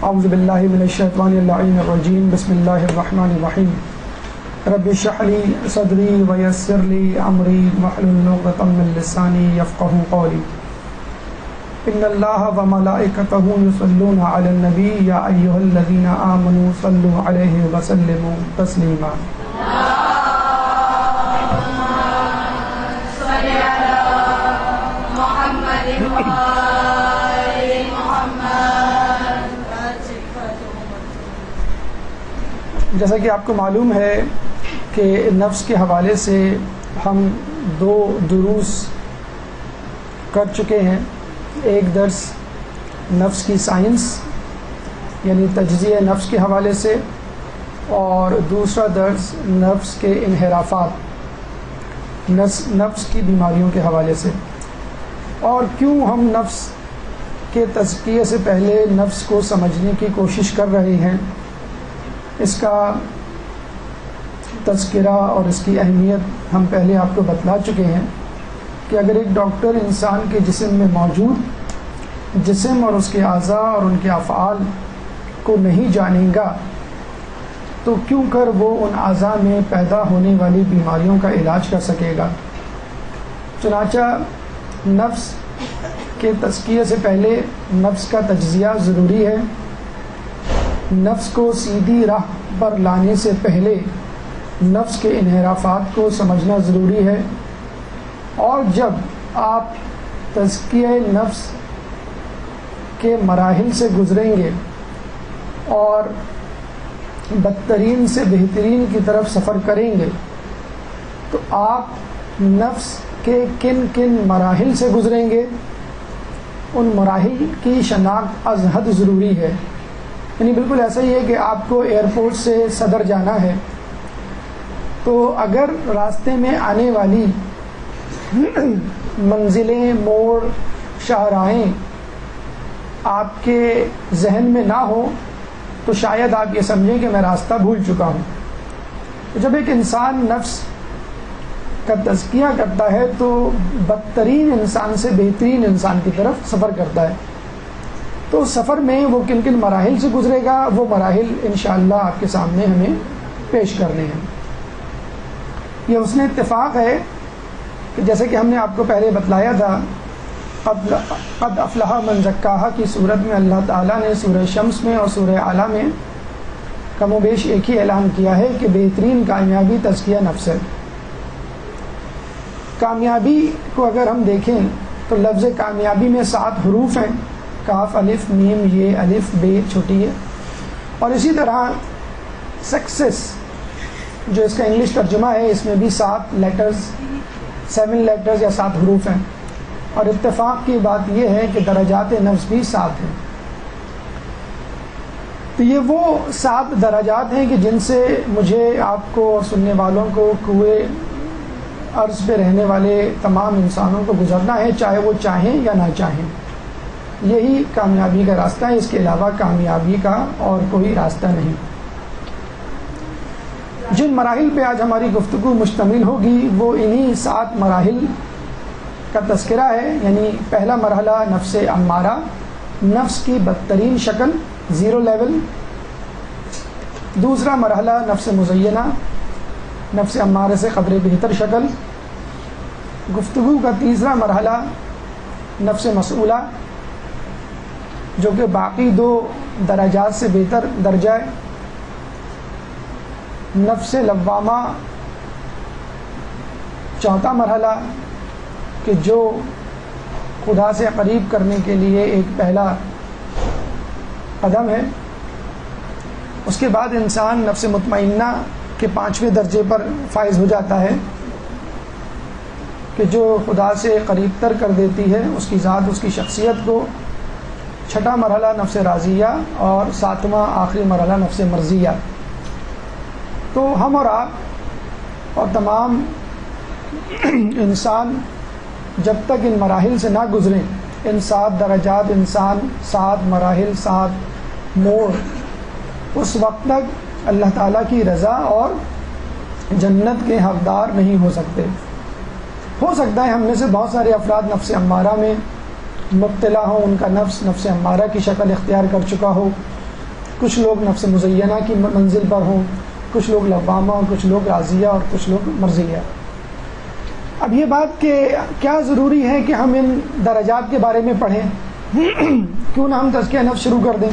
اعوذ باللہ من الشیطان اللعین الرجیم بسم اللہ الرحمن الرحیم رب اشرح لی صدری ویسر لی امری واحلل عقدۃ من لسانی یفقہوا قولی ان اللہ وملائکتہ یصلون علی النبی یا ایھا الذین آمنوا صلوا علیہ وسلموا تسلیما جیسا کہ آپ کو معلوم ہے کہ نفس کے حوالے سے ہم 2 دروس کر چکے ہیں. ایک درس نفس کی سائنس یعنی تجزیہ نفس کے حوالے سے، اور دوسرا درس نفس کے انحرافات، نفس کی بیماریوں کے حوالے سے، اور کیوں ہم نفس کے تزکیے سے پہلے نفس کو سمجھنے کی کوشش کر رہے ہیں. اس کا تذکرہ اور اس کی اہمیت ہم پہلے آپ کو بتلا چکے ہیں کہ اگر ایک ڈاکٹر انسان کے جسم میں موجود جسم اور اس کے اعضاء اور ان کے افعال کو نہیں جانے گا تو کیوں کر وہ ان اعضاء میں پیدا ہونے والی بیماریوں کا علاج کر سکے گا. چنانچہ نفس کے تزکیے سے پہلے نفس کا تجزیہ ضروری ہے. نفس کو سیدھی راہ پر لانے سے پہلے نفس کے انحرافات کو سمجھنا ضروری ہے، اور جب آپ تزکیہ نفس کے مراحل سے گزریں گے اور بدترین سے بہترین کی طرف سفر کریں گے تو آپ نفس کے کن کن مراحل سے گزریں گے، ان مراحل کی شناخت از حد ضروری ہے. یعنی بالکل ایسا ہی ہے کہ آپ کو ایئرپورٹ سے صدر جانا ہے تو اگر راستے میں آنے والی منزلیں، موڑ، شاہراہیں آپ کے ذہن میں نہ ہو تو شاید آپ یہ سمجھیں کہ میں راستہ بھول چکا ہوں. جب ایک انسان نفس کا تزکیہ کرتا ہے تو بدترین انسان سے بہترین انسان کی طرف سفر کرتا ہے. تو سفر میں وہ کن کن مراحل سے گزرے گا، وہ مراحل انشاءاللہ آپ کے سامنے ہمیں پیش کرنے ہیں. یہ حسن اتفاق ہے کہ جیسے کہ ہم نے آپ کو پہلے بتلایا تھا، قد افلح من زکاہا کی صورت میں اللہ تعالیٰ نے سورہ شمس میں اور سورہ اعلیٰ میں کم و بیش ایک ہی اعلان کیا ہے کہ بہترین کامیابی تزکیہ نفس ہے. کامیابی کو اگر ہم دیکھیں تو لفظ کامیابی میں 7 حروف ہیں، کاف، الف، میم، یہ، الف، بے چھوٹی ہے، اور اسی طرح سکسیس جو اس کا انگلش ترجمہ ہے اس میں بھی 7 لیٹرز یا 7 حروف ہیں. اور اتفاق کی بات یہ ہے کہ درجات نفس بھی 7 ہیں. تو یہ وہ 7 درجات ہیں کہ جن سے مجھے، آپ کو اور سننے والوں کو کوئے عرض پہ رہنے والے تمام انسانوں کو گزرنا ہے، چاہے وہ چاہیں یا نہ چاہیں. یہی کامیابی کا راستہ ہے، اس کے علاوہ کامیابی کا اور کوئی راستہ نہیں. جن مراحل پہ آج ہماری گفتگو مشتمل ہوگی وہ انہی 7 مراحل کا تذکرہ ہے. یعنی پہلا مرحلہ نفس امارہ، نفس کی بدترین شکل، 0 لیول. دوسرا مرحلہ نفس مزینہ، نفس امارہ سے قدر بہتر شکل. گفتگو کا تیسرا مرحلہ نفس مسئولہ، جو کہ باقی 2 درجات سے بہتر درجہ ہے. نفس لوامہ چوتھا مرحلہ کہ جو خدا سے قریب کرنے کے لیے ایک پہلا قدم ہے. اس کے بعد انسان نفس مطمئنہ کے 5ویں درجے پر فائز ہو جاتا ہے کہ جو خدا سے قریب تر کر دیتی ہے اس کی ذات، اس کی شخصیت کو. چھٹا مرحلہ نفس راضیہ، اور 7واں آخری مرحلہ نفس مرضیہ. تو ہم اور آپ اور تمام انسان جب تک ان مراحل سے نہ گزریں، ان 7 درجات، انسان 7 مراحل، 7 موڑ، اس وقت تک اللہ تعالیٰ کی رضا اور جنت کے حقدار نہیں ہو سکتے. ہو سکتا ہے ہم میں سے بہت سارے افراد نفس امارہ میں مبتلا ہوں، ان کا نفس امارہ کی شکل اختیار کر چکا ہو، کچھ لوگ نفس مزینہ کی منزل پر ہوں، کچھ لوگ لوامہ، کچھ لوگ راضیہ اور کچھ لوگ مرضیہ۔ اب یہ بات کہ کیا ضروری ہے کہ ہم ان درجات کے بارے میں پڑھیں، کیوں نہ ہم تزکیہ نفس شروع کر دیں۔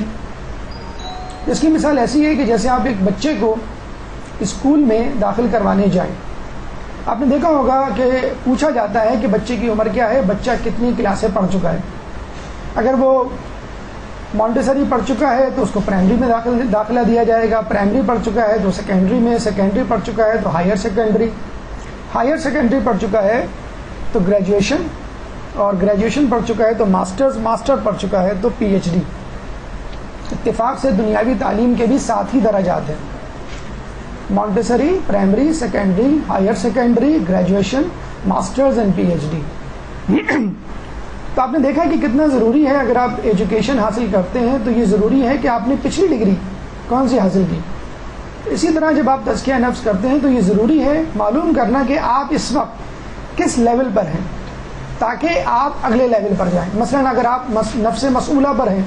اس کی مثال ایسی ہے کہ جیسے آپ ایک بچے کو اسکول میں داخل کروانے جائیں، آپ نے دیکھا ہوگا کہ پوچھا جاتا ہے کہ بچے کی عمر کیا ہے، بچہ کتنی کلاسیں پڑھ چکا ہے۔ اگر وہ مونٹیسری پڑھ چکا ہے تو اس کو پرائمری میں داخلہ دیا جائے گا، پرائمری پڑھ چکا ہے تو سیکنڈری میں، سیکنڈری پڑھ چکا ہے تو ہائر سیکنڈری، ہائر سیکنڈری پڑھ چکا ہے تو گریجویشن، اور گریجویشن پڑھ چکا ہے تو ماسٹرز، ماسٹر پڑھ چکا ہے تو پی ایچ ڈی۔ اتفاق سے دنیاوی تعلیم کے بھی 7 ہی درجات ہیں: Montessori, primary, secondary, higher secondary, graduation, masters and P H D. تو آپ نے دیکھا کہ کتنا ضروری ہے، اگر آپ ایجوکیشن حاصل کرتے ہیں تو یہ ضروری ہے کہ آپ نے پچھلی ڈگری کون سی حاصل کی۔ اسی طرح جب آپ تزکیہ نفس کرتے ہیں تو یہ ضروری ہے معلوم کرنا کہ آپ اس وقت کس لیول پر ہیں، تاکہ آپ اگلے لیول پر جائیں۔ مثلا اگر آپ نفس مسئولہ پر ہیں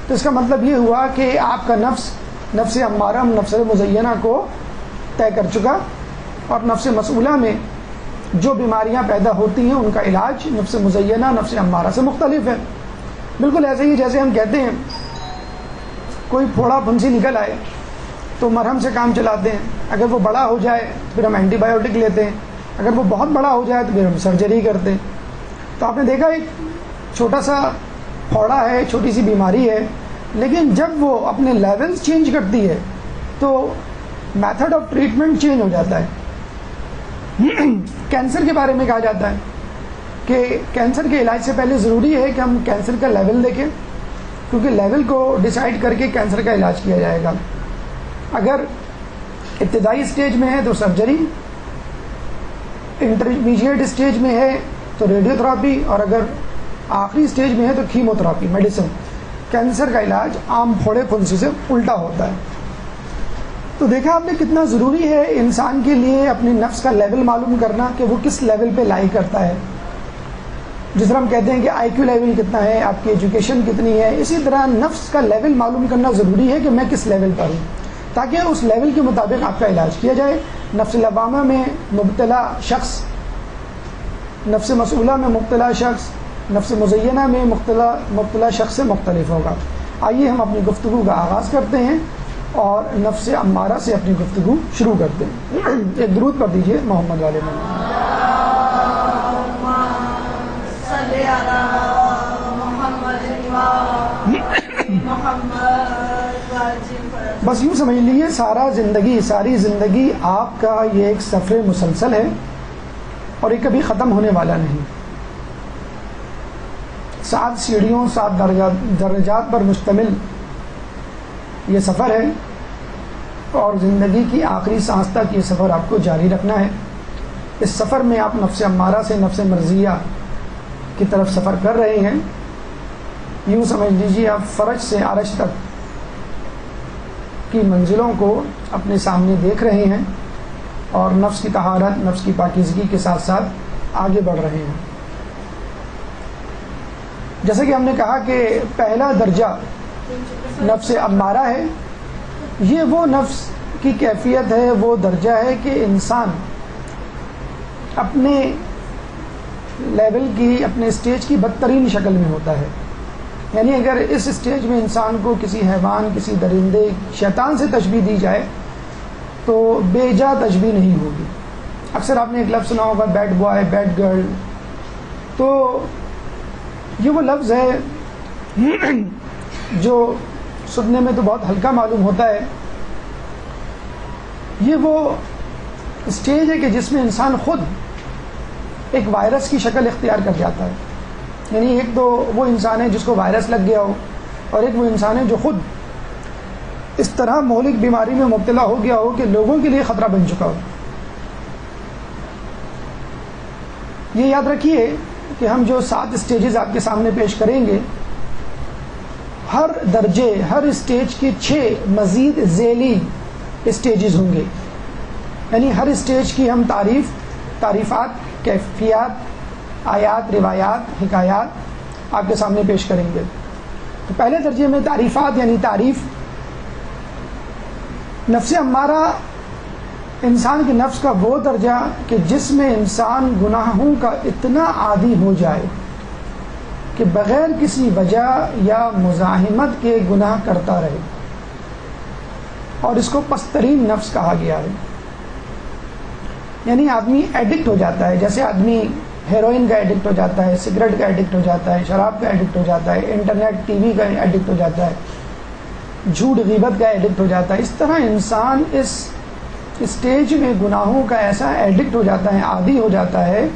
تو اس کا مطلب یہ ہوا کہ آپ کا نفس امارہ، نفس مزینہ کو طے کر چکا، اور نفس مسئولہ میں جو بیماریاں پیدا ہوتی ہیں ان کا علاج نفس مزینہ، نفس امارہ سے مختلف ہے۔ بالکل ایسے ہی جیسے ہم کہتے ہیں کوئی پھوڑا پھنسی نکل آئے تو مرہم سے کام چلاتے ہیں، اگر وہ بڑا ہو جائے تو پھر ہم اینٹی بایوٹک لیتے ہیں، اگر وہ بہت بڑا ہو جائے تو پھر ہم سرجری کرتے ہیں۔ تو آپ نے دیکھا ایک چھوٹا سا پھوڑا ہے، چھوٹی سی بیماری ہے، لیکن جب وہ اپنے لیولز چینج کرتی ہے تو میتھڈ آف ٹریٹمنٹ چینج ہو جاتا ہے۔ کینسر کے بارے میں کہا جاتا ہے کہ کینسر کے علاج سے پہلے ضروری ہے کہ ہم کینسر کا لیول دیکھیں، کیونکہ لیول کو ڈیسائیڈ کر کے کینسر کا علاج کیا جائے گا۔ اگر ابتدائی اسٹیج میں ہے تو سرجری، انٹرمیڈیٹ اسٹیج میں ہے تو ریڈیو تھراپی، اور اگر آخری اسٹیج میں ہے تو کیمو تھراپی، میڈیسن۔ کینسر کا علاج عام پھوڑے پھنسی سے الٹا ہوتا ہے۔ تو دیکھا آپ نے کتنا ضروری ہے انسان کے لیے اپنے نفس کا لیول معلوم کرنا کہ وہ کس لیول پہ لائی کرتا ہے۔ جس طرح ہم کہتے ہیں کہ آئی کیو لیول کتنا ہے، آپ کی ایجوکیشن کتنی ہے، اسی طرح نفس کا لیول معلوم کرنا ضروری ہے کہ میں کس لیول پر ہوں، تاکہ اس لیول کے مطابق آپ کا علاج کیا جائے۔ نفس لوامہ میں مبتلا شخص، نفس مسئولہ میں مبتلا شخص، نفس مزینہ میں مبتلا شخص سے مختلف ہوگا۔ آئیے ہم اپنی گفتگو کا آغاز کرتے ہیں اور نفس امارہ سے اپنی گفتگو شروع کرتے ہیں۔ ایک درود پڑھ دیجئے محمد والے محمد۔ بس یوں سمجھ لیجیے ساری زندگی آپ کا یہ ایک سفر مسلسل ہے اور یہ کبھی ختم ہونے والا نہیں۔ 7 سیڑھیوں، 7 درجات پر مشتمل یہ سفر ہے، اور زندگی کی آخری سانس تک یہ سفر آپ کو جاری رکھنا ہے۔ اس سفر میں آپ نفس امارہ سے نفس مرضیہ کی طرف سفر کر رہے ہیں۔ یوں سمجھ لیجیے آپ فرج سے عرش تک کی منزلوں کو اپنے سامنے دیکھ رہے ہیں، اور نفس کی طہارت، نفس کی پاکیزگی کے ساتھ ساتھ آگے بڑھ رہے ہیں۔ جیسے کہ ہم نے کہا کہ پہلا درجہ نفس امارہ ہے، یہ وہ نفس کی کیفیت ہے، وہ درجہ ہے کہ انسان اپنے لیول کی، اپنے اسٹیج کی بدترین شکل میں ہوتا ہے۔ یعنی اگر اس اسٹیج میں انسان کو کسی حیوان، کسی درندے، شیطان سے تشبیہ دی جائے تو بے جا تشبیہ نہیں ہوگی۔ اکثر آپ نے ایک لفظ سنا ہوگا بیڈ بوائے، بیڈ گرل، تو یہ وہ لفظ ہے جو سننے میں تو بہت ہلکا معلوم ہوتا ہے۔ یہ وہ اسٹیج ہے کہ جس میں انسان خود ایک وائرس کی شکل اختیار کر جاتا ہے۔ یعنی ایک تو وہ انسان ہے جس کو وائرس لگ گیا ہو، اور ایک وہ انسان ہے جو خود اس طرح مہلک بیماری میں مبتلا ہو گیا ہو کہ لوگوں کے لیے خطرہ بن چکا ہو۔ یہ یاد رکھیے کہ ہم جو 7 اسٹیجز آپ کے سامنے پیش کریں گے، ہر درجے، ہر اسٹیج کے 6 مزید ذیلی اسٹیجز ہوں گے۔ یعنی ہر اسٹیج کی ہم تعریفات، کیفیات، آیات، روایات، حکایات آپ کے سامنے پیش کریں گے۔ تو پہلے درجے میں تعریفات یعنی تعریف نفس امارہ انسان کے نفس کا وہ درجہ کہ جس میں انسان گناہوں کا اتنا عادی ہو جائے کہ بغیر کسی وجہ یا مزاحمت کے گناہ کرتا رہے، اور اس کو پسترین نفس کہا گیا ہے۔ یعنی آدمی ایڈکٹ ہو جاتا ہے، جیسے آدمی ہیروئن کا ایڈکٹ ہو جاتا ہے، سگریٹ کا ایڈکٹ ہو جاتا ہے، شراب کا ایڈکٹ ہو جاتا ہے، انٹرنیٹ ٹی وی کا ایڈکٹ ہو جاتا ہے، جھوٹ غیبت کا ایڈکٹ ہو جاتا ہے۔ اس طرح انسان اس اسٹیج میں گناہوں کا ایسا ایڈکٹ ہو جاتا ہے، عادی ہو جاتا ہے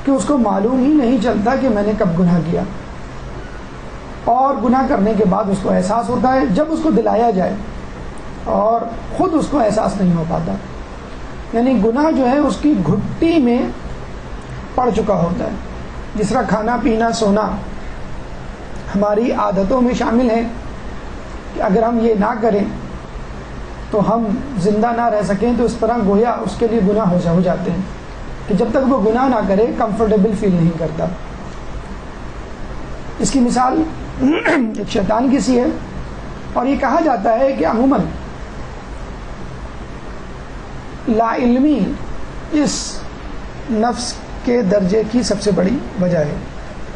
کہ اس کو معلوم ہی نہیں چلتا کہ میں نے کب گناہ کیا، اور گناہ کرنے کے بعد اس کو احساس ہوتا ہے جب اس کو دلایا جائے، اور خود اس کو احساس نہیں ہو پاتا۔ یعنی گناہ جو ہے اس کی گھٹی میں پڑ چکا ہوتا ہے۔ جس طرح کھانا پینا سونا ہماری عادتوں میں شامل ہے کہ اگر ہم یہ نہ کریں تو ہم زندہ نہ رہ سکیں، تو اس طرح گویا اس کے لیے گناہ ہو جاتے ہیں کہ جب تک وہ گناہ نہ کرے کمفرٹیبل فیل نہیں کرتا۔ اس کی مثال ایک شیطان کی سی ہے، اور یہ کہا جاتا ہے کہ عموماً لا علمی اس نفس کے درجے کی سب سے بڑی وجہ ہے۔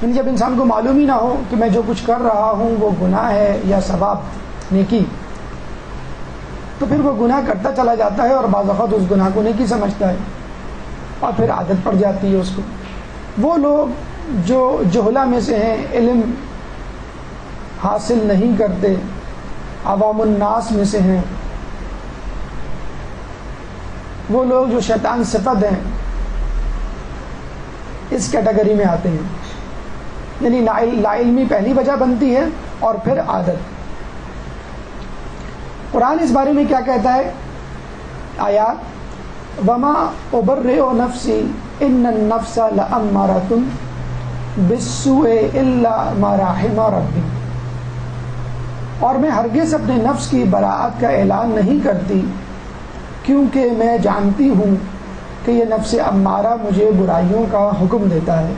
یعنی جب انسان کو معلوم ہی نہ ہو کہ میں جو کچھ کر رہا ہوں وہ گناہ ہے یا ثواب نیکی، تو پھر وہ گناہ کرتا چلا جاتا ہے، اور بعض اوقات اس گناہ کو نیکی سمجھتا ہے، اور پھر عادت پڑ جاتی ہے اس کو۔ وہ لوگ جو جہلا میں سے ہیں، علم حاصل نہیں کرتے، عوام الناس میں سے ہیں، وہ لوگ جو شیطان صفت ہیں، اس کیٹیگری میں آتے ہیں۔ یعنی لا علمی پہلی وجہ بنتی ہے، اور پھر عادت۔ قرآن اس بارے میں کیا کہتا ہے؟ آیات وما ابرئ نفسی ان النفس لامارۃ بالسوء الا ما رحم ربی، اور میں ہرگز اپنے نفس کی براءت کا اعلان نہیں کرتی، کیونکہ میں جانتی ہوں کہ یہ نفس امارہ مجھے برائیوں کا حکم دیتا ہے،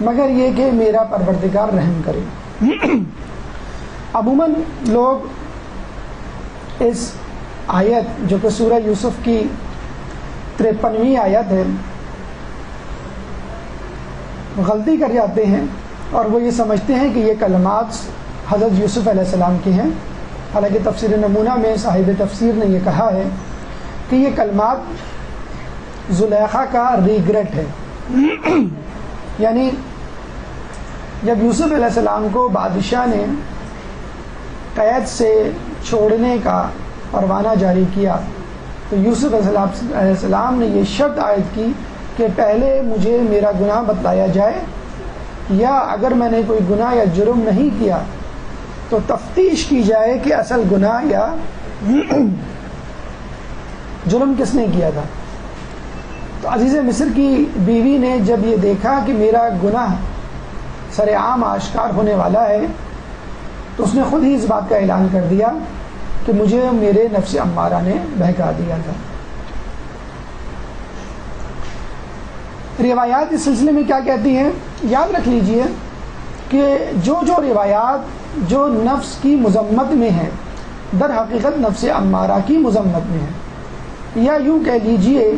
مگر یہ کہ میرا پروردگار رحم کرے۔ عموماً لوگ اس آیت جو کہ سورہ یوسف کی 53ویں آیت ہے غلطی کر جاتے ہیں، اور وہ یہ سمجھتے ہیں کہ یہ کلمات حضرت یوسف علیہ السلام کے ہیں، حالانکہ تفسیر نمونہ میں صاحب تفسیر نے یہ کہا ہے کہ یہ کلمات زلیخا کا ریگریٹ ہے۔ یعنی جب یوسف علیہ السلام کو بادشاہ نے قید سے چھوڑنے کا پروانہ جاری کیا، تو یوسف علیہ السلام نے یہ شرط عائد کی کہ پہلے مجھے میرا گناہ بتلایا جائے، یا اگر میں نے کوئی گناہ یا جرم نہیں کیا تو تفتیش کی جائے کہ اصل گناہ یا جرم کس نے کیا تھا۔ تو عزیز مصر کی بیوی نے جب یہ دیکھا کہ میرا گناہ سر عام آشکار ہونے والا ہے، تو اس نے خود ہی اس بات کا اعلان کر دیا کہ مجھے میرے نفس امارہ نے بہکا دیا تھا۔ روایات اس سلسلے میں کیا کہتی ہیں؟ یاد رکھ لیجئے کہ جو روایات جو نفس کی مذمت میں ہیں، در حقیقت نفس امارہ کی مذمت میں ہیں، یا یوں کہہ لیجئے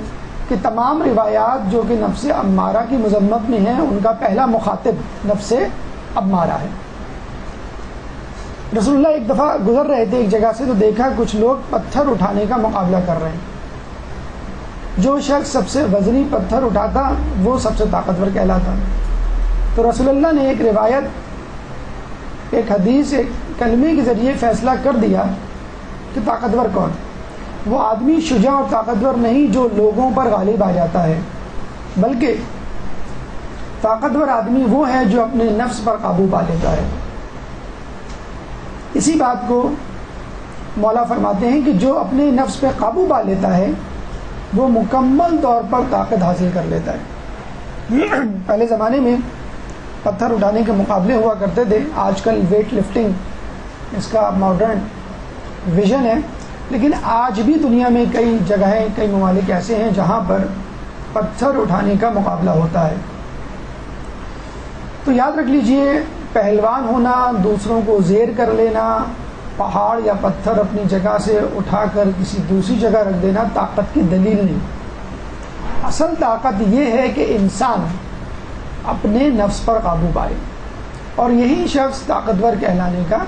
کہ تمام روایات جو کہ نفس امارہ کی مذمت میں ہیں، ان کا پہلا مخاطب نفس امارہ ہے۔ رسول اللہ ایک دفعہ گزر رہے تھے ایک جگہ سے، تو دیکھا کچھ لوگ پتھر اٹھانے کا مقابلہ کر رہے ہیں۔ جو شخص سب سے وزنی پتھر اٹھاتا وہ سب سے طاقتور کہلاتا۔ تو رسول اللہ نے ایک روایت، ایک حدیث، ایک کلمے کے ذریعے فیصلہ کر دیا کہ طاقتور کون؟ وہ آدمی شجاع اور طاقتور نہیں جو لوگوں پر غالب آ جاتا ہے، بلکہ طاقتور آدمی وہ ہے جو اپنے نفس پر قابو پا لیتا ہے۔ اسی بات کو مولا فرماتے ہیں کہ جو اپنے نفس پہ قابو پا لیتا ہے وہ مکمل طور پر طاقت حاصل کر لیتا ہے۔ پہلے زمانے میں پتھر اٹھانے کے مقابلے ہوا کرتے تھے، آج کل ویٹ لفٹنگ اس کا ماڈرن ویژن ہے، لیکن آج بھی دنیا میں کئی جگہیں، کئی ممالک ایسے ہیں جہاں پر پتھر اٹھانے کا مقابلہ ہوتا ہے۔ تو یاد رکھ لیجئے، پہلوان ہونا، دوسروں کو زیر کر لینا، پہاڑ یا پتھر اپنی جگہ سے اٹھا کر کسی دوسری جگہ رکھ دینا طاقت کی دلیل نہیں. اصل طاقت یہ ہے کہ انسان اپنے نفس پر قابو پائے، اور یہی شخص طاقتور کہلانے کا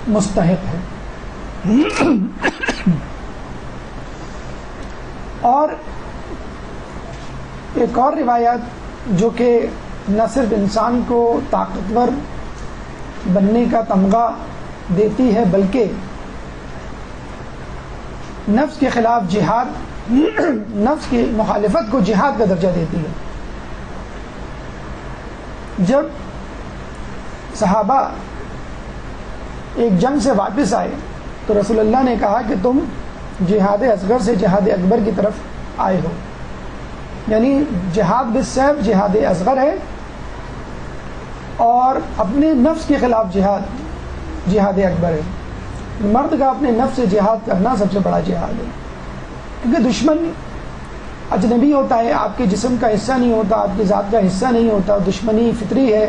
مستحق ہے. اور ایک اور روایت جو کہ نہ صرف انسان کو طاقتور بننے کا تمغہ دیتی ہے بلکہ نفس کے خلاف جہاد، نفس کی مخالفت کو جہاد کا درجہ دیتی ہے. جب صحابہ ایک جنگ سے واپس آئے تو رسول اللہ نے کہا کہ تم جہاد اصغر سے جہاد اکبر کی طرف آئے ہو، یعنی جہاد بالسیف جہاد اصغر ہے، اور اپنے نفس کے خلاف جہاد اکبر ہے. مرد کا اپنے نفس سے جہاد کرنا سب سے بڑا جہاد ہے، کیونکہ دشمن اجنبی ہوتا ہے، آپ کے جسم کا حصہ نہیں ہوتا، آپ کی ذات کا حصہ نہیں ہوتا، دشمنی فطری ہے،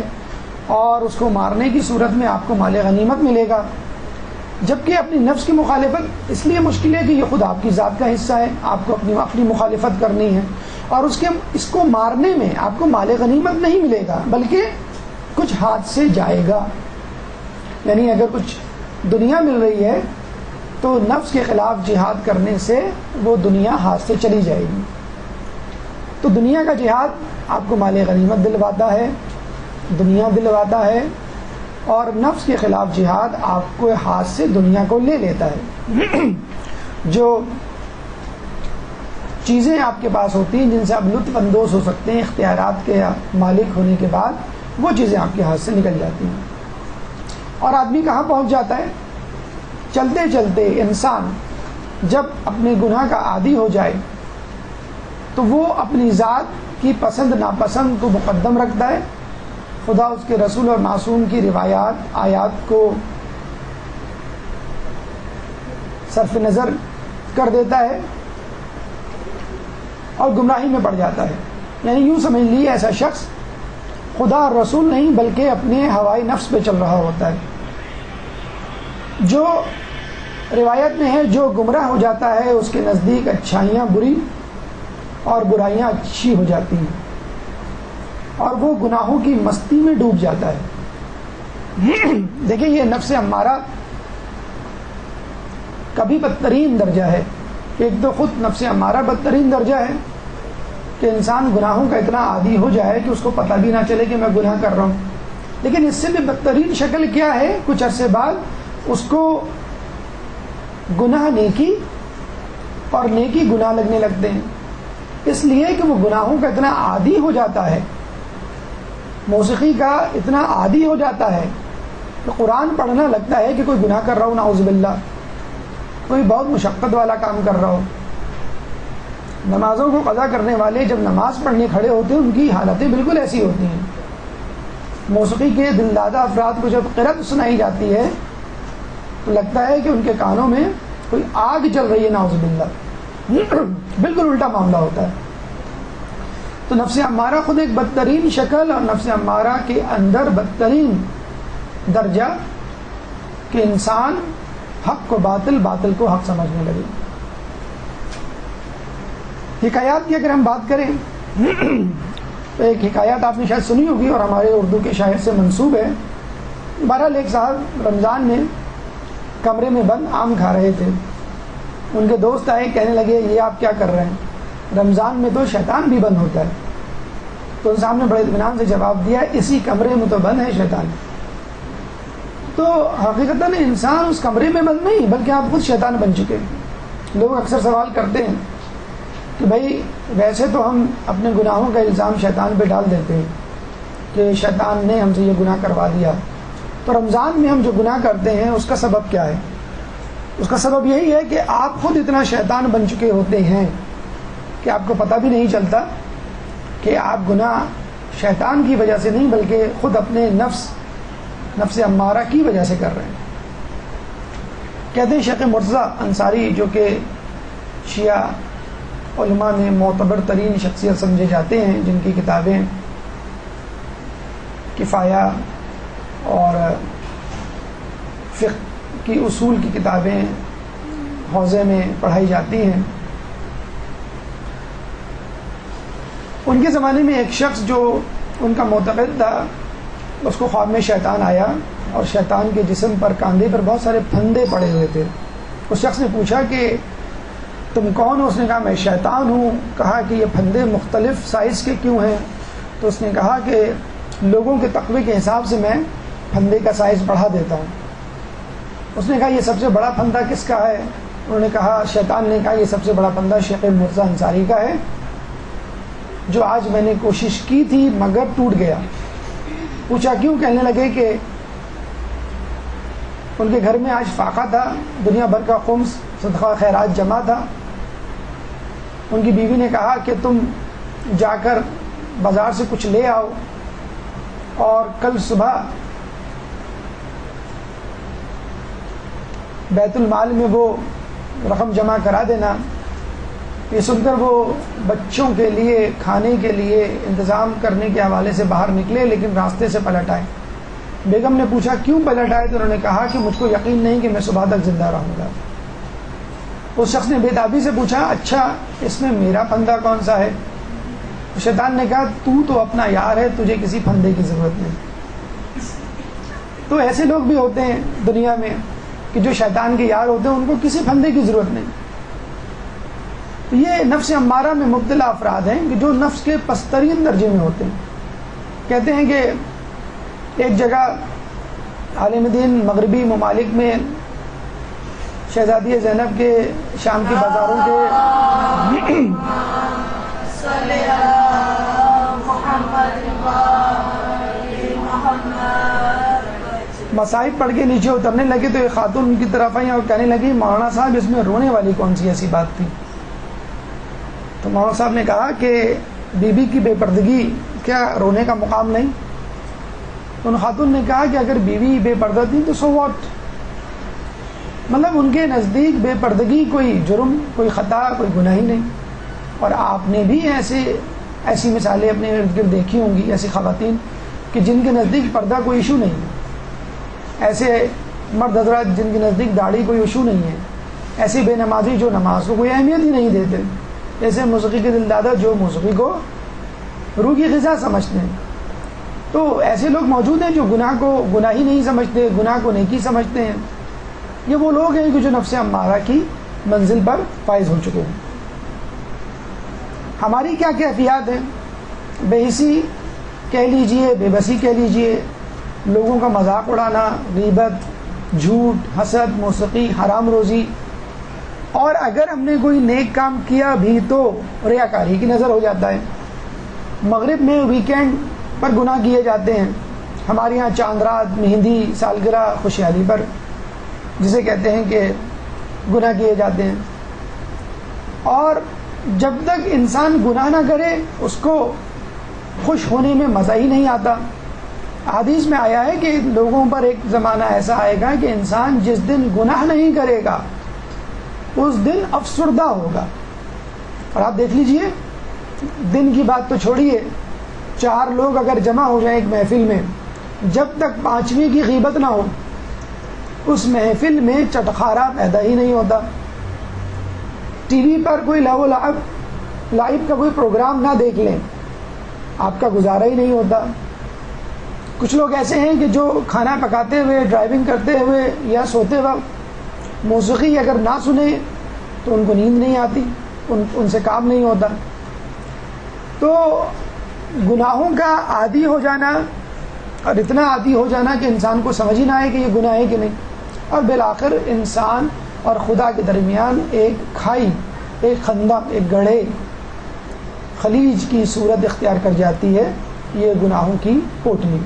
اور اس کو مارنے کی صورت میں آپ کو مال غنیمت ملے گا. جبکہ اپنی نفس کی مخالفت اس لیے مشکل ہے کہ یہ خود آپ کی ذات کا حصہ ہے، آپ کو اپنی مخالفت کرنی ہے، اور اس کو مارنے میں آپ کو مال غنیمت نہیں ملے گا بلکہ کچھ ہاتھ سے جائے گا. یعنی اگر کچھ دنیا مل رہی ہے تو نفس کے خلاف جہاد کرنے سے وہ دنیا ہاتھ سے چلی جائے گی. تو دنیا کا جہاد آپ کو مال غنیمت دلواتا ہے، دنیا دلواتا ہے، اور نفس کے خلاف جہاد آپ کو ہاتھ سے دنیا کو لے لیتا ہے. جو چیزیں آپ کے پاس ہوتی ہیں جن سے آپ لطف اندوز ہو سکتے ہیں اختیارات کے مالک ہونے کے بعد، وہ چیزیں آپ کے ہاتھ سے نکل جاتی ہیں. اور آدمی کہاں پہنچ جاتا ہے؟ چلتے چلتے انسان جب اپنے گناہ کا عادی ہو جائے تو وہ اپنی ذات کی پسند ناپسند کو مقدم رکھتا ہے، خدا اس کے رسول اور معصوم کی روایات آیات کو صرف نظر کر دیتا ہے اور گمراہی میں پڑ جاتا ہے. یعنی یوں سمجھ لیے ایسا شخص خدا اور رسول نہیں بلکہ اپنے ہوائی نفس پہ چل رہا ہوتا ہے. جو روایت میں ہے جو گمراہ ہو جاتا ہے اس کے نزدیک اچھائیاں بری اور برائیاں اچھی ہو جاتی ہیں، اور وہ گناہوں کی مستی میں ڈوب جاتا ہے. دیکھیں یہ نفس امارہ کبھی بدترین درجہ ہے. ایک تو خود نفس امارہ بدترین درجہ ہے کہ انسان گناہوں کا اتنا عادی ہو جائے کہ اس کو پتہ بھی نہ چلے کہ میں گناہ کر رہا ہوں. لیکن اس سے بھی بدترین شکل کیا ہے؟ کچھ عرصے بعد اس کو گناہ نیکی اور نیکی گناہ لگنے لگتے ہیں، اس لیے کہ وہ گناہوں کا اتنا عادی ہو جاتا ہے، موسیقی کا اتنا عادی ہو جاتا ہے کہ قرآن پڑھنا لگتا ہے کہ کوئی گناہ کر رہا ہو، نعوذ باللہ، کوئی بہت مشقت والا کام کر رہا ہو. نمازوں کو قضا کرنے والے جب نماز پڑھنے کھڑے ہوتے ہیں ان کی حالتیں بالکل ایسی ہوتی ہیں. موسیقی کے دلدادہ افراد کو جب قرأت سنائی جاتی ہے تو لگتا ہے کہ ان کے کانوں میں کوئی آگ چل رہی ہے، نعوذ باللہ. بالکل الٹا معاملہ ہوتا ہے. تو نفس امارہ خود ایک بدترین شکل، اور نفس امارہ کے اندر بدترین درجہ کہ انسان حق کو باطل، باطل کو حق سمجھنے لگے. حکایات کی اگر ہم بات کریں تو ایک حکایت آپ نے شاید سنی ہوگی اور ہمارے اردو کے شاعر سے منسوب ہے. بہرحال ایک صاحب رمضان میں کمرے میں بند آم کھا رہے تھے. ان کے دوست آئے، کہنے لگے یہ آپ کیا کر رہے ہیں؟ رمضان میں تو شیطان بھی بند ہوتا ہے. تو ان صاحب نے بڑے اطمینان سے جواب دیا اسی کمرے میں تو بند ہے شیطان. تو حقیقتاً انسان اس کمرے میں بند نہیں بلکہ آپ خود شیطان بن چکے. لوگ اکثر سوال کرتے ہیں کہ بھائی ویسے تو ہم اپنے گناہوں کا الزام شیطان پہ ڈال دیتے ہیں کہ شیطان نے ہم سے یہ گناہ کروا دیا، تو رمضان میں ہم جو گناہ کرتے ہیں اس کا سبب کیا ہے؟ اس کا سبب یہی ہے کہ آپ خود اتنا شیطان بن چکے ہوتے ہیں کہ آپ کو پتہ بھی نہیں چلتا کہ آپ گناہ شیطان کی وجہ سے نہیں بلکہ خود اپنے نفس امارہ کی وجہ سے کر رہے ہیں. کہتے ہیں شیخ مرتضیٰ انصاری جو کہ شیعہ علماء میں معتبر ترین شخصیت سمجھے جاتے ہیں، جن کی کتابیں کفایہ اور کی اصول کی کتابیں حوزے میں پڑھائی جاتی ہیں. ان کے زمانے میں ایک شخص جو ان کا معتقد تھا، اس کو خواب میں شیطان آیا اور شیطان کے جسم پر، کاندھے پر بہت سارے پھندے پڑے ہوئے تھے. اس شخص نے پوچھا کہ تم کون ہو؟ اس نے کہا میں شیطان ہوں. کہا کہ یہ پھندے مختلف سائز کے کیوں ہیں؟ تو اس نے کہا کہ لوگوں کے تقوی کے حساب سے میں پھندے کا سائز بڑھا دیتا ہوں. اس نے کہا یہ سب سے بڑا پھندا کس کا ہے؟ انہوں نے کہا، شیطان نے کہا یہ سب سے بڑا پھندا شیخ مرزا انصاری کا ہے، جو آج میں نے کوشش کی تھی مگر ٹوٹ گیا. پوچھا کیوں؟ کہنے لگے کہ ان کے گھر میں آج فاقہ تھا، دنیا بھر کا خمس صدقہ خیرات جمع تھا. ان کی بیوی نے کہا کہ تم جا کر بازار سے کچھ لے آؤ اور کل صبح بیت المال میں وہ رقم جمع کرا دینا. یہ سن کر وہ بچوں کے لیے کھانے کے لیے انتظام کرنے کے حوالے سے باہر نکلے، لیکن راستے سے پلٹ آئے. بیگم نے پوچھا کیوں پلٹ آئے؟ تو انہوں نے کہا کہ مجھ کو یقین نہیں کہ میں صبح تک زندہ رہوں گا. اس شخص نے بےتابی سے پوچھا اچھا اس میں میرا پھندا کون سا ہے؟ شیطان نے کہا تو اپنا یار ہے، تجھے کسی پھندے کی ضرورت نہیں. تو ایسے لوگ بھی ہوتے ہیں دنیا میں کہ جو شیطان کے یار ہوتے ہیں، ان کو کسی پھندے کی ضرورت نہیں. یہ نفس امارہ میں مبتلا افراد ہیں کہ جو نفس کے پسترین درجے میں ہوتے ہیں. کہتے ہیں کہ ایک جگہ عالم دین مغربی ممالک میں شہزادی زینب کے شام کے بازاروں کے مصائب پڑھ کے نیچے اترنے لگے تو ایک خاتون ان کی طرف آئی اور کہنے لگی مولانا صاحب اس میں رونے والی کون سی ایسی بات تھی؟ تو مولانا صاحب نے کہا کہ بی بی کی بے پردگی کیا رونے کا مقام نہیں؟ تو ان خاتون نے کہا کہ اگر بیوی بے پردہ تھی تو سو واٹ، مطلب ان کے نزدیک بے پردگی کوئی جرم، کوئی خطا، کوئی گناہ ہی نہیں. اور آپ نے بھی ایسی مثالیں اپنے ارد گرد دیکھی ہوں گی، ایسی خواتین کہ جن کے نزدیک پردہ کوئی ایشو نہیں ہے، ایسے مرد حضرات جن کے نزدیک داڑھی کوئی ایشو نہیں ہے، ایسے بے نمازی جو نماز کو کوئی اہمیت ہی نہیں دیتے، ایسے موسیقی کے دل دادا جو موسیقی کو روح کی غذا سمجھتے ہیں. تو ایسے لوگ موجود ہیں جو گناہ کو گناہ ہی نہیں سمجھتے، گناہ کو نیکی سمجھتے ہیں. یہ وہ لوگ ہیں کہ جو نفس امارہ کی منزل پر فائز ہو چکے ہیں. ہماری کیا کیفیات ہیں؟ بے حسی کہہ لیجئے، بے بسی کہہ لیجئے، لوگوں کا مذاق اڑانا، غیبت، جھوٹ، حسد، موسیقی، حرام روزی، اور اگر ہم نے کوئی نیک کام کیا بھی تو ریاکاری کی نظر ہو جاتا ہے. مغرب میں ویکینڈ پر گناہ کیے جاتے ہیں. ہمارے یہاں چاند رات، مہندی، سالگرہ، خوشحالی پر جسے کہتے ہیں کہ گناہ کیے جاتے ہیں. اور جب تک انسان گناہ نہ کرے اس کو خوش ہونے میں مزہ ہی نہیں آتا. حدیث میں آیا ہے کہ لوگوں پر ایک زمانہ ایسا آئے گا کہ انسان جس دن گناہ نہیں کرے گا اس دن افسردہ ہوگا. اور آپ دیکھ لیجئے، دن کی بات تو چھوڑیے، 4 لوگ اگر جمع ہو جائیں ایک محفل میں، جب تک 5ویں کی غیبت نہ ہو اس محفل میں چٹخارا پیدا ہی نہیں ہوتا. ٹی وی پر کوئی لائیو کا کوئی پروگرام نہ دیکھ لیں، آپ کا گزارا ہی نہیں ہوتا. کچھ لوگ ایسے ہیں کہ جو کھانا پکاتے ہوئے، ڈرائیونگ کرتے ہوئے یا سوتے وقت موسیقی اگر نہ سنیں تو ان کو نیند نہیں آتی، ان سے کام نہیں ہوتا. تو گناہوں کا عادی ہو جانا، اور اتنا عادی ہو جانا کہ انسان کو سمجھ ہی نہ آئے کہ یہ گناہ ہے کہ نہیں، اور بالآخر انسان اور خدا کے درمیان ایک کھائی، ایک خندق، ایک گڑھے، خلیج کی صورت اختیار کر جاتی ہے، یہ گناہوں کی پوٹلی.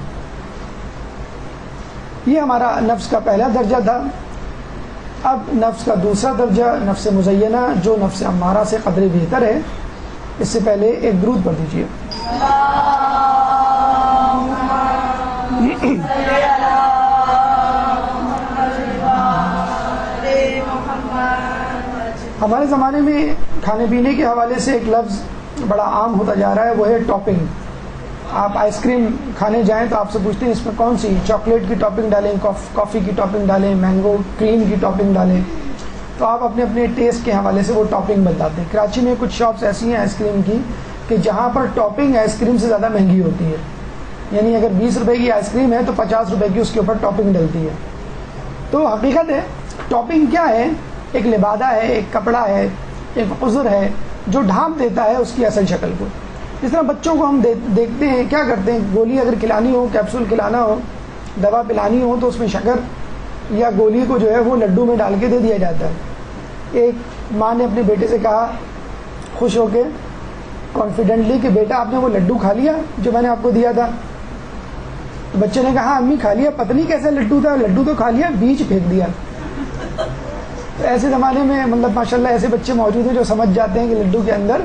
یہ ہمارا نفس کا پہلا درجہ تھا. اب نفس کا دوسرا درجہ، نفس مزینہ، جو نفس امارہ سے قدرے بہتر ہے. اس سے پہلے ایک درود پڑھ دیجیے. ہمارے زمانے میں کھانے پینے کے حوالے سے ایک لفظ بڑا عام ہوتا جا رہا ہے، وہ ہے ٹاپنگ. آپ آئس کریم کھانے جائیں تو آپ سے پوچھتے ہیں اس میں کون سی چاکلیٹ کی ٹاپنگ ڈالیں, کافی کی ٹاپنگ ڈالیں, مینگو کریم کی ٹاپنگ ڈالیں, تو آپ اپنے اپنے ٹیسٹ کے حوالے سے وہ ٹاپنگ بتاتے ہیں. کراچی میں کچھ شاپس ایسی ہیں آئس کریم کی کہ جہاں پر ٹاپنگ آئس کریم سے زیادہ مہنگی ہوتی ہے, یعنی اگر 20 روپے کی آئس کریم ہے تو 50 روپے کی اس کے اوپر ٹاپنگ ڈلتی ہے. تو حقیقت ہے ٹاپنگ کیا ہے, ایک لبادہ ہے, ایک کپڑا ہے, ایک عذر ہے جو ڈھانپ دیتا ہے اس کی اصل شکل کو. جس طرح بچوں کو ہم دیکھتے ہیں کیا کرتے ہیں, گولی اگر کھلانی ہو, کیپسول کھلانا ہو, دوا پلانی ہو تو اس میں شکر یا گولی کو جو ہے وہ لڈو میں ڈال کے دے دیا جاتا ہے. ایک ماں نے اپنے بیٹے سے کہا خوش ہو کے کانفیڈنٹلی کہ بیٹا آپ نے وہ لڈو کھا لیا جو میں نے آپ کو دیا تھا؟ تو بچے نے کہا امی کھا لیا, پتہ نہیں کیسا لڈو تھا, لڈو تو کھا لیا, بیج پھینک دیا. تو ایسے زمانے میں مطلب ماشاءاللہ ایسے بچے موجود ہیں جو سمجھ جاتے ہیں کہ لڈو کے اندر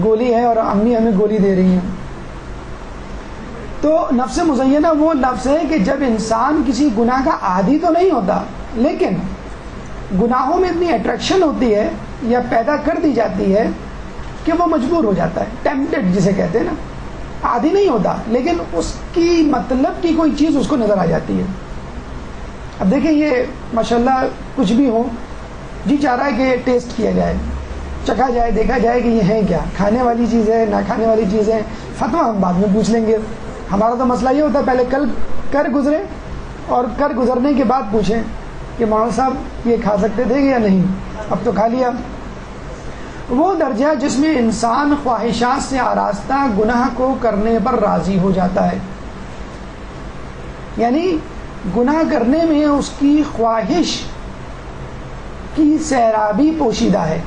گولی ہے اور امی ہمیں گولی دے رہی ہیں. تو نفس مزینہ وہ نفس ہے کہ جب انسان کسی گناہ کا عادی تو نہیں ہوتا لیکن گناہوں میں اتنی اٹریکشن ہوتی ہے یا پیدا کر دی جاتی ہے کہ وہ مجبور ہو جاتا ہے, ٹیمپٹڈ جسے کہتے ہیں نا. عادی نہیں ہوتا لیکن اس کی مطلب کی کوئی چیز اس کو نظر آ جاتی ہے. اب دیکھیں یہ ماشاءاللہ کچھ بھی ہو, جی چاہ رہا ہے کہ ٹیسٹ کیا جائے, چکھا جائے, دیکھا جائے کہ یہ ہے کیا, کھانے والی چیز ہے نہ کھانے والی چیز ہے. فتویٰ ہم بعد میں پوچھ لیں گے. ہمارا تو مسئلہ یہ ہوتا ہے پہلے کل کر گزرے اور کر گزرنے کے بعد پوچھیں کہ مولانا صاحب یہ کھا سکتے تھے یا نہیں, اب تو کھا لیا. وہ درجہ جس میں انسان خواہشات سے آراستہ گناہ کو کرنے پر راضی ہو جاتا ہے, یعنی گناہ کرنے میں اس کی خواہش کی سیرابی پوشیدہ ہے.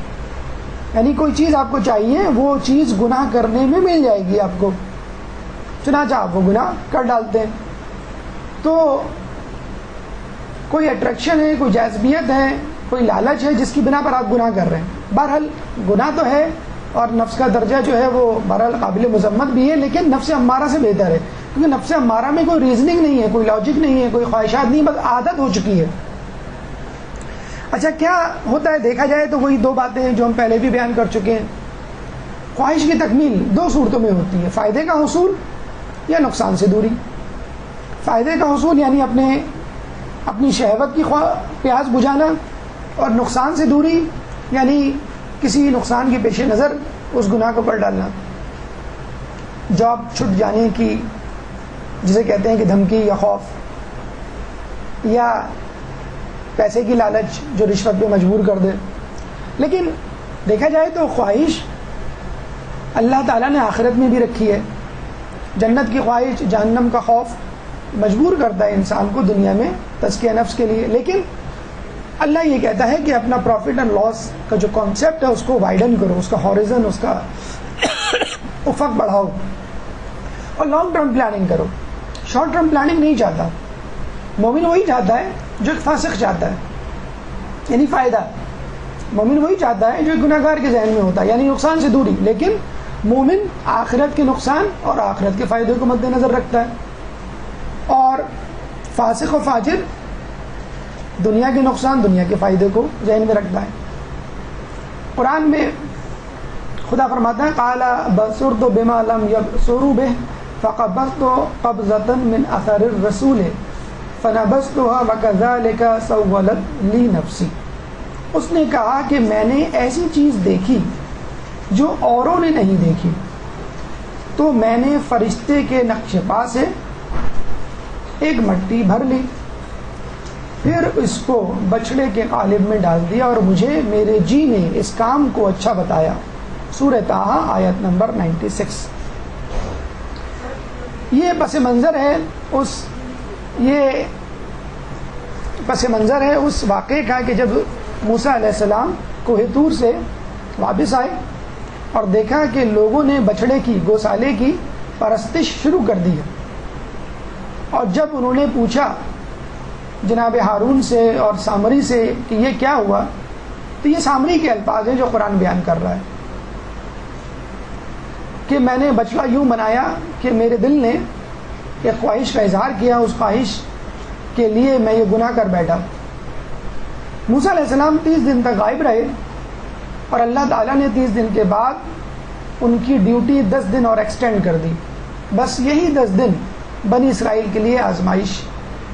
یعنی کوئی چیز آپ کو چاہیے, وہ چیز گناہ کرنے میں مل جائے گی آپ کو, چنانچہ آپ وہ گناہ کر ڈالتے ہیں. تو کوئی اٹریکشن ہے, کوئی جاذبیت ہے, کوئی لالچ ہے جس کی بنا پر آپ گناہ کر رہے ہیں. بہرحال گناہ تو ہے اور نفس کا درجہ جو ہے وہ بہرحال قابل مذمت بھی ہے, لیکن نفس امارہ سے بہتر ہے, کیونکہ نفس امارہ میں کوئی ریزننگ نہیں ہے, کوئی لاجک نہیں ہے, کوئی خواہشات نہیں, بس عادت ہو چکی ہے. اچھا کیا ہوتا ہے دیکھا جائے تو وہی دو باتیں ہیں جو ہم پہلے بھی بیان کر چکے ہیں. خواہش کی تکمیل دو صورتوں میں ہوتی ہے, فائدے کا حصول یا نقصان سے دوری. فائدے کا حصول یعنی اپنی شہوت کی پیاس بجھانا, اور نقصان سے دوری یعنی کسی نقصان کے پیش نظر اس گناہ کو کر ڈالنا. جاب چھٹ جانے کی جسے کہتے ہیں کہ دھمکی یا خوف, یا پیسے کی لالچ جو رشوت پہ مجبور کر دے. لیکن دیکھا جائے تو خواہش اللہ تعالیٰ نے آخرت میں بھی رکھی ہے. جنت کی خواہش, جہنم کا خوف مجبور کرتا ہے انسان کو دنیا میں تزکیہ نفس کے لیے. لیکن اللہ یہ کہتا ہے کہ اپنا پروفٹ اینڈ لاس کا جو کانسیپٹ ہے اس کو وائڈن کرو, اس کا ہاریزن, اس کا افق بڑھاؤ اور لانگ ٹرم پلاننگ کرو. شارٹ ٹرم پلاننگ نہیں چاہتا مومن, وہی چاہتا ہے جو ایک فاسق چاہتا ہے, یعنی فائدہ. مومن وہی چاہتا ہے جو ایک گناہ گار کے ذہن میں ہوتا ہے, یعنی نقصان سے دوری. لیکن مومن آخرت کے نقصان اور آخرت کے فائدے کو مد نظر رکھتا ہے, اور فاسق و فاجر دنیا کے نقصان, دنیا کے فائدے کو ذہن میں رکھتا ہے. قرآن میں خدا فرماتا ہے قال بصرت بما لم يبصروا به فقبضت قبضة من اثر الرسول فنبذتها وكذلك سولت لي نفسي. اس نے کہا کہ میں نے ایسی چیز دیکھی جو اوروں نے نہیں دیکھی, تو میں نے فرشتے کے نقش پا سے ایک مٹی بھر لی, پھر اس کو بچڑے کے قالب میں ڈال دیا, اور مجھے میرے جی نے اس کام کو اچھا بتایا. سورہ طٰہٰ آیت نمبر 96. یہ پس منظر ہے اس واقعے کا کہ جب موسیٰ علیہ السلام کوہ طور سے واپس آئے اور دیکھا کہ لوگوں نے بچڑے کی, گوسالے کی پرستش شروع کر دی ہے. اور جب انہوں نے پوچھا جناب ہارون سے اور سامری سے کہ یہ کیا ہوا, تو یہ سامری کے الفاظ ہیں جو قرآن بیان کر رہا ہے کہ میں نے بچڑا یوں بنایا کہ میرے دل نے ایک خواہش کا اظہار کیا, اس خواہش کے لیے میں یہ گناہ کر بیٹھا. موسیٰ علیہ السلام 30 دن تک غائب رہے, اور اللہ تعالیٰ نے 30 دن کے بعد ان کی ڈیوٹی 10 دن اور ایکسٹینڈ کر دی. بس یہی 10 دن بنی اسرائیل کے لیے آزمائش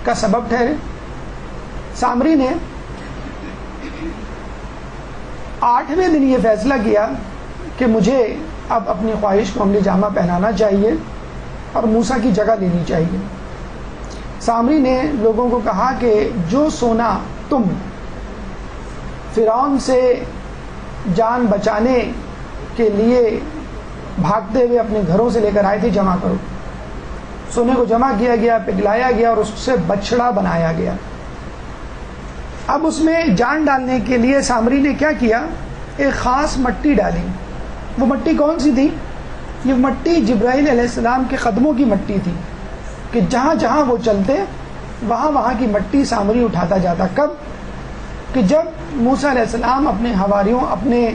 کا سبب ٹھہرے. سامری نے 8ویں دن یہ فیصلہ کیا کہ مجھے اب اپنی خواہش کو عملی جامہ پہنانا چاہیے اور موسیٰ کی جگہ لینی چاہیے. سامری نے لوگوں کو کہا کہ جو سونا تم فرعون سے جان بچانے کے لیے بھاگتے ہوئے اپنے گھروں سے لے کر آئے تھے جمع کرو. سونے کو جمع کیا گیا, پگھلایا گیا اور اس سے بچڑا بنایا گیا. اب اس میں جان ڈالنے کے لیے سامری نے کیا کیا, ایک خاص مٹی ڈالی. وہ مٹی کون سی تھی؟ یہ مٹی جبرائیل علیہ السلام کے قدموں کی مٹی تھی کہ جہاں جہاں وہ چلتے وہاں وہاں کی مٹی سامری اٹھاتا جاتا. کب؟ کہ جب موسیٰ علیہ السلام اپنے حواریوں, اپنے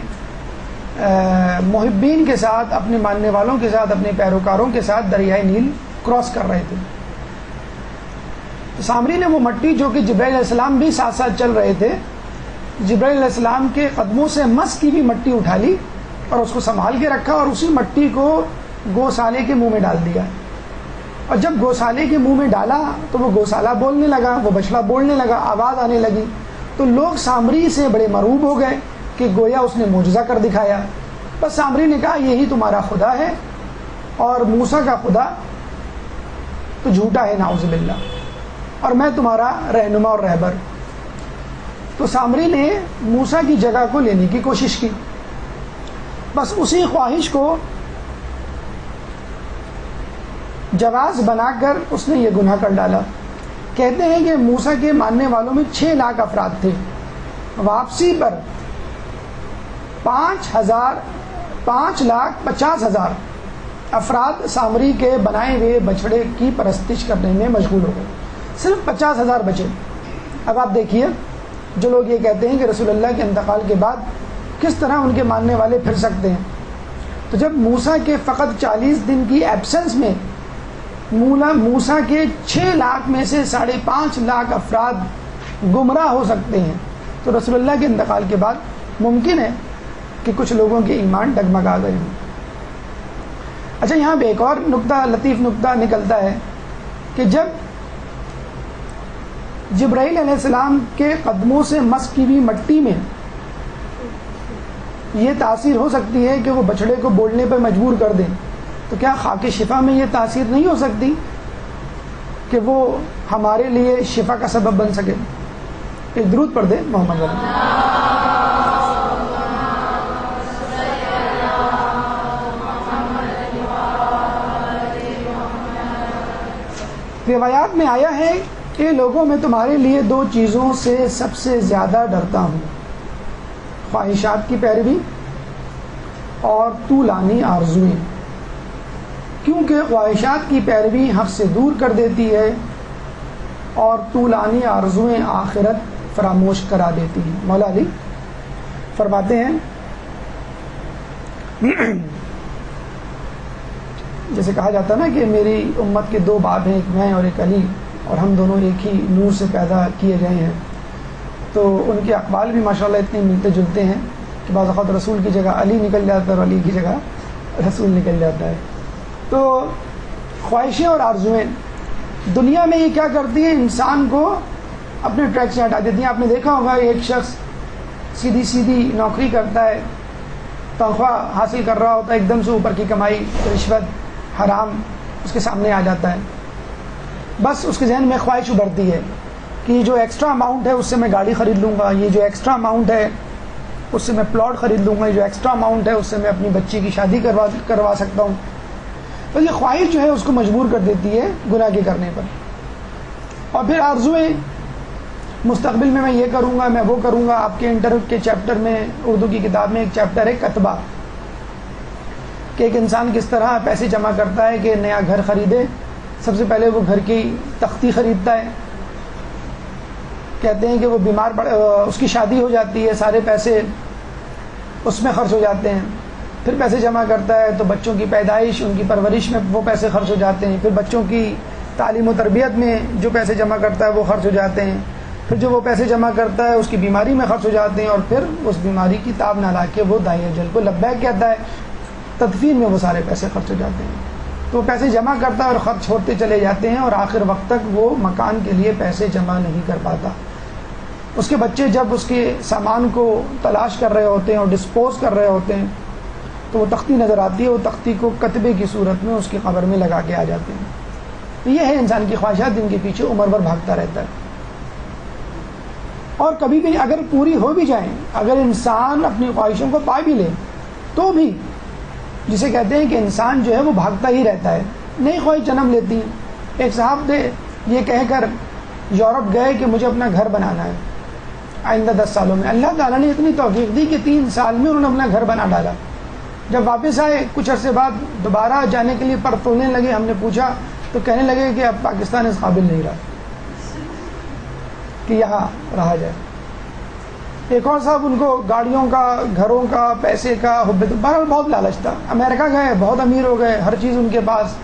محبین کے ساتھ, اپنے ماننے والوں کے ساتھ, اپنے پیروکاروں کے ساتھ دریائے نیل کراس کر رہے تھے. سامری نے وہ مٹی جو کہ جبرائیل علیہ السلام بھی ساتھ ساتھ چل رہے تھے, جبرائیل علیہ السلام کے قدموں سے مس کی بھی مٹی اٹھا لی اور اس کو سنبھال کے رکھا اور اسی مٹی کو گوسالے کے منہ میں ڈال دیا. اور جب گوسالے کے منہ میں ڈالا تو وہ گوسالہ بولنے لگا, وہ بچڑا بولنے لگا, آواز آنے لگی. تو لوگ سامری سے بڑے مرعوب ہو گئے کہ گویا اس نے معجزہ کر دکھایا. بس سامری نے کہا یہی تمہارا خدا ہے اور موسیٰ کا خدا تو جھوٹا ہے نعوذ باللہ, اور میں تمہارا رہنما اور رہبر. تو سامری نے موسیٰ کی جگہ کو لینے کی کوشش کی. بس اسی خواہش کو جواز بنا کر اس نے یہ گناہ کر ڈالا. کہتے ہیں کہ موسیٰ کے ماننے والوں میں 6 لاکھ افراد تھے. واپسی پر 5,50,000 افراد سامری کے بنائے ہوئے بچڑے کی پرستش کرنے میں مشغول ہو گئے. صرف 50,000 بچے. اب آپ دیکھیے جو لوگ یہ کہتے ہیں کہ رسول اللہ کے انتقال کے بعد کس طرح ان کے ماننے والے پھر سکتے ہیں. تو جب موسیٰ کے فقط 40 دن کی ایبسنس میں موسیٰ کے 6 لاکھ میں سے 5.5 لاکھ افراد گمراہ ہو سکتے ہیں, تو رسول اللہ کے انتقال کے بعد ممکن ہے کہ کچھ لوگوں کے ایمان ڈگمگا گئے ہوں. اچھا, یہاں پہ ایک اور نقطہ, لطیف نقطہ نکلتا ہے کہ جب جبرائیل علیہ السلام کے قدموں سے مس کی ہوئی مٹی میں یہ تاثیر ہو سکتی ہے کہ وہ بچڑے کو بولنے پر مجبور کر دیں, تو کیا خاک شفا میں یہ تاثیر نہیں ہو سکتی کہ وہ ہمارے لیے شفا کا سبب بن سکے؟ ایک درود پڑھ دیں محمد علی. روایات میں آیا ہے کہ لوگوں میں تمہارے لیے 2 چیزوں سے سب سے زیادہ ڈرتا ہوں, خواہشات کی پیروی اور طولانی آرزوئیں, کیونکہ خواہشات کی پیروی حق سے دور کر دیتی ہے اور طولانی آرزوئیں آخرت فراموش کرا دیتی ہیں. مولا علی فرماتے ہیں جیسے کہا جاتا ہے نا کہ میری امت کے 2 باپ ہیں, ایک میں اور ایک علی, اور ہم دونوں ایک ہی نور سے پیدا کیے گئے ہیں. تو ان کے اقوال بھی ماشاءاللہ اتنے ملتے جلتے ہیں کہ بعض اوقات رسول کی جگہ علی نکل جاتا ہے اور علی کی جگہ رسول نکل جاتا ہے. تو خواہشیں اور آرزوئیں دنیا میں یہ کیا کرتی ہیں, انسان کو اپنے ٹریک سے ہٹا دیتی ہیں. آپ نے دیکھا ہوگا ایک شخص سیدھی نوکری کرتا ہے, تنخواہ حاصل کر رہا ہوتا ہے, ایک دم سے اوپر کی کمائی, رشوت, حرام اس کے سامنے آ جاتا ہے. بس اس کے ذہن میں خواہش ابھرتی ہے کہ یہ جو ایکسٹرا اماؤنٹ ہے اس سے میں گاڑی خرید لوں گا, یہ جو ایکسٹرا اماؤنٹ ہے اس سے میں پلاٹ خرید لوں گا, یہ جو ایکسٹرا اماؤنٹ ہے اس سے میں اپنی بچی کی شادی کروا سکتا ہوں. تو یہ خواہش جو ہے اس کو مجبور کر دیتی ہے گناہ کے کرنے پر. اور پھر آرزوئیں, مستقبل میں یہ کروں گا, میں وہ کروں گا. آپ کے انٹر کے چیپٹر میں, اردو کی کتاب میں ایک چیپٹر ہے کتبہ, کہ ایک انسان کس طرح پیسے جمع کرتا ہے کہ نیا گھر خریدے. سب سے پہلے وہ گھر کی تختی خریدتا ہے. کہتے ہیں کہ وہ بیمار پڑ, اس کی شادی ہو جاتی ہے, سارے پیسے اس میں خرچ ہو جاتے ہیں. پھر پیسے جمع کرتا ہے تو بچوں کی پیدائش, ان کی پرورش میں وہ پیسے خرچ ہو جاتے ہیں. پھر بچوں کی تعلیم و تربیت میں جو پیسے جمع کرتا ہے وہ خرچ ہو جاتے ہیں. پھر جو وہ پیسے جمع کرتا ہے اس کی بیماری میں خرچ ہو جاتے ہیں, اور پھر اس بیماری کی تاب نہ لا کے وہ دائی اجل کو لبیک کہتا ہے. تدفین میں وہ سارے پیسے خرچ ہو جاتے ہیں. تو پیسے جمع کرتا ہے اور خرچ ہوتے چلے جاتے ہیں، اور آخر وقت تک وہ مکان کے لیے پیسے جمع نہیں کر پاتا. اس کے بچے جب اس کے سامان کو تلاش کر رہے ہوتے ہیں اور ڈسپوز کر رہے ہوتے ہیں تو وہ تختی نظر آتی ہے، وہ تختی کو کتبے کی صورت میں اس کی قبر میں لگا کے آ جاتے ہیں. تو یہ ہے انسان کی خواہشات جن کے پیچھے عمر بھر بھاگتا رہتا ہے. اور کبھی بھی اگر پوری ہو بھی جائیں، اگر انسان اپنی خواہشوں کو پا بھی لے تو بھی جسے کہتے ہیں کہ انسان جو ہے وہ بھاگتا ہی رہتا ہے، نئی خواہش جنم لیتی ہیں. ایک صاحب تھے یہ کہہ کر یورپ گئے کہ مجھے اپنا گھر بنانا ہے آئندہ 10 سالوں میں. اللہ تعالیٰ نے اتنی توفیق دی کہ 3 سال میں انہوں نے اپنا گھر بنا ڈالا. جب واپس آئے کچھ عرصے بعد دوبارہ جانے کے لیے پر تولنے لگے. ہم نے پوچھا تو کہنے لگے کہ اب پاکستان اس قابل نہیں رہا کہ یہاں رہا جائے. ایک اور صاحب ان کو گاڑیوں کا، گھروں کا، پیسے کا بہرحال بہت لالچ تھا. امریکہ گئے، بہت امیر ہو گئے، ہر چیز ان کے پاس.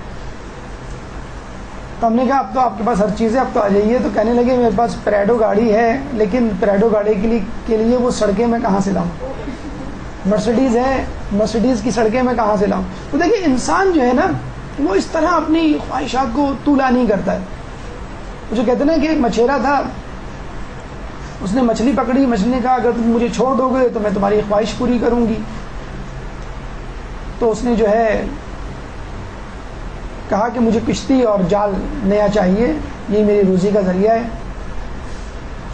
تو ہم نے کہا اب تو آپ کے پاس ہر چیز ہے، اب تو آ جائیے. تو کہنے لگے میرے پاس پریڈو گاڑی ہے، لیکن پریڈو گاڑی کے لیے وہ سڑکیں میں کہاں سے لاؤں؟ مرسڈیز ہے، مرسڈیز کی سڑکیں میں کہاں سے لاؤں؟ تو دیکھیے انسان جو ہے نا وہ اس طرح اپنی خواہشات کو طولا نہیں کرتا ہے. جو کہتے ہیں نا کہ ایک مچھیرا تھا، اس نے مچھلی پکڑی، مچھلی نے کہا اگر تم مجھے چھوڑ دو گے تو میں تمہاری خواہش پوری کروں گی. تو اس نے جو ہے کہا کہ مجھے کشتی اور جال نیا چاہیے، یہ میری روزی کا ذریعہ ہے.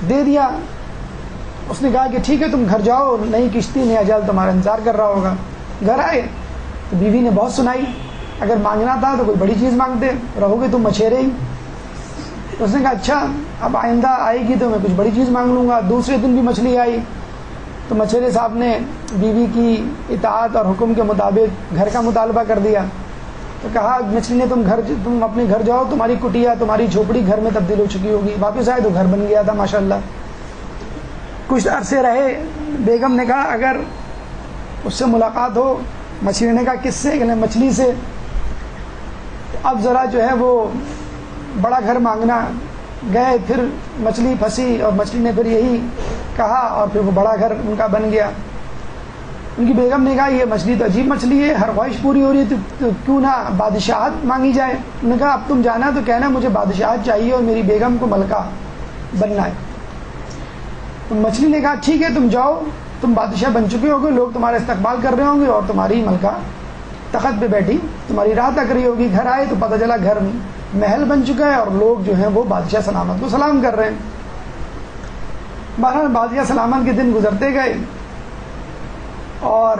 دے دیا. اس نے کہا کہ ٹھیک ہے تم گھر جاؤ، نئی کشتی نیا جال تمہارا انتظار کر رہا ہوگا. گھر آئے تو بیوی نے بہت سنائی، اگر مانگنا تھا تو کوئی بڑی چیز مانگتے، رہو گے تم مچھیرے ہی. اس نے کہا اچھا اب آئندہ آئے گی تو میں کچھ بڑی چیز مانگ لوں گا. دوسرے دن بھی مچھلی آئی تو مچھیرے صاحب نے بیوی کی اطاعت اور حکم کے مطابق گھر کا مطالبہ کر دیا. تو کہا مچھلی نے تم اپنے گھر جاؤ، تمہاری کٹیا، تمہاری جھوپڑی گھر میں تبدیل ہو چکی ہوگی. واپس آئے تو گھر بن گیا تھا ماشاءاللہ. کچھ عرصے رہے، بیگم نے کہا اگر اس سے ملاقات ہو. مچھلی نے کہا کس سے؟ کہ مچھلی سے. اب ذرا جو ہے وہ بڑا گھر مانگنا گئے، پھر مچھلی پھنسی اور مچھلی نے پھر یہی کہا اور پھر وہ بڑا گھر ان کا بن گیا. ان کی بیگم نے کہا یہ مچھلی تو عجیب مچھلی ہے، ہر خواہش پوری ہو رہی ہے تو کیوں نہ بادشاہت مانگی جائے. انہوں نے کہا اب تم جانا تو کہنا مجھے بادشاہت چاہیے اور میری بیگم کو ملکہ بننا ہے. تو مچھلی نے کہا ٹھیک ہے تم جاؤ، تم بادشاہ بن چکے ہوگے، لوگ تمہارا استقبال کر رہے ہوں گے اور تمہاری ملکہ تخت پہ بیٹھی تمہاری راہ تک رہی ہوگی. گھر آئے تو پتہ چلا گھر محل بن چکا ہے اور لوگ جو ہیں وہ بادشاہ سلامت کو سلام کر رہے ہیں. بہرحال بادشاہ سلامت کے دن گزرتے گئے اور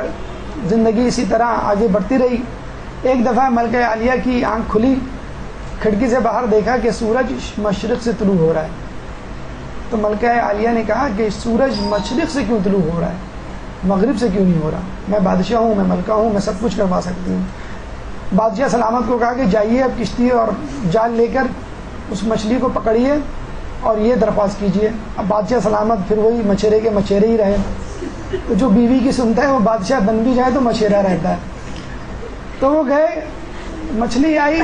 زندگی اسی طرح آگے بڑھتی رہی. ایک دفعہ ملکہ عالیہ کی آنکھ کھلی، کھڑکی سے باہر دیکھا کہ سورج مشرق سے طلوع ہو رہا ہے. تو ملکہ عالیہ نے کہا کہ سورج مشرق سے کیوں طلوع ہو رہا ہے، مغرب سے کیوں نہیں ہو رہا؟ میں بادشاہ ہوں، میں ملکہ ہوں، میں سب کچھ کروا سکتی ہوں. بادشاہ سلامت کو کہا کہ جائیے اب کشتی اور جال لے کر اس مچھلی کو پکڑیے اور یہ درخواست کیجیے. اب بادشاہ سلامت پھر وہی مچھیرے کے مچھیرے ہی رہے. تو جو بیوی کی سنتا ہے وہ بادشاہ بن بھی جائے تو مچھیرا رہتا ہے. تو وہ گئے، مچھلی آئی،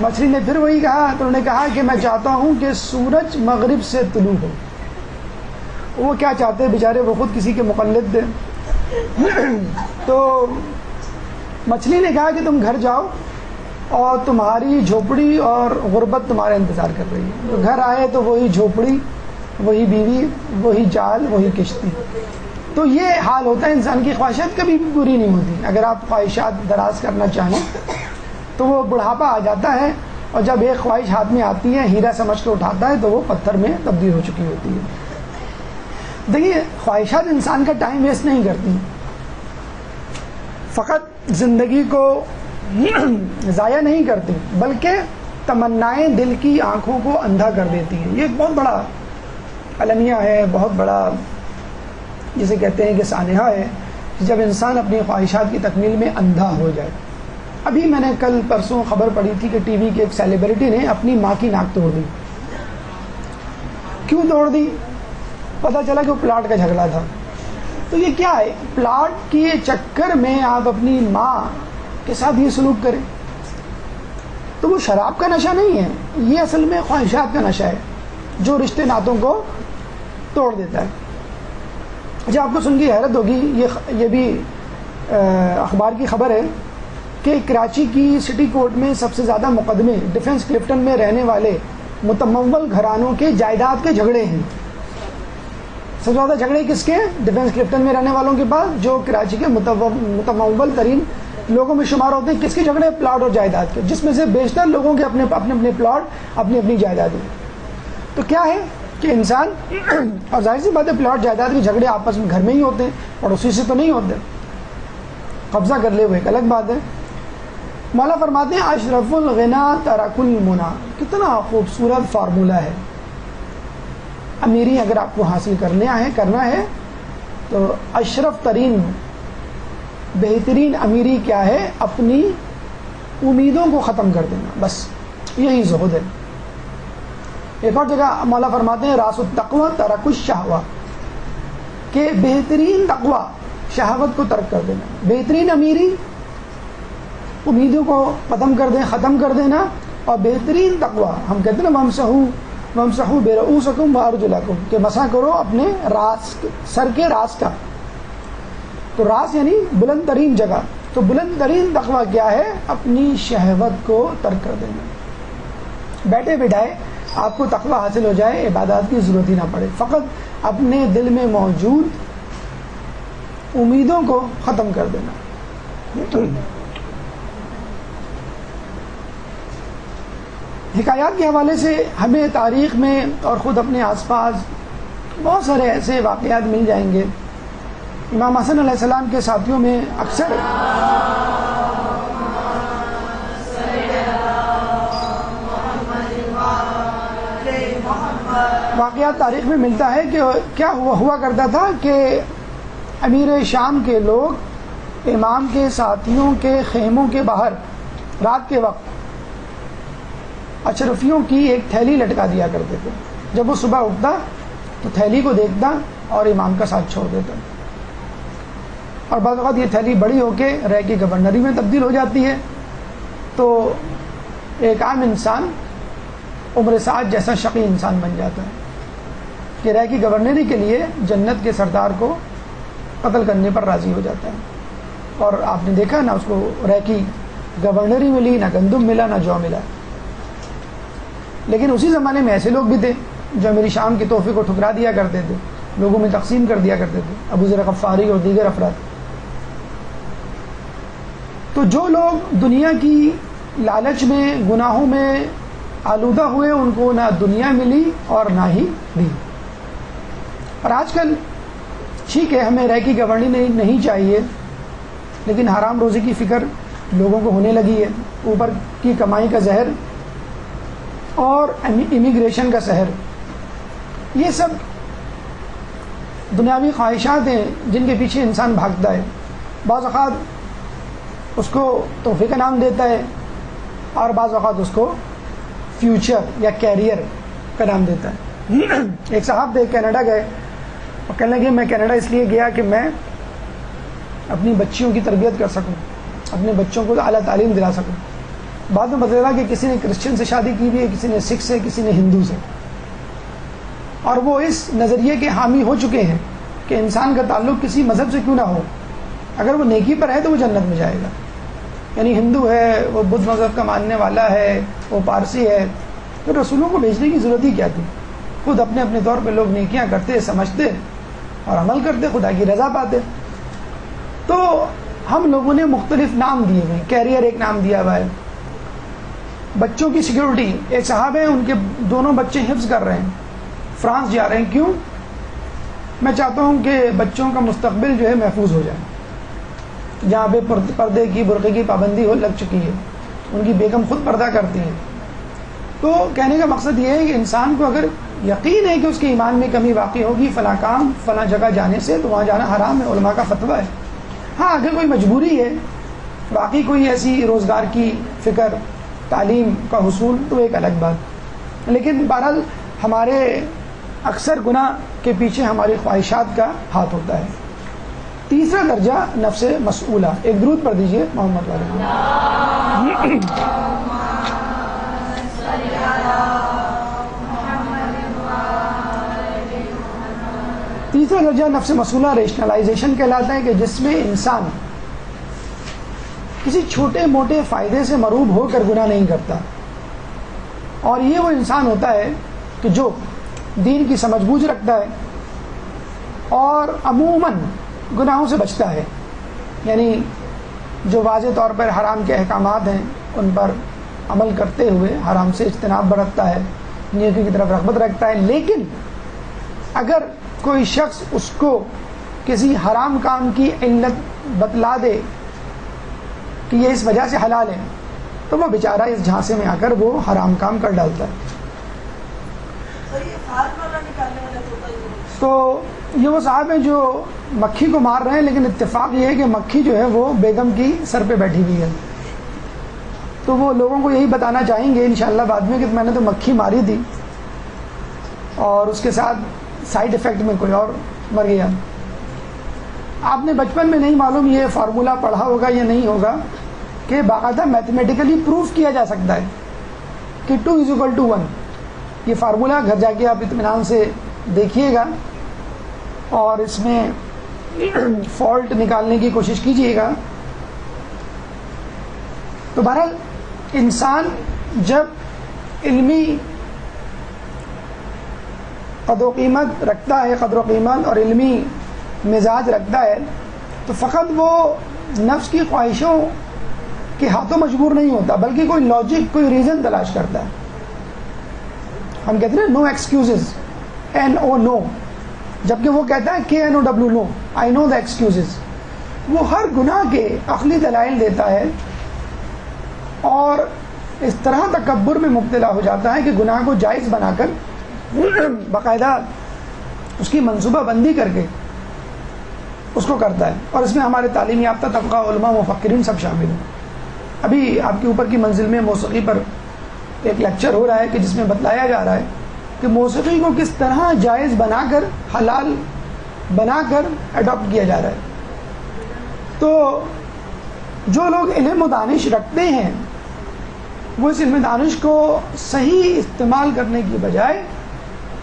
مچھلی نے پھر وہی کہا. تو انہوں نے کہا کہ میں چاہتا ہوں کہ سورج مغرب سے طلوع ہو. وہ کیا چاہتے بیچارے، وہ خود کسی کے مقلد تھے. تو مچھلی نے کہا کہ تم گھر جاؤ اور تمہاری جھوپڑی اور غربت تمہارا انتظار کر رہی ہے. تو گھر آئے تو وہی جھوپڑی، وہی بیوی، وہی جال، وہی کشتی. تو یہ حال ہوتا ہے، انسان کی خواہشات کبھی بھی پوری نہیں ہوتی. اگر آپ خواہشات دراز کرنا چاہیں تو وہ بڑھاپا آ جاتا ہے اور جب ایک خواہش ہاتھ میں آتی ہے، ہیرا سمجھ کے اٹھاتا ہے تو وہ پتھر میں تبدیل ہو چکی ہوتی ہے. دیکھیے خواہشات انسان کا ٹائم ویسٹ نہیں کرتی، فقط زندگی کو ضائع نہیں کرتی بلکہ تمنائیں دل کی آنکھوں کو اندھا کر دیتی ہیں. یہ ایک بہت بڑا المیہ ہے، بہت بڑا جسے کہتے ہیں کہ سانحہ ہے کہ جب انسان اپنی خواہشات کی تکمیل میں اندھا ہو جائے. ابھی میں نے کل پرسوں خبر پڑھی تھی کہ ٹی وی کے ایک سیلیبریٹی نے اپنی ماں کی ناک توڑ دی. کیوں توڑ دی؟ پتہ چلا کہ وہ پلاٹ کا جھگڑا تھا. تو یہ کیا ہے؟ پلاٹ کے چکر میں آپ اپنی ماں کے ساتھ یہ سلوک کریں تو وہ شراب کا نشہ نہیں ہے، یہ اصل میں خواہشات کا نشہ ہے جو رشتے ناتوں کو توڑ دیتا ہے. اچھا آپ کو سن کے حیرت ہوگی، یہ بھی اخبار کی خبر ہے کہ کراچی کی سٹی کورٹ میں سب سے زیادہ مقدمے ڈیفنس کلفٹن میں رہنے والے متمول گھرانوں کے جائیداد کے جھگڑے ہیں. سب سے زیادہ جھگڑے کس کے ہیں؟ ڈیفنس کلفٹن میں رہنے والوں کے پاس، جو کراچی کے متمول ترین لوگوں میں شمار ہوتے ہیں. کس کے جھگڑے؟ پلاٹ اور جائیداد کے، جس میں سے بیشتر لوگوں کے اپنے اپنے پلاٹ، اپنی اپنی جائیدادیں. تو کیا ہے کہ انسان اور ظاہر سی بات ہے پلاٹ جائیداد کے جھگڑے آپس میں گھر میں ہی ہوتے ہیں اور اسی سے تو نہیں ہوتے، قبضہ کر لے وہ ایک الگ بات ہے. مولا فرماتے ہیں اشرف الغنا ترک المنا. کتنا خوبصورت فارمولہ ہے. امیری اگر آپ کو حاصل کرنا ہے تو اشرف ترین بہترین امیری کیا ہے؟ اپنی امیدوں کو ختم کر دینا، بس یہی زہد ہے. ایک اور جگہ مولا فرماتے ہیں راس التقوی ترک الشہوہ، کہ بہترین تقوی شہوت کو ترک کر دینا. بہترین امیری امیدوں کو ختم کر دینا، اور بہترین تقوی ہم کہتے ہیں نا وامسحوا برؤوسکم وارجلکم، کہ مسح کرو اپنے راس، سر کے راس کا. تو راس یعنی بلند ترین جگہ. تو بلند ترین تقوی کیا ہے؟ اپنی شہوت کو ترک کر دینا. بیٹھے بٹھائے آپ کو تقوی حاصل ہو جائے، عبادات کی ضرورت ہی نہ پڑے، فقط اپنے دل میں موجود امیدوں کو ختم کر دینا. حکایات کے حوالے سے ہمیں تاریخ میں اور خود اپنے آس پاس بہت سارے ایسے واقعات مل جائیں گے. امام حسن علیہ السلام کے ساتھیوں میں اکثر واقعات تاریخ میں ملتا ہے کہ کیا ہوا کرتا تھا کہ امیر شام کے لوگ امام کے ساتھیوں کے خیموں کے باہر رات کے وقت اشرفیوں کی ایک تھیلی لٹکا دیا کرتے تھے. جب وہ صبح اٹھتا تو تھیلی کو دیکھتا اور امام کا ساتھ چھوڑ دیتا. اور بعض اوقات یہ تھیلی بڑی ہو کے رہ کی گورنری میں تبدیل ہو جاتی ہے. تو ایک عام انسان عمر سعد جیسا شقی انسان بن جاتا ہے کہ رہ کی گورنری کے لیے جنت کے سردار کو قتل کرنے پر راضی ہو جاتا ہے. اور آپ نے دیکھا نا، اس کو رہ کی گورنری ملی، نہ گندم ملا نہ جو ملا. لیکن اسی زمانے میں ایسے لوگ بھی تھے جو میری شام کے تحفے کو ٹھکرا دیا کرتے تھے، لوگوں میں تقسیم کر دیا کرتے تھے، ابو ذر غفاری اور دیگر افراد. تو جو لوگ دنیا کی لالچ میں، گناہوں میں آلودہ ہوئے، ان کو نہ دنیا ملی اور نہ ہی دی. اور آج کل ٹھیک ہے ہمیں رہ کی گورنری نہیں چاہیے، لیکن حرام روزی کی فکر لوگوں کو ہونے لگی ہے. اوپر کی کمائی کا زہر اور امیگریشن کا زہر، یہ سب دنیاوی خواہشات ہیں جن کے پیچھے انسان بھاگتا ہے. بعض اوقات اس کو تحفے کا نام دیتا ہے اور بعض اوقات اس کو فیوچر یا کیریئر کا نام دیتا ہے. ایک صاحب تھے کینیڈا گئے اور کہنے لگے میں کینیڈا اس لیے گیا کہ میں اپنی بچیوں کی تربیت کر سکوں، اپنے بچوں کو اعلیٰ تعلیم دلا سکوں. بعد میں پتہ چلا کہ کسی نے کرسچن سے شادی کی بھی ہے، کسی نے سکھ سے، کسی نے ہندو سے. اور وہ اس نظریے کے حامی ہو چکے ہیں کہ انسان کا تعلق کسی مذہب سے کیوں نہ ہو، اگر وہ نیکی پر ہے تو وہ جنت میں جائے گا. یعنی ہندو ہے، وہ بدھ مذہب کا ماننے والا ہے، وہ پارسی ہے، تو رسولوں کو بھیجنے کی ضرورت ہی کیا تھی؟ خود اپنے اپنے طور پہ لوگ نیکیاں کرتے، سمجھتے اور عمل کرتے، خدا کی رضا پاتے. تو ہم لوگوں نے مختلف نام دیے ہوئے. کیریئر ایک نام دیا ہوا ہے، بچوں کی سیکیورٹی. ایک صاحب ہیں، ان کے دونوں بچے حفظ کر رہے ہیں، فرانس جا رہے ہیں. کیوں؟ میں چاہتا ہوں کہ بچوں کا مستقبل جو ہے محفوظ ہو جائے. جہاں پہ پردے کی، برقعے کی پابندی لگ چکی ہے، ان کی بیگم خود پردہ کرتی ہیں. تو کہنے کا مقصد یہ ہے کہ انسان کو اگر یقین ہے کہ اس کے ایمان میں کمی واقع ہوگی فلاں کام فلاں جگہ جانے سے، تو وہاں جانا حرام ہے، علماء کا فتویٰ ہے. ہاں اگر کوئی مجبوری ہے، باقی کوئی ایسی روزگار کی فکر، تعلیم کا حصول، تو ایک الگ بات. لیکن بہرحال ہمارے اکثر گناہ کے پیچھے ہماری خواہشات کا ہاتھ ہوتا ہے. تیسرا درجہ نفس مسئولہ. ایک درود پڑھ دیجئے محمد والے. تیسرا درجہ نفس مسئولہ ریشنلائزیشن کہلاتا ہے، کہ جس میں انسان کسی چھوٹے موٹے فائدے سے مروب ہو کر گناہ نہیں کرتا، اور یہ وہ انسان ہوتا ہے کہ جو دین کی سمجھ بوجھ رکھتا ہے اور عموماً گناہوں سے بچتا ہے، یعنی جو واضح طور پر حرام کے احکامات ہیں ان پر عمل کرتے ہوئے حرام سے اجتناب برتتا ہے، نیکی کی طرف رغبت رکھتا ہے۔ لیکن اگر کوئی شخص اس کو کسی حرام کام کی علت بتلا دے کہ یہ اس وجہ سے حلال ہے، تو وہ بیچارہ اس جھانسے میں آ کر وہ حرام کام کر ڈالتا ہے۔ تو یہ وہ صاحب ہیں جو مکھی کو مار رہے ہیں، لیکن اتفاق یہ ہے کہ مکھی جو ہے وہ بیگم کی سر پہ بیٹھی ہوئی ہے، تو وہ لوگوں کو یہی بتانا چاہیں گے انشاءاللہ بعد میں کہ میں نے تو مکھی ماری تھی اور اس کے ساتھ سائیڈ ایفیکٹ میں کوئی اور مر گیا۔ آپ نے بچپن میں نہیں معلوم یہ فارمولہ پڑھا ہوگا یا نہیں ہوگا کہ باقاعدہ میتھمیٹیکلی پروف کیا جا سکتا ہے کہ 2=1۔ یہ فارمولہ گھر جا کے آپ اطمینان سے دیکھیے گا اور اس میں فالٹ نکالنے کی کوشش کیجیے گا۔ تو بہرحال انسان جب علمی قدر و قیمت رکھتا ہے، قدر و قیمت اور علمی مزاج رکھتا ہے، تو فقط وہ نفس کی خواہشوں کے ہاتھوں مجبور نہیں ہوتا، بلکہ کوئی لاجک، کوئی ریزن تلاش کرتا ہے۔ ہم کہتے ہیں نو ایکسکیوزز، NO نو، جبکہ وہ کہتا ہے KNOW نو، آئی نو دا ایکسکیوزز۔ وہ ہر گناہ کے عقلی دلائل دیتا ہے اور اس طرح تکبر میں مبتلا ہو جاتا ہے کہ گناہ کو جائز بنا کر باقاعدہ اس کی منصوبہ بندی کر کے اس کو کرتا ہے، اور اس میں ہمارے تعلیم یافتہ طبقہ، علماء، مفکرین سب شامل ہیں۔ ابھی آپ کے اوپر کی منزل میں موسیقی پر ایک لیکچر ہو رہا ہے کہ جس میں بتلایا جا رہا ہے کہ موسیقی کو کس طرح جائز بنا کر، حلال بنا کر اڈاپٹ کیا جا رہا ہے۔ تو جو لوگ علم و دانش رکھتے ہیں وہ اس علم دانش کو صحیح استعمال کرنے کی بجائے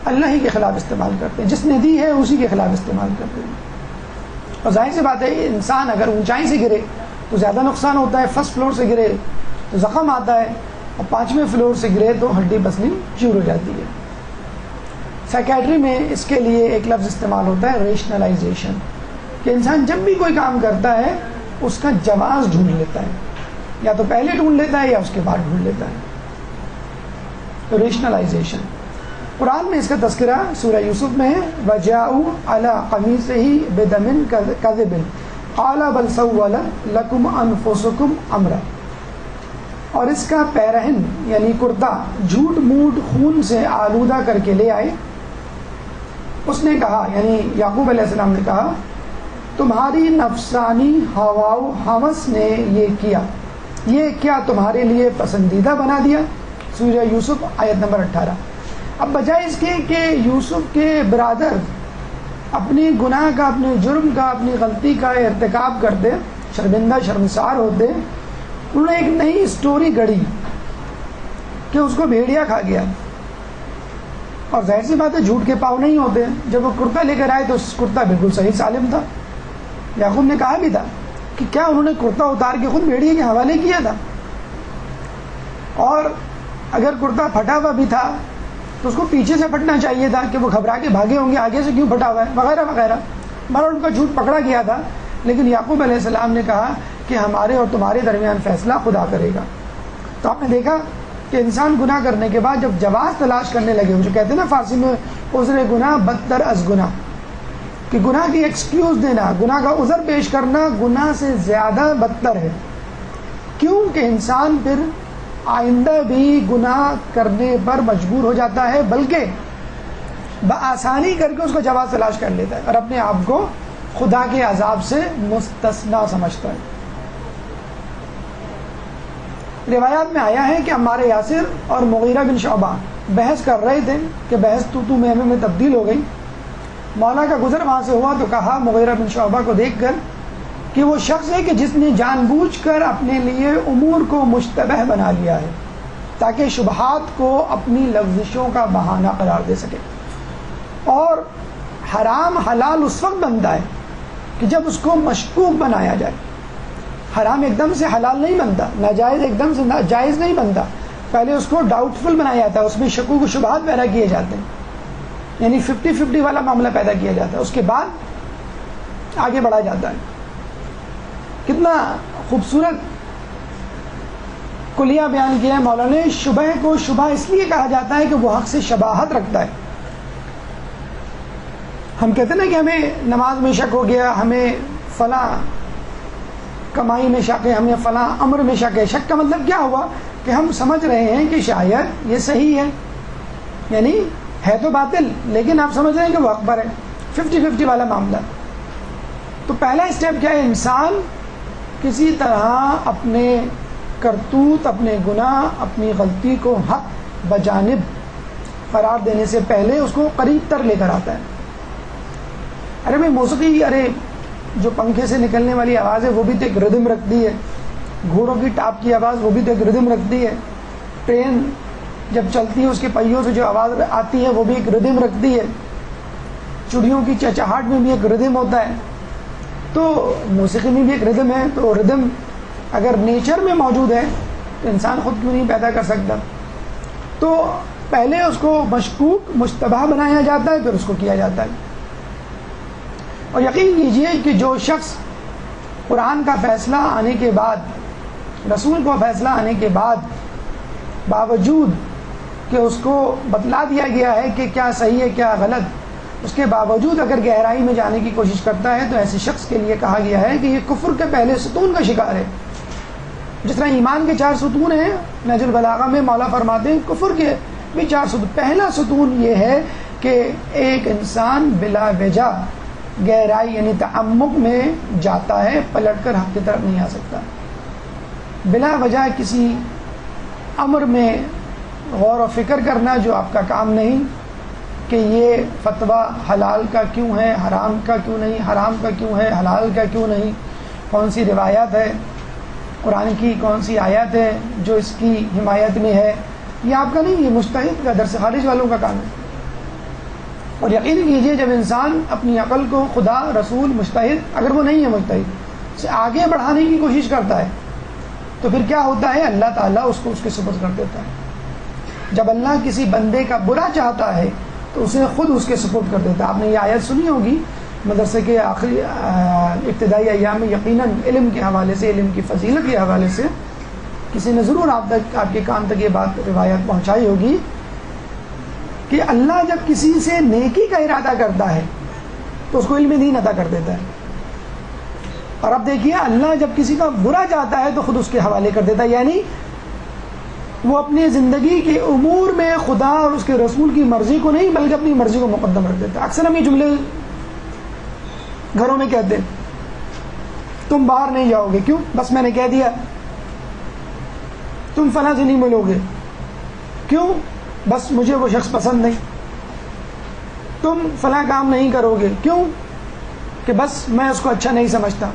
اللہ ہی کے خلاف استعمال کرتے ہیں، جس نے دی ہے اسی کے خلاف استعمال کرتے ہیں۔ اور ظاہر سی بات ہے انسان اگر اونچائی سے گرے تو زیادہ نقصان ہوتا ہے، فرسٹ فلور سے گرے تو زخم آتا ہے، اور 5ویں فلور سے گرے تو ہڈی پسلی چور ہو جاتی ہے۔ سائیکیٹری میں اس کے لیے ایک لفظ استعمال ہوتا ہے ریشنلائزیشن، کہ انسان جب بھی کوئی کام کرتا ہے اس کا جواز ڈھونڈ لیتا ہے، یا تو پہلے ڈھونڈ لیتا ہے یا اس کے بعد ڈھونڈ لیتا ہے۔ ریشنلائزیشن قرآن میں اس کا تذکرہ سورہ یوسف میں ہے، وَجَاءُوا عَلَىٰ قَمِيصِهِ بِدَمٍ كَذِبٍ قَالَ بَلْ سَوَّلَتْ لَكُمْ أَنفُسُكُمْ أَمْرًا، اور اس کا پیرہن یعنی کرتا جھوٹ موٹ خون سے آلودہ کر کے لے آئے۔ اس نے کہا، یعنی یعقوب علیہ السلام نے کہا، تمہاری نفسانی ہوا و ہوس نے یہ کیا تمہارے لیے پسندیدہ بنا دیا۔ سورہ یوسف آیت نمبر 18۔ اب بجائے اس کے کہ یوسف کے برادر اپنی گناہ کا، اپنے جرم کا، اپنی غلطی کا ارتکاب کرتے، شرمندہ شرمسار ہوتے، انہوں نے ایک نئی سٹوری گڑھی کہ اس کو بھیڑیا کھا گیا۔ اور ظاہر سی بات ہے جھوٹ کے پاؤں نہیں ہوتے، جب وہ کرتا لے کر آئے تو کرتا بالکل صحیح سالم تھا۔ یعقوب نے کہا بھی تھا کہ کیا انہوں نے کرتا اتار کے خود بھیڑیے کے حوالے کیا تھا، اور اگر کرتا پھٹا ہوا بھی تھا تو اس کو پیچھے سے پھٹنا چاہیے تھا کہ وہ گھبرا کے بھاگے ہوں گے، آگے سے کیوں پھٹا ہوا ہے، وغیرہ وغیرہ۔ بہرحال ان کا جھوٹ پکڑا گیا تھا، لیکن یعقوب علیہ السلام نے کہا کہ ہمارے اور تمہارے درمیان فیصلہ خدا کرے گا۔ تو آپ نے دیکھا کہ انسان گناہ کرنے کے بعد جب جواز تلاش کرنے لگے، جو کہتے ہیں نا فارسی میں عذر گناہ بدتر از گناہ، کہ گناہ کی ایکسکیوز دینا، گناہ کا عذر پیش کرنا گناہ سے زیادہ بدتر ہے، کیونکہ انسان پھر آئندہ بھی گناہ کرنے پر مجبور ہو جاتا ہے، بلکہ بآسانی کر کے اس کو جواز تلاش کر لیتا ہے اور اپنے آپ کو خدا کے عذاب سے مستثنا سمجھتا ہے۔ روایات میں آیا ہے کہ عمار یاسر اور مغیرہ بن شعبہ بحث کر رہے تھے کہ بحث تو میں تبدیل ہو گئی۔ مولا کا گزر وہاں سے ہوا تو کہا مغیرہ بن شعبہ کو دیکھ کر کہ وہ شخص ہے کہ جس نے جان بوجھ کر اپنے لیے امور کو مشتبہ بنا لیا ہے تاکہ شبہات کو اپنی لغزشوں کا بہانہ قرار دے سکے، اور حرام حلال اس وقت بنتا ہے کہ جب اس کو مشکوک بنایا جائے۔ حرام ایک دم سے حلال نہیں بنتا، ناجائز ایک دم سے جائز نہیں بنتا، پہلے اس کو ڈاؤٹ فل بنایا جاتا ہے، اس میں شکوک و شبہات پیدا کیے جاتے ہیں، یعنی 50-50 والا معاملہ پیدا کیا جاتا ہے، اس کے بعد آگے بڑھا جاتا ہے۔ کتنا خوبصورت کلیہ بیان کیا ہے مولانا نے۔ شبہ کو شبہ اس لیے کہا جاتا ہے کہ وہ حق سے شباہت رکھتا ہے۔ ہم کہتے ہیں نا کہ ہمیں نماز میں شک ہو گیا، ہمیں فلاں کمائی میں شک ہے، ہمیں فلاں امر میں شک ہے۔ شک کا مطلب کیا ہوا کہ ہم سمجھ رہے ہیں کہ شاید یہ صحیح ہے، یعنی ہے تو باطل لیکن آپ سمجھ رہے ہیں کہ وہ اکبر ہے، 50-50 والا معاملہ۔ تو پہلا اسٹیپ کیا ہے؟ انسان کسی طرح اپنے کرتوت، اپنے گناہ، اپنی غلطی کو حق بجانب قرار دینے سے پہلے اس کو قریب تر لے کر آتا ہے۔ ارے بھائی موسیقی، ارے جو پنکھے سے نکلنے والی آواز ہے وہ بھی تو ایک ردم رکھتی ہے، گھوڑوں کی ٹاپ کی آواز وہ بھی تو ایک ردم رکھتی ہے، ٹرین جب چلتی ہے اس کے پہیوں سے جو آواز آتی ہے وہ بھی ایک ردم رکھتی ہے، چڑیوں کی چہچہاہٹ میں بھی ایک ردم ہوتا ہے، تو موسیقی میں بھی ایک ردم ہے۔ تو ردم اگر نیچر میں موجود ہے تو انسان خود کیوں نہیں پیدا کر سکتا؟ تو پہلے اس کو مشکوک مشتبہ بنایا جاتا ہے، پھر اس کو کیا جاتا ہے۔ اور یقین کیجئے کہ جو شخص قرآن کا فیصلہ آنے کے بعد، رسول کو فیصلہ آنے کے بعد، باوجود کہ اس کو بتلا دیا گیا ہے کہ کیا صحیح ہے کیا غلط، اس کے باوجود اگر گہرائی میں جانے کی کوشش کرتا ہے تو ایسے شخص کے لیے کہا گیا ہے کہ یہ کفر کے پہلے ستون کا شکار ہے۔ جس طرح ایمان کے 4 ستون ہیں، نہج البلاغہ میں مولا فرماتے ہیں کفر کے بھی 4 ستون۔ پہلا ستون یہ ہے کہ ایک انسان بلا وجہ گہرائی یعنی تعمق میں جاتا ہے، پلٹ کر حق کی طرف نہیں آ سکتا۔ بلا وجہ کسی امر میں غور و فکر کرنا جو آپ کا کام نہیں، کہ یہ فتویٰ حلال کا کیوں ہے، حرام کا کیوں نہیں، حرام کا کیوں ہے، حلال کا کیوں نہیں، کون سی روایت ہے قرآن کی، کون سی آیت ہے جو اس کی حمایت میں ہے، یہ آپ کا نہیں، یہ مجتہد کا، درس خارج والوں کا کام ہے۔ اور یقین کیجئے جب انسان اپنی عقل کو خدا، رسول، مجتہد، اگر وہ نہیں ہے مجتہد، سے آگے بڑھانے کی کوشش کرتا ہے تو پھر کیا ہوتا ہے؟ اللہ تعالیٰ اس کو اس کے سپرد کر دیتا ہے۔ جب اللہ کسی بندے کا برا چاہتا ہے تو اسے خود اس کے سپرد کر دیتا ہے۔ آپ نے یہ آیت سنی ہوگی مدرسے کے آخری ابتدائی ایام میں، یقیناً علم کے حوالے سے، علم کی فضیلت کے حوالے سے کسی نے ضرور آپ کے کان تک یہ بات روایت پہنچائی ہوگی کہ اللہ جب کسی سے نیکی کا ارادہ کرتا ہے تو اس کو علم دین عطا کر دیتا ہے، اور اب دیکھیے اللہ جب کسی کا برا چاہتا ہے تو خود اس کے حوالے کر دیتا ہے، یعنی وہ اپنی زندگی کے امور میں خدا اور اس کے رسول کی مرضی کو نہیں بلکہ اپنی مرضی کو مقدم رکھ دیتا ہے۔ اکثر ہم یہ جملے گھروں میں کہتے ہیں، تم باہر نہیں جاؤ گے، کیوں؟ بس میں نے کہہ دیا۔ تم فلاں سے نہیں ملو گے، کیوں؟ بس مجھے وہ شخص پسند نہیں۔ تم فلاں کام نہیں کرو گے، کیوں؟ کہ بس میں اس کو اچھا نہیں سمجھتا۔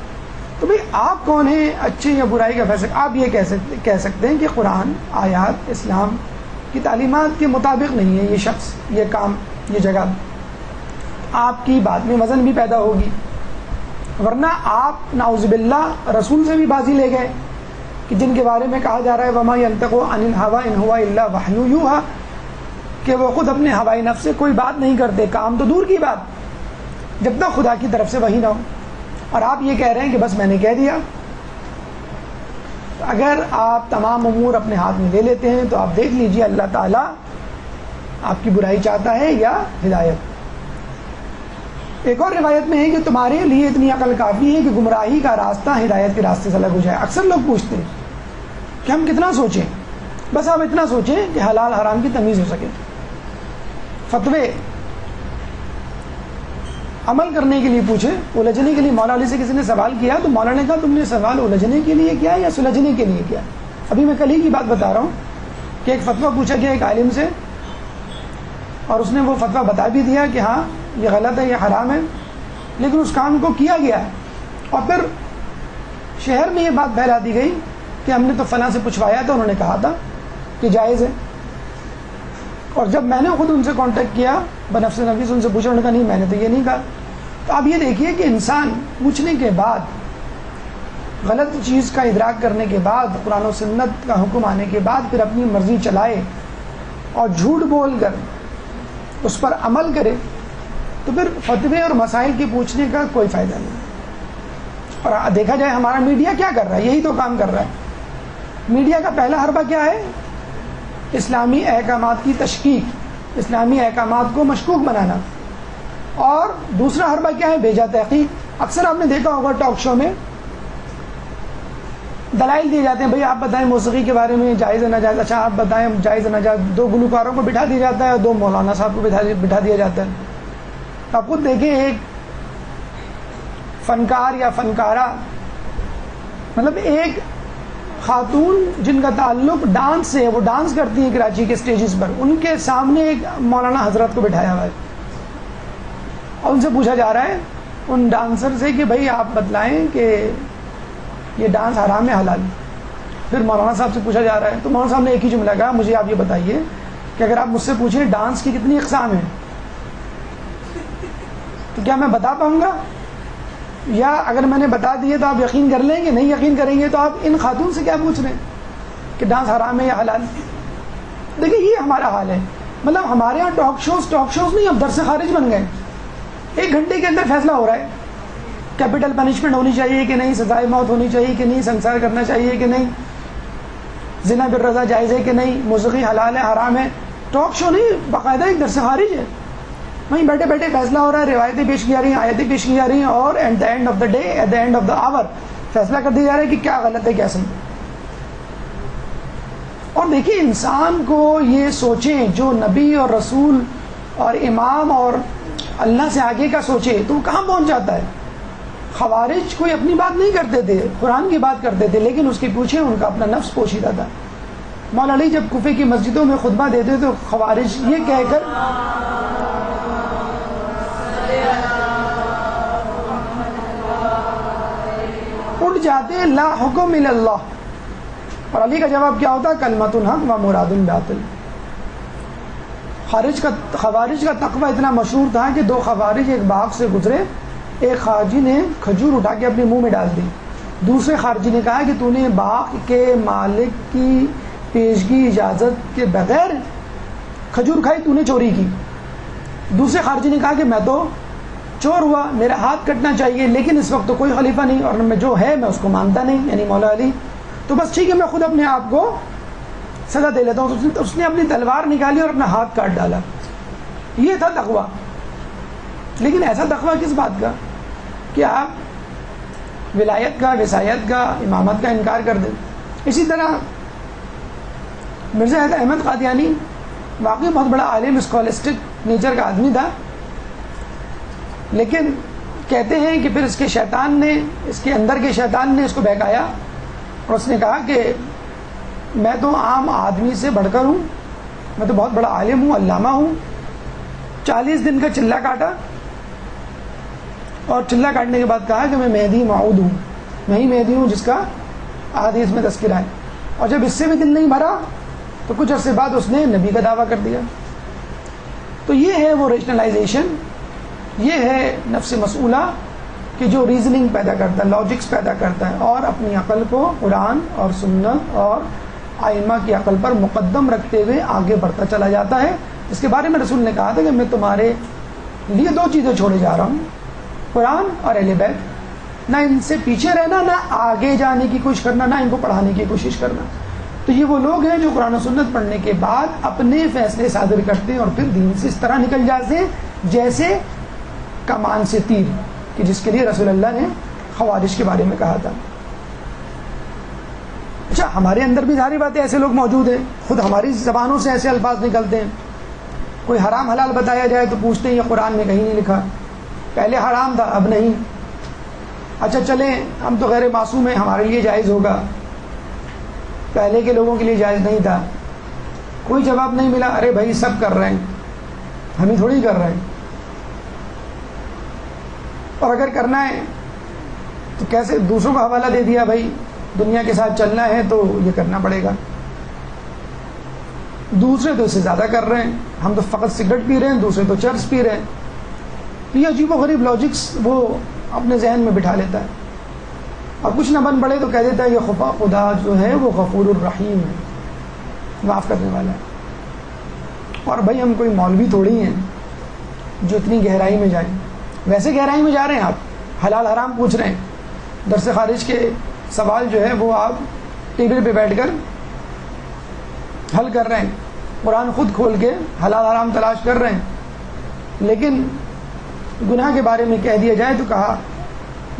تو بھئی آپ کون ہیں اچھے یا برائی کا فیصلہ؟ آپ یہ کہہ سکتے ہیں کہ قرآن، آیات، اسلام کی تعلیمات کے مطابق نہیں ہے یہ شخص، یہ کام، یہ جگہ۔ آپ کی بات میں وزن بھی پیدا ہوگی، ورنہ آپ نعوذ باللہ رسول سے بھی بازی لے گئے کہ جن کے بارے میں کہا جا رہا ہے وَمَا يَنْطِقُ عَنِ الْهَوَىٰ إِنْ هُوَ إِلَّا وَحْيٌ يُوحَىٰ، کہ وہ خود اپنے ہوائے نفس سے کوئی بات نہیں کرتے، کام تو دور کی بات، جب تک خدا کی طرف سے وحی نہ ہو۔ اور آپ یہ کہہ رہے ہیں کہ بس میں نے کہہ دیا۔ اگر آپ تمام امور اپنے ہاتھ میں لے لیتے ہیں تو آپ دیکھ لیجئے اللہ تعالیٰ آپ کی برائی چاہتا ہے یا ہدایت۔ ایک اور روایت میں ہے کہ تمہارے لیے اتنی عقل کافی ہے کہ گمراہی کا راستہ ہدایت کے راستے سے الگ ہو جائے۔ اکثر لوگ پوچھتے ہیں کہ ہم کتنا سوچیں، بس آپ اتنا سوچیں کہ حلال حرام کی تمیز ہو سکے۔ فتوے عمل کرنے کے لیے پوچھے، الجھنے کے لیے مولا علی سے کسی نے سوال کیا تو مولا نے کہا تم نے سوال الجھنے کے لیے کیا یا سلجھنے کے لیے کیا؟ ابھی میں کل ہی کی بات بتا رہا ہوں کہ ایک فتویٰ پوچھا گیا ایک عالم سے، اور اس نے وہ فتویٰ بتا بھی دیا کہ ہاں یہ غلط ہے، یہ حرام ہے، لیکن اس کام کو کیا گیا ہے، اور پھر شہر میں یہ بات پھیلا دی گئی کہ ہم نے تو فلاں سے پوچھوایا تھا، انہوں نے کہا تھا کہ جائز ہے، اور جب میں نے خود ان سے کانٹیکٹ کیا بنفس نفیس ان سے پوچھا، انہوں نے کہا نہیں میں نے تو یہ نہیں کہا۔ تو اب یہ دیکھیے کہ انسان پوچھنے کے بعد غلط چیز کا ادراک کرنے کے بعد، قرآن و سنت کا حکم آنے کے بعد پھر اپنی مرضی چلائے اور جھوٹ بول کر اس پر عمل کرے تو پھر فتوے اور مسائل کے پوچھنے کا کوئی فائدہ نہیں۔ اور دیکھا جائے ہمارا میڈیا کیا کر رہا ہے، یہی تو کام کر رہا ہے۔ میڈیا کا پہلا حربہ کیا ہے؟ اسلامی احکامات کی تشکیک، اسلامی احکامات کو مشکوک بنانا۔ اور دوسرا حربہ کیا ہے؟ بیجا تحقیق۔ اکثر آپ نے دیکھا ہوگا ٹاک شو میں دلائل دیے جاتے ہیں، بھئی آپ بتائیں موسیقی کے بارے میں جائز ہے ناجائز، اچھا آپ بتائیں جائز ہے ناجائز، 2 گلوکاروں کو بٹھا دیا جاتا ہے اور 2 مولانا صاحب کو بٹھا دیا جاتا ہے۔ آپ خود دیکھیں، ایک فنکار یا فنکارہ، مطلب ایک خاتون جن کا تعلق ڈانس سے، وہ ڈانس کرتی ہیں کراچی کے اسٹیجز پر، ان کے سامنے ایک مولانا حضرت کو بٹھایا ہوا ہے اور ان سے پوچھا جا رہا ہے ان ڈانسر سے کہ بھئی آپ بتلائیں کہ یہ ڈانس حرام ہے حلال؟ پھر مولانا صاحب سے پوچھا جا رہا ہے تو مولانا صاحب نے ایک ہی جملہ کہا، مجھے آپ یہ بتائیے کہ اگر آپ مجھ سے پوچھیں ڈانس کی کتنی اقسام ہیں تو کیا میں بتا پاؤں گا؟ یا اگر میں نے بتا دیے تو آپ یقین کر لیں گے؟ نہیں یقین کریں گے تو آپ ان خاتون سے کیا پوچھ رہے ہیں کہ ڈانس حرام ہے یا حلال؟ دیکھیں یہ ہمارا حال ہے، مطلب ہمارے یہاں ٹاک شوز نہیں، اب درس خارج بن گئے۔ 1 گھنٹے کے اندر فیصلہ ہو رہا ہے، کیپٹل پنشمنٹ ہونی چاہیے کہ نہیں، سزائے موت ہونی چاہیے کہ نہیں، سنسار کرنا چاہیے کہ نہیں، زنا بالرضا جائز ہے کہ نہیں، موسیقی حلال ہے حرام ہے۔ ٹاک شو نہیں، باقاعدہ ایک درس خارج ہے، وہیں بیٹھے بیٹھے فیصلہ ہو رہا ہے، روایتیں پیش کی جا رہی ہیں، آیتیں پیش کی جا رہی ہیں، اور at the end of the day, at the end of the hour فیصلہ کر دیا جا رہا ہے کہ کیا غلط ہے کیا صحیح۔ اور دیکھیے انسان کو یہ سوچیں، جو نبی اور رسول اور امام اور اللہ سے آگے کا سوچے تو وہ کہاں پہنچ جاتا ہے۔ خوارج کوئی اپنی بات نہیں کرتے تھے، قرآن کی بات کرتے تھے، لیکن اس کے پیچھے ان کا اپنا نفس پوشیدہ تھا۔ مولا علی جب کوفے کی مسجدوں میں خطبہ دیتے تو خوارج یہ کہہ کر اٹھ جاتے لا حکم الا اللہ، اور علی کا جواب کیا ہوتا؟ کلمۃ الحق و مراد باطل۔ خوارج کا تقوی اتنا مشہور تھا کہ 2 خوارج ایک باغ سے گزرے، ایک خارجی نے کھجور اٹھا کے اپنے منہ میں ڈال دی، دوسرے خارجی نے کہا کہ تو نے باغ کے مالک کی پیشگی اجازت کے بغیر کھجور کھائی، تو نے چوری کی۔ دوسرے خارجی نے کہا کہ میں تو چور ہوا، میرا ہاتھ کٹنا چاہیے، لیکن اس وقت تو کوئی خلیفہ نہیں اور میں جو ہے میں اس کو مانتا نہیں، یعنی مولا علی، تو بس ٹھیک ہے میں خود اپنے آپ کو سزا دے لیتا ہوں۔ اس نے اپنی تلوار نکالی اور اپنا ہاتھ کاٹ ڈالا۔ یہ تھا تقویٰ۔ لیکن ایسا تقویٰ کس بات کا کہ آپ ولایت کا، وصایت کا، امامت کا انکار کر دیں۔ اسی طرح مرزا احمد قادیانی واقعی بہت بڑا عالم، اسکالسٹک نیچر کا آدمی تھا، لیکن کہتے ہیں کہ پھر اس کے شیطان نے، اس کے اندر کے شیطان نے اس کو بہکایا اور اس نے کہا کہ میں تو عام آدمی سے بڑھ کر ہوں، میں تو بہت بڑا عالم ہوں، علامہ ہوں۔ 40 دن کا چلہ کاٹا اور چلہ کاٹنے کے بعد کہا کہ میں مہدی موعود ہوں، میں ہی مہدی ہوں جس کا احادیث میں تذکرہ ہے۔ اور جب اس سے بھی دل نہیں بھرا تو کچھ عرصے بعد اس نے نبی کا دعویٰ کر دیا۔ تو یہ ہے وہ ریشنلائزیشن، یہ ہے نفس مسئولہ کہ جو ریزننگ پیدا کرتا ہے، لاجکس پیدا کرتا ہے، اور اپنی عقل کو قرآن اور سنت اور ائمہ کی عقل پر مقدم رکھتے ہوئے آگے بڑھتا چلا جاتا ہے۔ اس کے بارے میں رسول نے کہا تھا کہ میں تمہارے لیے 2 چیزیں چھوڑے جا رہا ہوں، قرآن اور اہل بیت، نہ ان سے پیچھے رہنا، نہ آگے جانے کی کوشش کرنا، نہ ان کو پڑھانے کی کوشش کرنا۔ تو یہ وہ لوگ ہیں جو قرآن و سنت پڑھنے کے بعد اپنے فیصلے صادر کرتے ہیں اور پھر دین سے اس طرح نکل جاتے ہیں جیسے کمان سے تیر، کہ جس کے لیے رسول اللہ نے خوارج کے بارے میں کہا تھا۔ اچھا ہمارے اندر بھی ظاہری بات ہے ایسے لوگ موجود ہیں، خود ہماری زبانوں سے ایسے الفاظ نکلتے ہیں، کوئی حرام حلال بتایا جائے تو پوچھتے ہیں یہ قرآن میں کہیں نہیں لکھا، پہلے حرام تھا اب نہیں، اچھا چلیں ہم تو غیر معصوم ہیں ہمارے لیے جائز ہوگا، پہلے کے لوگوں کے لیے جائز نہیں تھا۔ کوئی جواب نہیں ملا، ارے بھائی سب کر رہے ہیں، ہم ہی تھوڑی کر رہے ہیں، اور اگر کرنا ہے تو کیسے دوسروں کا حوالہ دے دیا، بھائی دنیا کے ساتھ چلنا ہے تو یہ کرنا پڑے گا، دوسرے تو اس سے زیادہ کر رہے ہیں، ہم تو فقط سگریٹ پی رہے ہیں، دوسرے تو چرس پی رہے ہیں۔ یہ عجیب و غریب لاجکس وہ اپنے ذہن میں بٹھا لیتا ہے، اور کچھ نہ بن پڑے تو کہہ دیتا ہے یہ خدا جو ہے وہ غفور الرحیم ہے، معاف کرنے والا ہے۔ اور بھائی ہم کوئی مولوی تھوڑی ہیں جو اتنی گہرائی میں جائیں، ویسے گہرائی میں جا رہے ہیں، آپ حلال حرام پوچھ رہے ہیں، درس خارج کے سوال جو ہے وہ آپ ٹیبل پہ بیٹھ کر حل کر رہے ہیں، قرآن خود کھول کے حلال حرام تلاش کر رہے ہیں، لیکن گناہ کے بارے میں کہہ دیا جائے تو کہا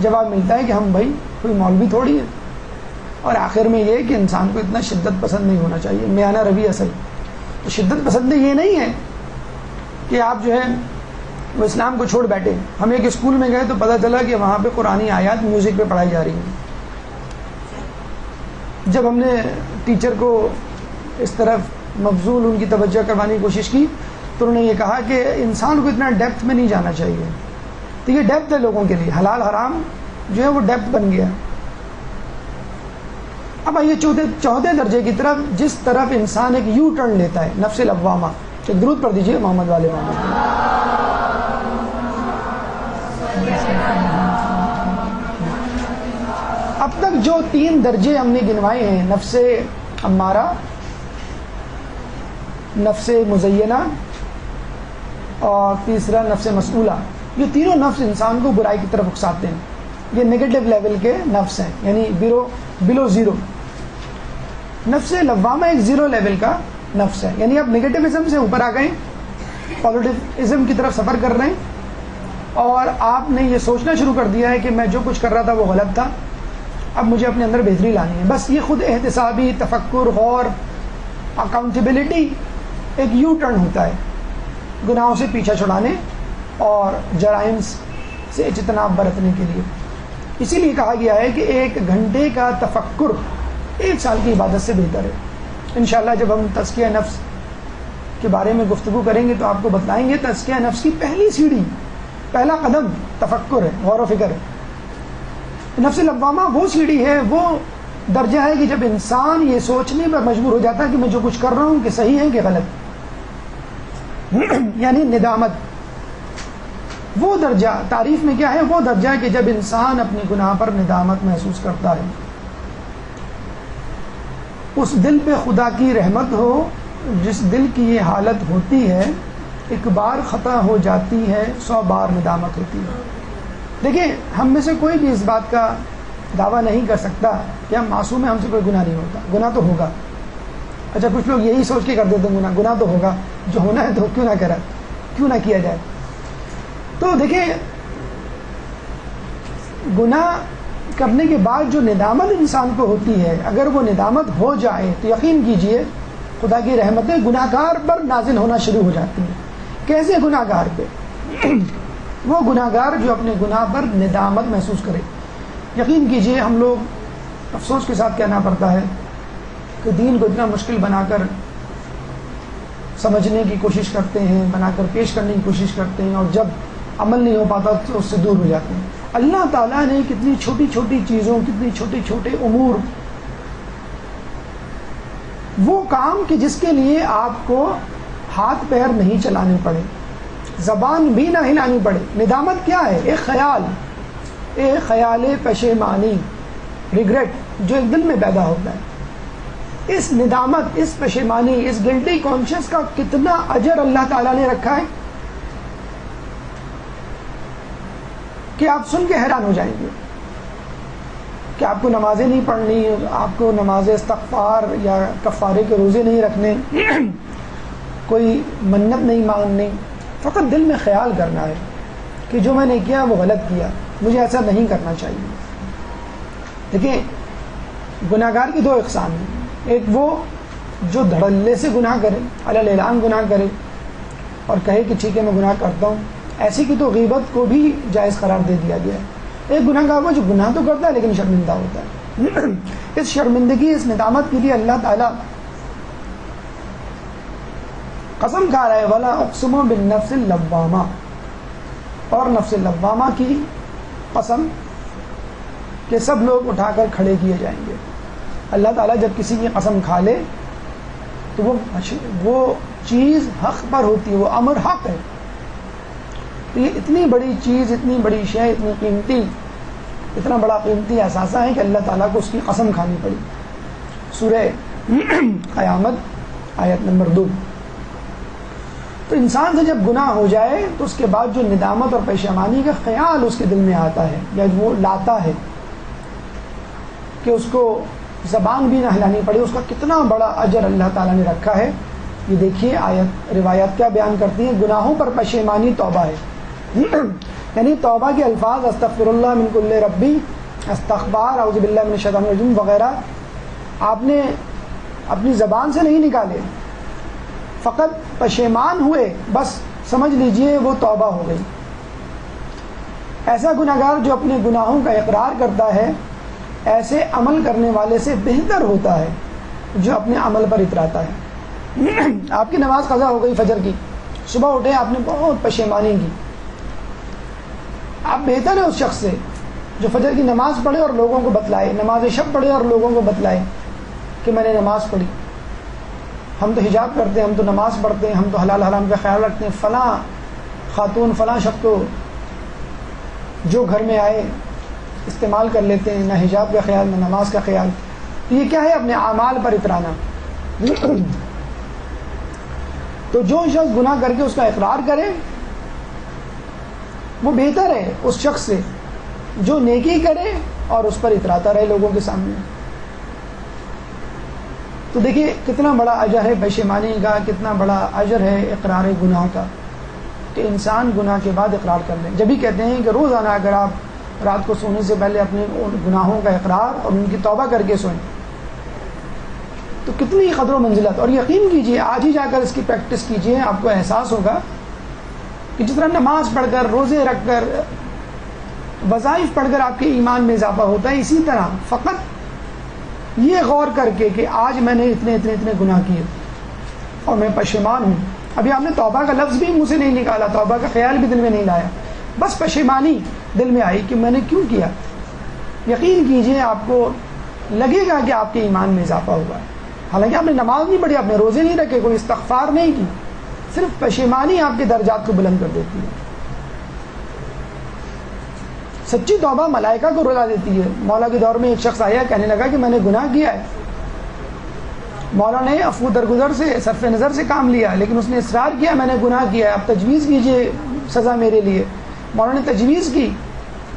جواب ملتا ہے کہ ہم بھائی کوئی مولوی تھوڑی ہے۔ اور آخر میں یہ کہ انسان کو اتنا شدت پسند نہیں ہونا چاہیے، میانہ روی اصل۔ تو شدت پسندی یہ نہیں ہے کہ آپ جو ہے وہ اسلام کو چھوڑ بیٹھے۔ ہم ایک اسکول میں گئے تو پتہ چلا کہ وہاں پہ قرآنی آیات میوزک پہ پڑھائی جا رہی ہیں۔ جب ہم نے ٹیچر کو اس طرف مبذول ان کی توجہ کروانے کی کوشش کی تو انہوں نے یہ کہا کہ انسان کو اتنا ڈیپتھ میں نہیں جانا چاہیے۔ تو یہ ڈیپتھ ہے لوگوں کے لیے، حلال حرام جو ہے وہ ڈیپتھ بن گیا۔ اب آئیے چوتھے درجے کی طرف، جس طرف انسان ایک یو ٹرن لیتا ہے، نفس لوامہ۔ ایک درود پڑھ دیجئے محمد والے محمد۔ اب تک جو 3 درجے ہم نے گنوائے ہیں، نفس امارہ، نفس مزینہ اور تیسرا نفس مسئولہ، یہ تینوں نفس انسان کو برائی کی طرف اکساتے ہیں۔ یہ نیگیٹو لیول کے نفس ہیں، یعنی بلو زیرو۔ نفس لوامہ ایک 0 لیول کا نفس ہے، یعنی آپ نیگیٹیوزم سے اوپر آ گئے، پازیٹیوزم کی طرف سفر کر رہے ہیں، اور آپ نے یہ سوچنا شروع کر دیا ہے کہ میں جو کچھ کر رہا تھا وہ غلط تھا، اب مجھے اپنے اندر بہتری لانی ہے۔ بس یہ خود احتسابی تفکر، غور، اکاؤنٹیبلٹی ایک یو ٹرن ہوتا ہے گناہوں سے پیچھا چھڑانے اور جرائم سے اجتناب برتنے کے لیے۔ اسی لیے کہا گیا ہے کہ 1 گھنٹے کا تفکر 1 سال کی عبادت سے بہتر ہے۔ انشاءاللہ جب ہم تزکیہ نفس کے بارے میں گفتگو کریں گے تو آپ کو بتلائیں گے تزکیہ نفس کی پہلی سیڑھی، پہلا قدم تفکر ہے، غور و فکر ہے۔ نفس لوامہ وہ سیڑھی ہے، وہ درجہ ہے کہ جب انسان یہ سوچنے پر مجبور ہو جاتا ہے کہ میں جو کچھ کر رہا ہوں کہ صحیح ہے کہ غلط، یعنی ندامت۔ وہ درجہ تعریف میں کیا ہے؟ وہ درجہ کہ جب انسان اپنے گناہ پر ندامت محسوس کرتا ہے، اس دل پہ خدا کی رحمت ہو، جس دل کی یہ حالت ہوتی ہے، 1 بار خطا ہو جاتی ہے 100 بار ندامت ہوتی ہے۔ دیکھیں ہم میں سے کوئی بھی اس بات کا دعویٰ نہیں کر سکتا کہ ہم معصوم ہیں، ہم سے کوئی گناہ نہیں ہوتا، گناہ تو ہوگا۔ اچھا کچھ لوگ یہی سوچ کے کر دیتے ہیں گناہ تو ہوگا، جو ہونا ہے تو کیوں نہ کرا، کیوں نہ کیا جائے۔ تو دیکھیں گناہ کرنے کے بعد جو ندامت انسان کو ہوتی ہے، اگر وہ ندامت ہو جائے تو یقین کیجئے خدا کی رحمتیں گناہ گار پر نازل ہونا شروع ہو جاتی ہیں۔ کیسے گناہ گار پہ؟ وہ گناہ گار جو اپنے گناہ پر ندامت محسوس کرے۔ یقین کیجئے ہم لوگ افسوس کے ساتھ کہنا پڑتا ہے کہ دین کو اتنا مشکل بنا کر سمجھنے کی کوشش کرتے ہیں، بنا کر پیش کرنے کی کوشش کرتے ہیں، اور جب عمل نہیں ہو پاتا تو اس سے دور ہو جاتے ہیں۔ اللہ تعالیٰ نے کتنی چھوٹی چھوٹی چیزوں، کتنی چھوٹے چھوٹے امور، وہ کام کہ جس کے لیے آپ کو ہاتھ پیر نہیں چلانے پڑے، زبان بھی نہ ہلانی پڑے۔ ندامت کیا ہے؟ ایک خیال پشیمانی، ریگریٹ، جو ایک دل میں پیدا ہوتا ہے۔ اس ندامت، اس پشیمانی، اس گلٹی کانشیس کا کتنا اجر اللہ تعالیٰ نے رکھا ہے کہ آپ سن کے حیران ہو جائیں گے کہ آپ کو نمازیں نہیں پڑھنی، آپ کو نماز استغفار یا کفارے کے روزے نہیں رکھنے، کوئی منت نہیں مانگنی، فقط دل میں خیال کرنا ہے کہ جو میں نے کیا وہ غلط کیا، مجھے ایسا نہیں کرنا چاہیے۔ دیکھیں گناہ گار کی 2 اقسام ہیں، ایک وہ جو دھڑلے سے گناہ کرے، علی اعلان گناہ کرے اور کہے کہ ٹھیک ہے میں گناہ کرتا ہوں، ایسی کی تو غیبت کو بھی جائز قرار دے دیا گیا ہے۔ ایک گناہ گار وہ جو گناہ تو کرتا ہے لیکن شرمندہ ہوتا ہے۔ اس شرمندگی، اس ندامت کے لیے اللہ تعالیٰ قسم کھا رہا ہے، وَلَا أُقْسِمُ بِالنَّفْسِ اللَّوَّامَةِ، اور نفس لوامہ کی قسم کہ سب لوگ اٹھا کر کھڑے کیے جائیں گے۔ اللہ تعالیٰ جب کسی کی قسم کھا لے تو وہ چیز حق پر ہوتی ہے، وہ امر حق ہے۔ تو یہ اتنی بڑی چیز، اتنی بڑی شے، اتنی قیمتی اتنا بڑا قیمتی اثاثہ ہے کہ اللہ تعالیٰ کو اس کی قسم کھانی پڑی. سورہ قیامت آیت نمبر 2. تو انسان سے جب گناہ ہو جائے تو اس کے بعد جو ندامت اور پشیمانی کا خیال اس کے دل میں آتا ہے یا وہ لاتا ہے کہ اس کو زبان بھی نہ ہلانی پڑے, اس کا کتنا بڑا اجر اللہ تعالیٰ نے رکھا ہے. یہ دیکھیے آیت روایات کیا بیان کرتی ہیں, گناہوں پر پشیمانی توبہ ہے. یعنی توبہ کے الفاظ استغفر اللہ من کل ربی, استغفار, اعوذ باللہ من الشیطان الرجیم وغیرہ آپ نے اپنی زبان سے نہیں نکالے, فقط پشیمان ہوئے, بس سمجھ لیجئے وہ توبہ ہو گئی. ایسا گناہگار جو اپنے گناہوں کا اقرار کرتا ہے ایسے عمل کرنے والے سے بہتر ہوتا ہے جو اپنے عمل پر اتراتا ہے. آپ کی نماز قضا ہو گئی فجر کی, صبح اٹھے آپ نے بہت پشیمانی کی, آپ بہتر ہیں اس شخص سے جو فجر کی نماز پڑھے اور لوگوں کو بتلائے, نماز شب پڑھے اور لوگوں کو بتلائے کہ میں نے نماز پڑھی. ہم تو حجاب کرتے ہیں, ہم تو نماز پڑھتے ہیں, ہم تو حلال حرام کا خیال رکھتے ہیں, فلاں خاتون فلاں شخص کو جو گھر میں آئے استعمال کر لیتے ہیں, نہ حجاب کا خیال نہ نماز کا خیال. تو یہ کیا ہے, اپنے اعمال پر اترانا. تو جو شخص گناہ کر کے اس کا اقرار کرے وہ بہتر ہے اس شخص سے جو نیکی کرے اور اس پر اتراتا رہے لوگوں کے سامنے. تو دیکھیے کتنا بڑا اجر ہے پشیمانی کا, کتنا بڑا اجر ہے اقرار گناہ کا, کہ انسان گناہ کے بعد اقرار کر لیں. جب بھی کہتے ہیں کہ روزانہ اگر آپ رات کو سونے سے پہلے اپنے گناہوں کا اقرار اور ان کی توبہ کر کے سوئیں تو کتنی قدر و منزلت. اور یقین کیجئے آج ہی جا کر اس کی پریکٹس کیجئے, آپ کو احساس ہوگا کہ جس طرح نماز پڑھ کر, روزے رکھ کر, وظائف پڑھ کر آپ کے ایمان میں اضافہ ہوتا ہے, اسی طرح فقط یہ غور کر کے کہ آج میں نے اتنے اتنے اتنے گناہ کیے اور میں پشیمان ہوں. ابھی آپ نے توبہ کا لفظ بھی منہ سے نہیں نکالا, توبہ کا خیال بھی دل میں نہیں لایا, بس پشیمانی دل میں آئی کہ میں نے کیوں کیا. یقین کیجئے آپ کو لگے گا کہ آپ کے ایمان میں اضافہ ہوا ہے. حالانکہ آپ نے نماز نہیں پڑھی, آپ نے روزے نہیں رکھے, کوئی استغفار نہیں کی, صرف پشیمانی آپ کے درجات کو بلند کر دیتی ہے. سچی توبہ ملائکہ کو رلا دیتی ہے. مولا کے دور میں ایک شخص آیا, کہنے لگا کہ میں نے گناہ کیا ہے. مولا نے عفو درگزر سے, صرف نظر سے کام لیا, لیکن اس نے اصرار کیا میں نے گناہ کیا ہے, اب تجویز کیجئے سزا میرے لیے. مولا نے تجویز کی,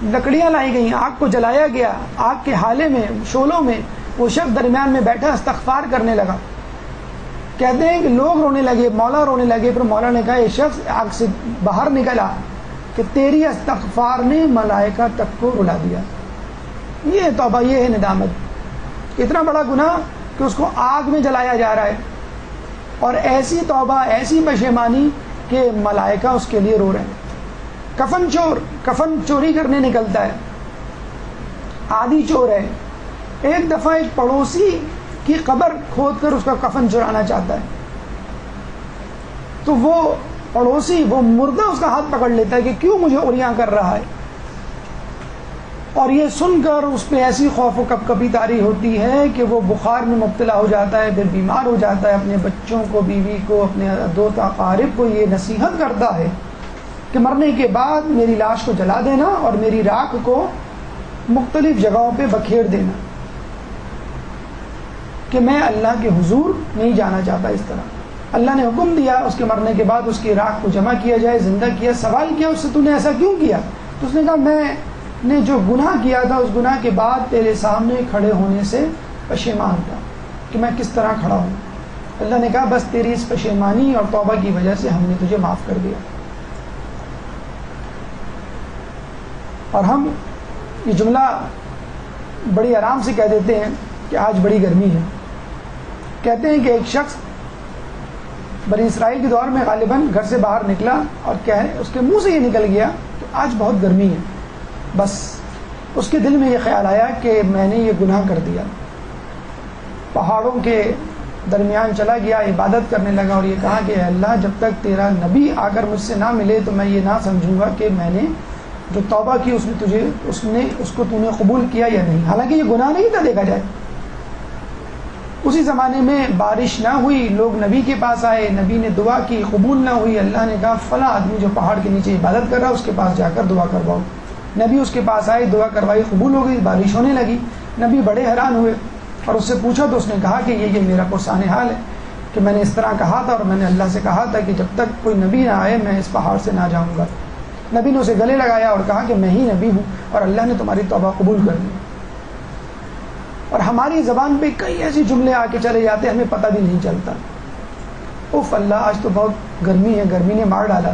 لکڑیاں لائی گئیں, آگ کو جلایا گیا, آگ کے حالے میں, شعلوں میں وہ شخص درمیان میں بیٹھا استغفار کرنے لگا. کہتے ہیں کہ لوگ رونے لگے, مولا رونے لگے. پھر مولا نے کہا یہ شخص آگ سے باہر نکلا کہ تیری استغفار نے ملائکہ تک کو رلا دیا. یہ ہے توبہ, یہ ہے ندامت. اتنا بڑا گناہ کہ اس کو آگ میں جلایا جا رہا ہے, اور ایسی توبہ, ایسی پشیمانی کہ ملائکہ اس کے لیے رو رہے ہیں. کفن چور کفن چوری کرنے نکلتا ہے, عادی چور ہے, ایک دفعہ ایک پڑوسی کی قبر کھود کر اس کا کفن چرانا چاہتا ہے, تو وہ پڑوسی, وہ مردہ اس کا ہاتھ پکڑ لیتا ہے کہ کیوں مجھے عریاں کر رہا ہے. اور یہ سن کر اس پہ ایسی خوف و کپکپی طاری ہوتی ہے کہ وہ بخار میں مبتلا ہو جاتا ہے, پھر بیمار ہو جاتا ہے. اپنے بچوں کو, بیوی کو, اپنے دوست اقارب کو یہ نصیحت کرتا ہے کہ مرنے کے بعد میری لاش کو جلا دینا اور میری راکھ کو مختلف جگہوں پہ بکھیر دینا, کہ میں اللہ کے حضور نہیں جانا چاہتا. اس طرح اللہ نے حکم دیا اس کے مرنے کے بعد اس کی راکھ کو جمع کیا جائے, زندہ کیا. سوال کیا اس سے, تو نے ایسا کیوں کیا؟ تو اس نے کہا میں نے جو گناہ کیا تھا اس گناہ کے بعد تیرے سامنے کھڑے ہونے سے پشیمان تھا کہ میں کس طرح کھڑا ہوں. اللہ نے کہا بس تیری اس پشیمانی اور توبہ کی وجہ سے ہم نے تجھے معاف کر دیا. اور ہم یہ جملہ بڑی آرام سے کہہ دیتے ہیں کہ آج بڑی گرمی ہے. کہتے ہیں کہ ایک شخص بنی اسرائیل کے دور میں غالباً گھر سے باہر نکلا اور اس کے منہ سے یہ نکل گیا کہ آج بہت گرمی ہے. بس اس کے دل میں یہ خیال آیا کہ میں نے یہ گناہ کر دیا. پہاڑوں کے درمیان چلا گیا, عبادت کرنے لگا اور یہ کہا کہ اے اللہ جب تک تیرا نبی آ کر مجھ سے نہ ملے تو میں یہ نہ سمجھوں گا کہ میں نے جو توبہ کی اس کو تو نے قبول کیا یا نہیں. حالانکہ یہ گناہ نہیں تھا دیکھا جائے. اسی زمانے میں بارش نہ ہوئی, لوگ نبی کے پاس آئے, نبی نے دعا کی, قبول نہ ہوئی. اللہ نے کہا فلاں آدمی جو پہاڑ کے نیچے عبادت کر رہا ہے اس کے پاس جا کر دعا کرواؤ. نبی اس کے پاس آئے, دعا کروائی, قبول ہو گئی, بارش ہونے لگی. نبی بڑے حیران ہوئے اور اس سے پوچھا تو اس نے کہا کہ یہ میرا پرسان حال ہے کہ میں نے اس طرح کہا تھا اور میں نے اللہ سے کہا تھا کہ جب تک کوئی نبی نہ آئے میں اس پہاڑ سے نہ جاؤں گا. نبی نے اسے گلے لگایا اور کہا کہ میں ہی نبی ہوں اور اللہ نے تمہاری توبہ قبول کر لی. اور ہماری زبان پہ کئی ایسے جملے آ کے چلے جاتے ہیں, ہمیں پتہ بھی نہیں چلتا. اوف اللہ, آج تو بہت گرمی ہے, گرمی نے مار ڈالا.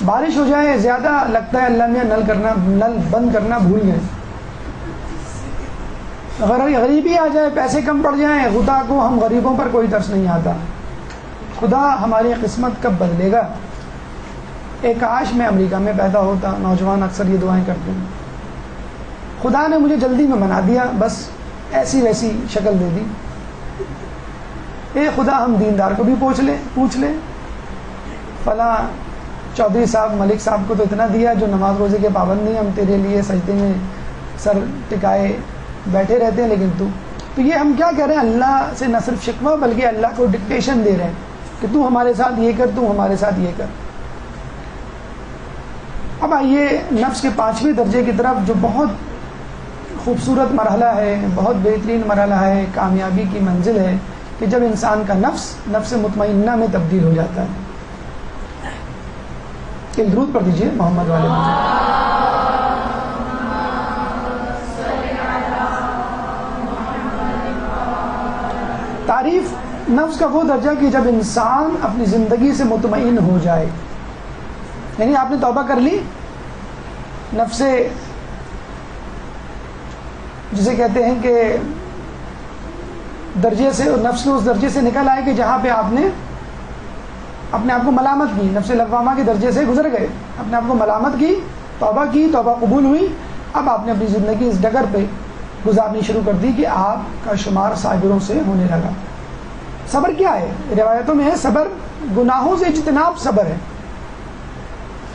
بارش ہو جائے زیادہ لگتا ہے اللہ نے نل بند کرنا بھول گئے. غریبی آ جائے, پیسے کم پڑ جائیں, خدا کو ہم غریبوں پر کوئی ترس نہیں آتا. خدا ہماری قسمت کب بدلے گا. کاش میں امریکہ میں پیدا ہوتا. نوجوان اکثر یہ دعائیں کرتے ہیں, خدا نے مجھے جلدی میں بنا دیا, بس ایسی ویسی شکل دے دی. خدا ہم دیندار کو بھی پوچھ لیں. فلاں چودھری صاحب, ملک صاحب کو تو اتنا دیا جو نماز روزے کے پابند نہیں, ہم تیرے لیے سجدے میں سر ٹکائے بیٹھے رہتے ہیں, لیکن تو یہ ہم کیا کہہ رہے ہیں, اللہ سے نہ صرف شکوہ بلکہ اللہ کو ڈکٹیشن دے رہے ہیں کہ تو ہمارے ساتھ یہ کر, تو ہمارے ساتھ یہ کر. اب آئیے نفس کے 5ویں درجے کی طرف, جو بہت خوبصورت مرحلہ ہے, بہت بہترین مرحلہ ہے, کامیابی کی منزل ہے, کہ جب انسان کا نفس مطمئنہ میں تبدیل ہو جاتا ہے. ایک درود پڑھ دیجئے محمد والے مجھے. تعریف نفس کا وہ درجہ کہ جب انسان اپنی زندگی سے مطمئن ہو جائے, یعنی آپ نے توبہ کر لی, نفس جسے کہتے ہیں کہ درجے سے, نفس کے اس درجے سے نکل آئے کہ جہاں پہ آپ نے اپنے آپ کو ملامت کی, نفس لوامہ کے درجے سے گزر گئے, اپنے آپ کو ملامت کی, توبہ قبول ہوئی. اب آپ نے اپنی زندگی اس ڈگر پہ گزارنی شروع کر دی کہ آپ کا شمار صابروں سے ہونے لگا. صبر کیا ہے؟ روایتوں میں ہے صبر گناہوں سے اجتناب صبر ہے.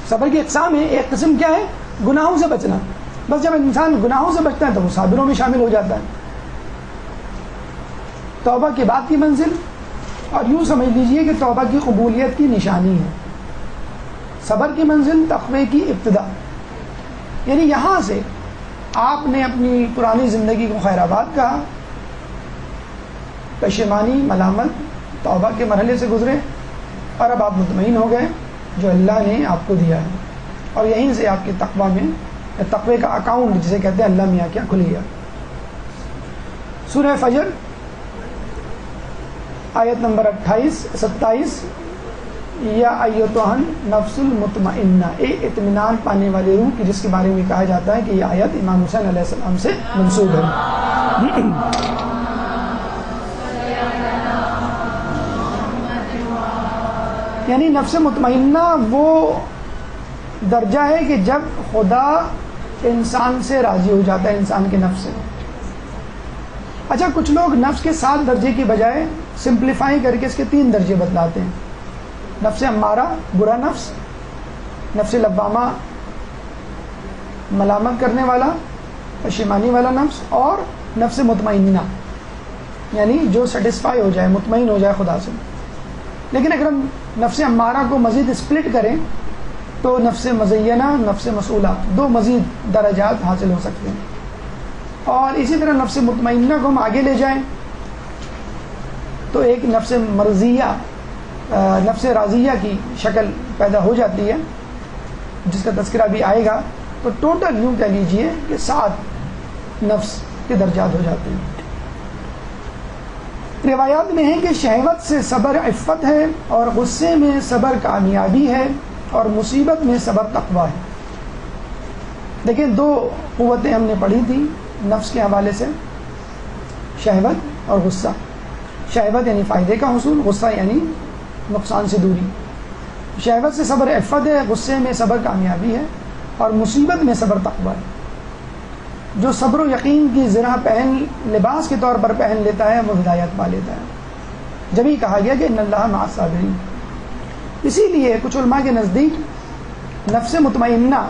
صبر کی اقسام ہے. ایک قسم کیا ہے؟ گناہوں سے بچنا. بس جب انسان گناہوں سے بچتا ہے تو وہ صابروں میں شامل ہو جاتا ہے. توبہ کے بعد کی منزل, اور یوں سمجھ لیجئے کہ توبہ کی قبولیت کی نشانی ہے. صبر کی منزل, تقوی کی ابتدا. یعنی یہاں سے آپ نے اپنی پرانی زندگی کو خیر آباد کہا, پشیمانی, ملامت, توبہ کے مرحلے سے گزرے, اور اب آپ مطمئن ہو گئے جو اللہ نے آپ کو دیا ہے, اور یہیں سے آپ کے تقوی میں, تقوی کا اکاؤنٹ جسے کہتے ہیں اللہ میاں کیا کھل گیا. سورہ فجر آیت نمبر 27, یا ایتھن نفس المطمئنہ, اطمینان پانے والے روح کی, جس کے بارے میں کہا جاتا ہے کہ یہ آیت امام حسین علیہ السلام سے منسوب ہے. یعنی نفس مطمئنہ وہ درجہ ہے کہ جب خدا انسان سے راضی ہو جاتا ہے, انسان کے نفس سے. اچھا, کچھ لوگ نفس کے 7 درجے کی بجائے سمپلیفائی کر کے اس کے 3 درجے بتلاتے ہیں. نفس امارہ, برا نفس, نفس لوامہ, ملامت کرنے والا, پشیمانی والا نفس, اور نفس مطمئنہ, یعنی جو سیٹسفائی ہو جائے, مطمئن ہو جائے خدا سے. لیکن اگر ہم نفس امارہ کو مزید اسپلٹ کریں تو نفس مزینہ, نفس مسئولہ, 2 مزید درجات حاصل ہو سکتے ہیں. اور اسی طرح نفس مطمئنہ کو ہم آگے لے جائیں تو ایک نفس مرضیہ, نفس راضیہ کی شکل پیدا ہو جاتی ہے, جس کا تذکرہ بھی آئے گا. تو ٹوٹل یوں کہہ لیجئے کہ 7 نفس کے درجات ہو جاتے ہیں. روایات میں ہے کہ شہوت سے صبر عفت ہے, اور غصے میں صبر کامیابی ہے, اور مصیبت میں صبر تقویٰ ہے. دیکھیں 2 قوتیں ہم نے پڑھی تھی نفس کے حوالے سے, شہوت اور غصہ. شہوت یعنی فائدے کا حصول, غصہ یعنی نقصان سے دوری. شہوت سے صبر عفت ہے, غصے میں صبر کامیابی ہے, اور مصیبت میں صبر تقویٰ ہے. جو صبر و یقین کی زرہ لباس کے طور پر پہن لیتا ہے وہ ہدایت پا لیتا ہے. جب ہی کہا گیا کہ ان اللہ مع الصابرین. اسی لیے کچھ علماء کے نزدیک نفس مطمئنہ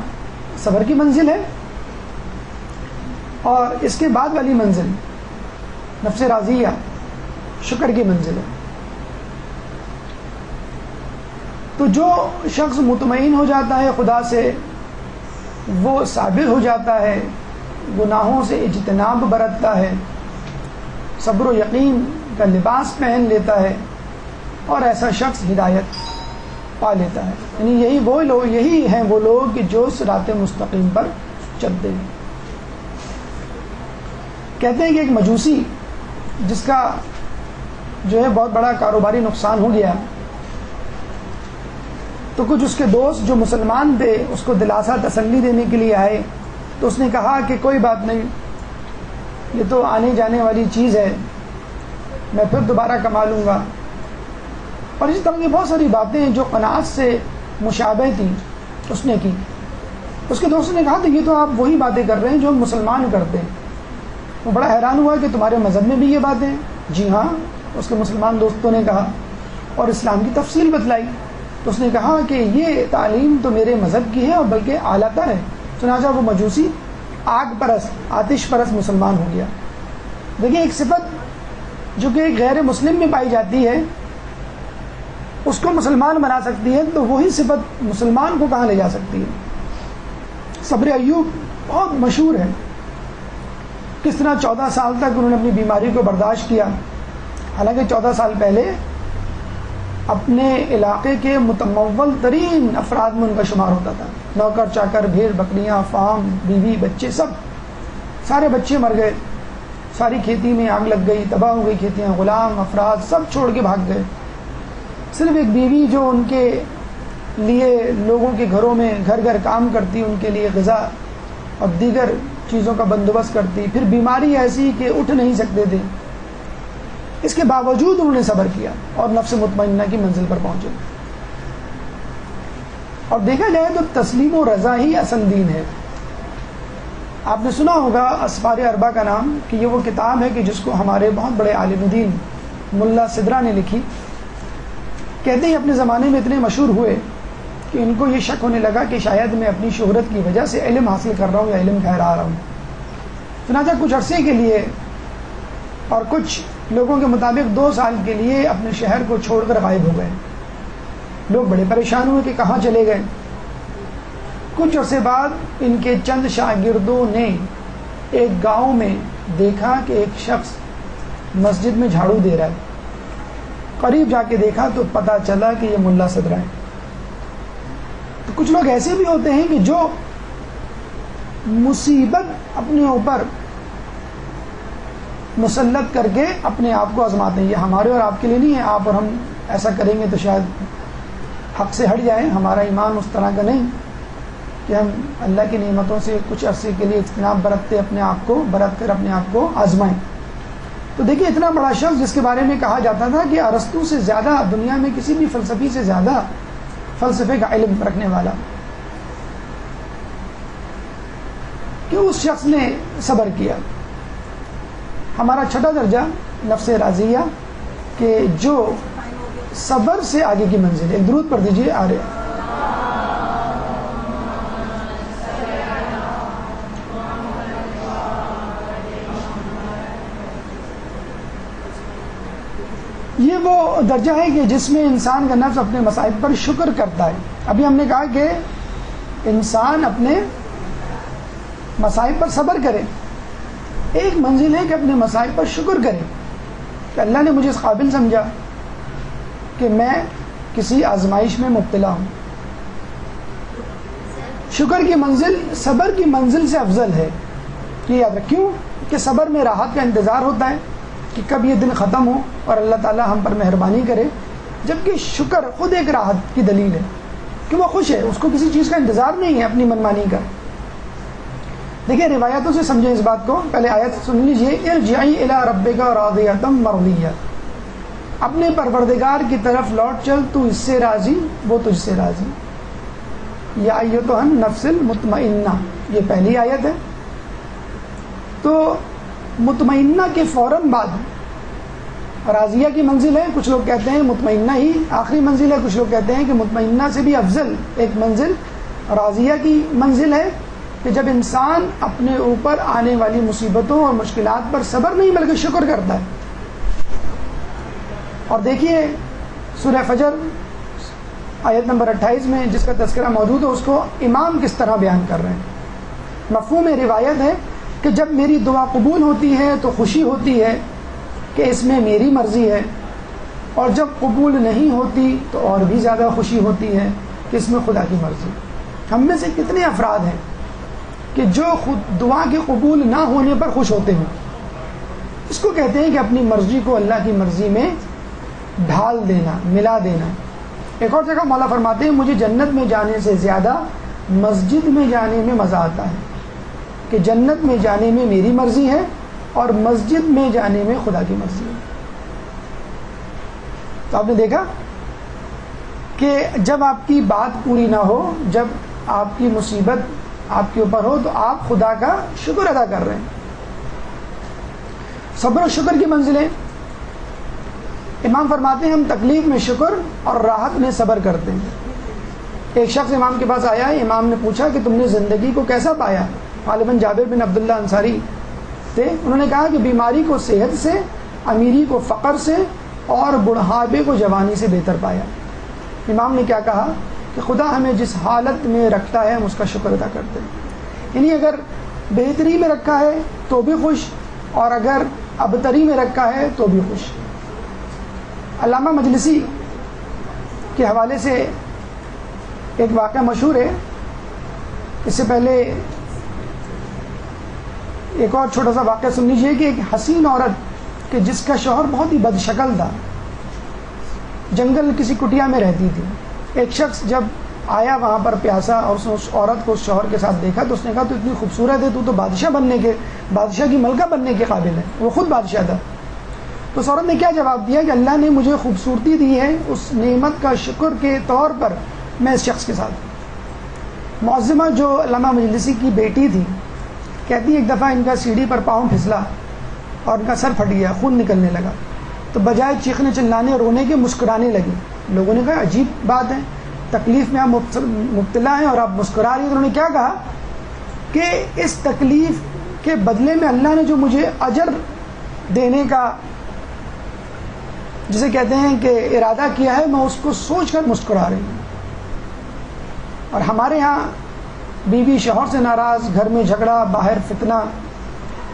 صبر کی منزل ہے, اور اس کے بعد والی منزل نفس راضیہ شکر کی منزل ہے. تو جو شخص مطمئن ہو جاتا ہے خدا سے, وہ صابر ہو جاتا ہے، گناہوں سے اجتناب برتتا ہے، صبر و یقین کا لباس پہن لیتا ہے، اور ایسا شخص ہدایت پا لیتا ہے. یعنی یہی ہیں وہ لوگ کہ جو صراط مستقیم پر چلتے ہیں. کہتے ہیں کہ ایک مجوسی جس کا جو ہے بہت بڑا کاروباری نقصان ہو گیا، تو کچھ اس کے دوست جو مسلمان تھے اس کو دلاسا تسلی دینے کے لیے آئے. تو اس نے کہا کہ کوئی بات نہیں، یہ تو آنے جانے والی چیز ہے، میں پھر دوبارہ کما لوں گا. اور اس طرح کی بہت ساری باتیں جو قناعت سے مشابہ تھیں اس نے کی. اس کے دوست نے کہا تو یہ تو آپ وہی باتیں کر رہے ہیں جو ہم مسلمان کرتے ہیں. وہ بڑا حیران ہوا کہ تمہارے مذہب میں بھی یہ باتیں ہیں؟ جی ہاں، اس کے مسلمان دوستوں نے کہا اور اسلام کی تفصیل بتلائی. تو اس نے کہا کہ یہ تعلیم تو میرے مذہب کی ہے اور بلکہ اعلیٰ تر ہے. چنانچہ وہ مجوسی آگ پرست، آتش پرست مسلمان ہو گیا. دیکھیں، ایک صفت جو کہ ایک غیر مسلم میں پائی جاتی ہے اس کو مسلمان بنا سکتی ہے، تو وہی صفت مسلمان کو کہاں لے جا سکتی ہے. صبر ایوب بہت مشہور ہے، کس طرح 14 سال تک انہوں نے اپنی بیماری کو برداشت کیا. حالانکہ 14 سال پہلے اپنے علاقے کے متمول ترین افراد میں ان کا شمار ہوتا تھا. نوکر چاکر، بھیڑ بکریاں، فام، بیوی بچے، سارے بچے مر گئے، ساری کھیتی میں آگ لگ گئی، تباہ ہو گئی کھیتیاں، غلام افراد سب چھوڑ کے بھاگ گئے. صرف ایک بیوی جو ان کے لیے لوگوں کے گھروں میں گھر گھر کام کرتی، ان کے لیے غذا اور دیگر چیزوں کا بندوبست کرتی. پھر بیماری ایسی کہ اٹھ نہیں سکتے تھے، اس کے باوجود انہوں نے صبر کیا اور نفس مطمئنہ کی منزل پر پہنچے. اور دیکھا جائے تو تسلیم و رضا ہی اصل دین ہے. آپ نے سنا ہوگا اسفار اربع کا نام، کہ یہ وہ کتاب ہے کہ جس کو ہمارے بہت بڑے عالم دین ملا سدرا نے لکھی. کہتے ہیں اپنے زمانے میں اتنے مشہور ہوئے کہ ان کو یہ شک ہونے لگا کہ شاید میں اپنی شہرت کی وجہ سے علم حاصل کر رہا ہوں یا علم ٹھہرا رہا ہوں. چنانچہ کچھ عرصے کے لیے اور کچھ لوگوں کے مطابق 2 سال کے لیے اپنے شہر کو چھوڑ کر غائب ہو گئے. لوگ بڑے پریشان ہوئے کہ کہاں چلے گئے. کچھ عرصے بعد ان کے چند شاگردوں نے ایک گاؤں میں دیکھا کہ ایک شخص مسجد میں جھاڑو دے رہا ہے. قریب جا کے دیکھا تو پتہ چلا کہ یہ ملا صدرہ ہے. تو کچھ لوگ ایسے بھی ہوتے ہیں کہ جو مصیبت اپنے اوپر مسلط کر کے اپنے آپ کو آزماتے ہیں. یہ ہمارے اور آپ کے لیے نہیں ہے. آپ اور ہم ایسا کریں گے تو شاید حق سے ہٹ جائیں. ہمارا ایمان اس طرح کا نہیں کہ ہم اللہ کی نعمتوں سے کچھ عرصے کے لیے اجتناب برت کر اپنے آپ کو آزمائیں. تو دیکھیے، اتنا بڑا شخص جس کے بارے میں کہا جاتا تھا کہ ارسطو سے زیادہ دنیا میں کسی بھی فلسفی سے زیادہ فلسفے کا علم رکھنے والا، کہ اس شخص نے صبر کیا. ہمارا چھٹا درجہ نفس راضیہ، کہ جو صبر سے آگے کی منزل ہے. ایک درود پڑھ دیجیے. یہ وہ درجہ ہے کہ جس میں انسان کا نفس اپنے مصائب پر شکر کرتا ہے. ابھی ہم نے کہا کہ انسان اپنے مصائب پر صبر کرے. ایک منزل ہے کہ اپنے مصائب پر شکر کرے کہ اللہ نے مجھے اس قابل سمجھا کہ میں کسی آزمائش میں مبتلا ہوں. شکر کی منزل صبر کی منزل سے افضل ہے. یہ یاد رکھ. کیوں؟ کہ صبر میں راحت کا انتظار ہوتا ہے کہ کب یہ دن ختم ہو اور اللہ تعالی ہم پر مہربانی کرے، جبکہ شکر خود ایک راحت کی دلیل ہے کہ وہ خوش ہے، اس کو کسی چیز کا انتظار نہیں ہے اپنی منمانی کا. دیکھیں، روایتوں سے سمجھیں اس بات کو. پہلے آیت سن لیجئے. ارجعی الی ربک راضیۃ مرضیہ، اپنے پروردگار کی طرف لوٹ چل، تو اس سے راضی وہ تجھ سے راضی. یا ایتھا النفس المطمئنہ، یہ پہلی آیت ہے. تو مطمئنہ کے فوراً بعد راضیہ کی منزل ہے. کچھ لوگ کہتے ہیں مطمئنہ ہی آخری منزل ہے، کچھ لوگ کہتے ہیں کہ مطمئنہ سے بھی افضل ایک منزل راضیہ کی منزل ہے، کہ جب انسان اپنے اوپر آنے والی مصیبتوں اور مشکلات پر صبر نہیں بلکہ شکر کرتا ہے. اور دیکھیے سورہ فجر آیت نمبر 28 میں جس کا تذکرہ موجود ہے، اس کو امام کس طرح بیان کر رہے ہیں. مفہوم روایت ہے کہ جب میری دعا قبول ہوتی ہے تو خوشی ہوتی ہے کہ اس میں میری مرضی ہے، اور جب قبول نہیں ہوتی تو اور بھی زیادہ خوشی ہوتی ہے کہ اس میں خدا کی مرضی۔ ہم میں سے کتنے افراد ہیں کہ جو خود دعا کے قبول نہ ہونے پر خوش ہوتے ہیں؟ اس کو کہتے ہیں کہ اپنی مرضی کو اللہ کی مرضی میں ڈھال دینا، ملا دینا۔ ایک اور جگہ مولا فرماتے ہیں مجھے جنت میں جانے سے زیادہ مسجد میں جانے میں مزہ آتا ہے، کہ جنت میں جانے میں میری مرضی ہے اور مسجد میں جانے میں خدا کی مرضی ہے۔ تو آپ نے دیکھا کہ جب آپ کی بات پوری نہ ہو، جب آپ کی مصیبت آپ کے اوپر ہو، تو آپ خدا کا شکر ادا کر رہے ہیں۔ صبر و شکر کی منزلیں، امام فرماتے ہیں ہم تکلیف میں شکر اور راحت میں صبر کرتے ہیں۔ ایک شخص امام کے پاس آیا ہے، امام نے پوچھا کہ تم نے زندگی کو کیسا پایا؟ غالباً جابر بن عبداللہ انصاری تھے۔ انہوں نے کہا کہ بیماری کو صحت سے، امیری کو فقر سے، اور بڑھاپے کو جوانی سے بہتر پایا۔ امام نے کیا کہا کہ خدا ہمیں جس حالت میں رکھتا ہے ہم اس کا شکر ادا کرتے ہیں۔ یعنی اگر بہتری میں رکھا ہے تو بھی خوش، اور اگر ابتری میں رکھا ہے تو بھی خوش۔ علامہ مجلسی کے حوالے سے ایک واقعہ مشہور ہے۔ اس سے پہلے ایک اور چھوٹا سا واقعہ سن لیجیے کہ ایک حسین عورت کہ جس کا شوہر بہت ہی بد شکل تھا، جنگل کسی کٹیا میں رہتی تھی۔ ایک شخص جب آیا وہاں پر پیاسا اور اس نے اس عورت کو اس شوہر کے ساتھ دیکھا تو اس نے کہا تو اتنی خوبصورت ہے، تو بادشاہ کی ملکہ بننے کے قابل ہے۔ وہ خود بادشاہ تھا۔ تو اس عورت نے کیا جواب دیا کہ اللہ نے مجھے خوبصورتی دی ہے، اس نعمت کا شکر کے طور پر میں اس شخص کے ساتھ۔ معظمہ جو علامہ مجلسی کی بیٹی تھی کہتی ایک دفعہ ان کا سیڑھی پر پاؤں پھسلا اور ان کا سر پھٹ گیا، خون نکلنے لگا، تو بجائے چیخنے چلانے رونے کے مسکرانے لگی۔ لوگوں نے کہا عجیب بات ہے، تکلیف میں آپ مبتلا ہیں اور آپ مسکرا رہی ہیں۔ تو انہوں نے کیا کہا کہ اس تکلیف کے بدلے میں اللہ نے جو مجھے اجر دینے کا جسے کہتے ہیں کہ ارادہ کیا ہے، میں اس کو سوچ کر مسکرا رہی ہوں۔ اور ہمارے ہاں بیوی شوہر سے ناراض، گھر میں جھگڑا، باہر فتنہ،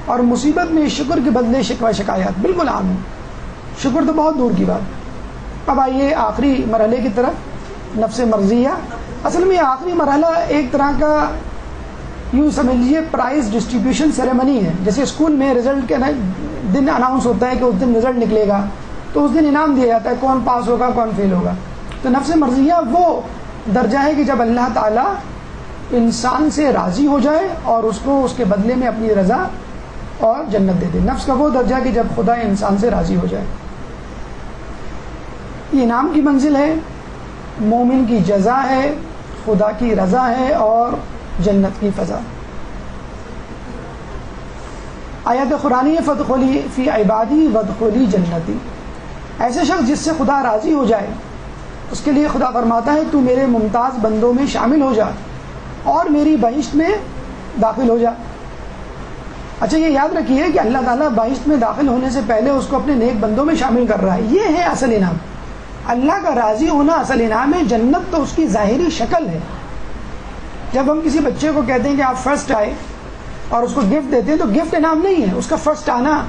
اور مصیبت میں شکر کے بدلے شکوہ شکایات بالکل عام ہے۔ شکر تو بہت دور کی بات۔ اب آئیے آخری مرحلے کی طرف، نفس مرضیہ۔ اصل میں آخری مرحلہ ایک طرح کا یوں سمجھ لیجیے پرائز ڈسٹریبیوشن سیریمنی ہے۔ جیسے اسکول میں رزلٹ کے دن اناؤنس ہوتا ہے کہ اس دن رزلٹ نکلے گا تو اس دن انعام دیا جاتا ہے، کون پاس ہوگا کون فیل ہوگا۔ تو نفس مرضیہ وہ درجہ ہے کہ جب اللہ تعالیٰ انسان سے راضی ہو جائے اور اس کو اس کے بدلے میں اپنی رضا اور جنت دے دے۔ نفس کا وہ درجہ کہ جب خدا انسان سے راضی ہو جائے۔ یہ انعام کی منزل ہے، مومن کی جزا ہے، خدا کی رضا ہے اور جنت کی فضا۔ آیت قرآنی فادخلی فی عبادی وادخلی جنتی۔ ایسے شخص جس سے خدا راضی ہو جائے اس کے لیے خدا فرماتا ہے تو میرے ممتاز بندوں میں شامل ہو جا اور میری بہشت میں داخل ہو جا۔ اچھا یہ یاد رکھیے کہ اللہ تعالیٰ بہشت میں داخل ہونے سے پہلے اس کو اپنے نیک بندوں میں شامل کر رہا ہے۔ یہ ہے اصل انعام، اللہ کا راضی ہونا اصل انعام ہے۔ جنت تو اس کی ظاہری شکل ہے۔ جب ہم کسی بچے کو کہتے ہیں کہ آپ فرسٹ آئے اور اس کو گفٹ دیتے ہیں تو گفٹ انعام نہیں ہے، اس کا فرسٹ آنا،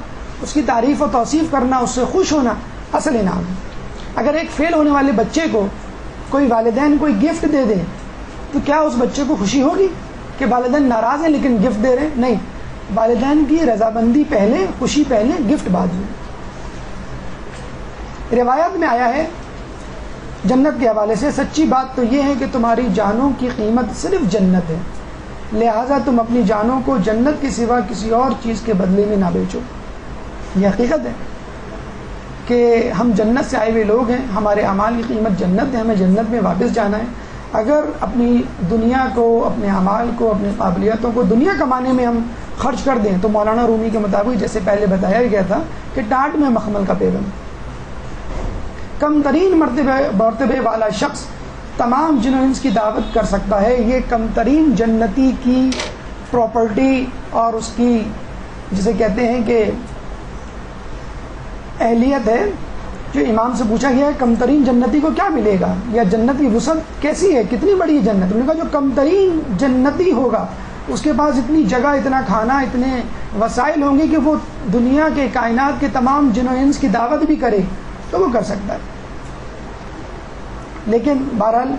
اس کی تعریف و توصیف کرنا، اس سے خوش ہونا اصل انعام ہے۔ اگر ایک فیل ہونے والے بچے کو کوئی والدین کوئی گفٹ دے دیں تو کیا اس بچے کو خوشی ہوگی کہ والدین ناراض ہیں لیکن گفٹ دے رہے ہیں؟ نہیں، والدین کی رضامندی پہلے، خوشی پہلے، گفٹ بعد میں۔ روایات میں آیا ہے جنت کے حوالے سے، سچی بات تو یہ ہے کہ تمہاری جانوں کی قیمت صرف جنت ہے، لہٰذا تم اپنی جانوں کو جنت کے سوا کسی اور چیز کے بدلے میں نہ بیچو۔ یہ حقیقت ہے کہ ہم جنت سے آئے ہوئے لوگ ہیں، ہمارے اعمال کی قیمت جنت ہے، ہمیں جنت میں واپس جانا ہے۔ اگر اپنی دنیا کو، اپنے اعمال کو، اپنی قابلیتوں کو دنیا کمانے میں ہم خرچ کر دیں تو مولانا رومی کے مطابق جیسے پہلے بتایا گیا تھا کہ ٹاٹ میں مخمل کا پیغام، کم ترین مرتبے والا شخص تمام جنونس کی دعوت کر سکتا ہے۔ یہ کم ترین جنتی کی پراپرٹی اور اس کی جسے کہتے ہیں کہ اہلیت ہے۔ جو امام سے پوچھا گیا ہے کم ترین جنتی کو کیا ملے گا، یا جنت کی وسعت کیسی ہے، کتنی بڑی ہے جنت؟ انہوں نے کہا جو کم ترین جنتی ہوگا اس کے پاس اتنی جگہ، اتنا کھانا، اتنے وسائل ہوں گے کہ وہ دنیا کے کائنات کے تمام جن و انس کی دعوت بھی کرے تو وہ کر سکتا ہے. لیکن بہرحال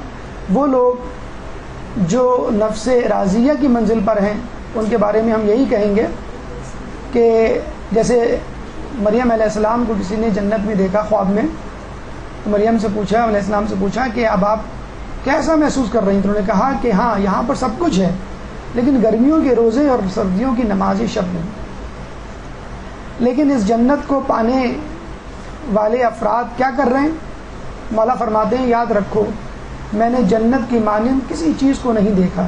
وہ لوگ جو نفس راضیہ کی منزل پر ہیں ان کے بارے میں ہم یہی کہیں گے کہ جیسے مریم علیہ السلام کو کسی نے جنت میں دیکھا خواب میں، تو مریم سے پوچھا، علیہ السلام سے پوچھا کہ اب آپ کیسا محسوس کر رہی ہیں؟ تو انہوں نے کہا کہ ہاں یہاں پر سب کچھ ہے، لیکن گرمیوں کے روزے اور سردیوں کی نمازی شب نہیں. لیکن اس جنت کو پانے والے افراد کیا کر رہے ہیں؟ مولا فرماتے ہیں یاد رکھو میں نے جنت کی مانند کسی چیز کو نہیں دیکھا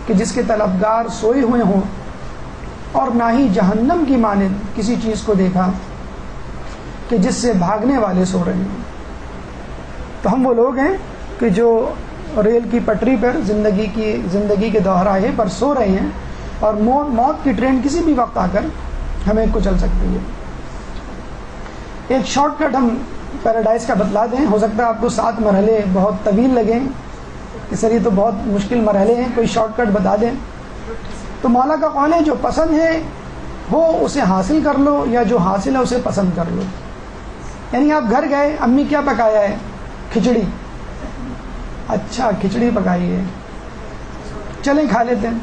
کہ جس کے طلبگار سوئے ہوئے ہوں، اور نہ ہی جہنم کی مانند کسی چیز کو دیکھا کہ جس سے بھاگنے والے سو رہے ہیں. تو ہم وہ لوگ ہیں کہ جو ریل کی پٹری پر زندگی کے دوراہے پر سو رہے ہیں، اور موت کی ٹرین کسی بھی وقت آ کر ہمیں کچل سکتی ہے. ایک شارٹ کٹ ہم پیراڈائز کا بتلا دیں. ہو سکتا ہے آپ کو 7 مرحلے بہت طویل لگیں، کہ سر یہ تو بہت مشکل مرحلے ہیں، کوئی شارٹ کٹ بتا دیں. تو مولا کا قول ہے جو پسند ہے ہو اسے حاصل کر لو، یا جو حاصل ہے اسے پسند کر لو. یعنی آپ گھر گئے، امی کیا پکایا ہے؟ کھچڑی. اچھا کھچڑی پکائی ہے، چلیں کھا لیتے ہیں.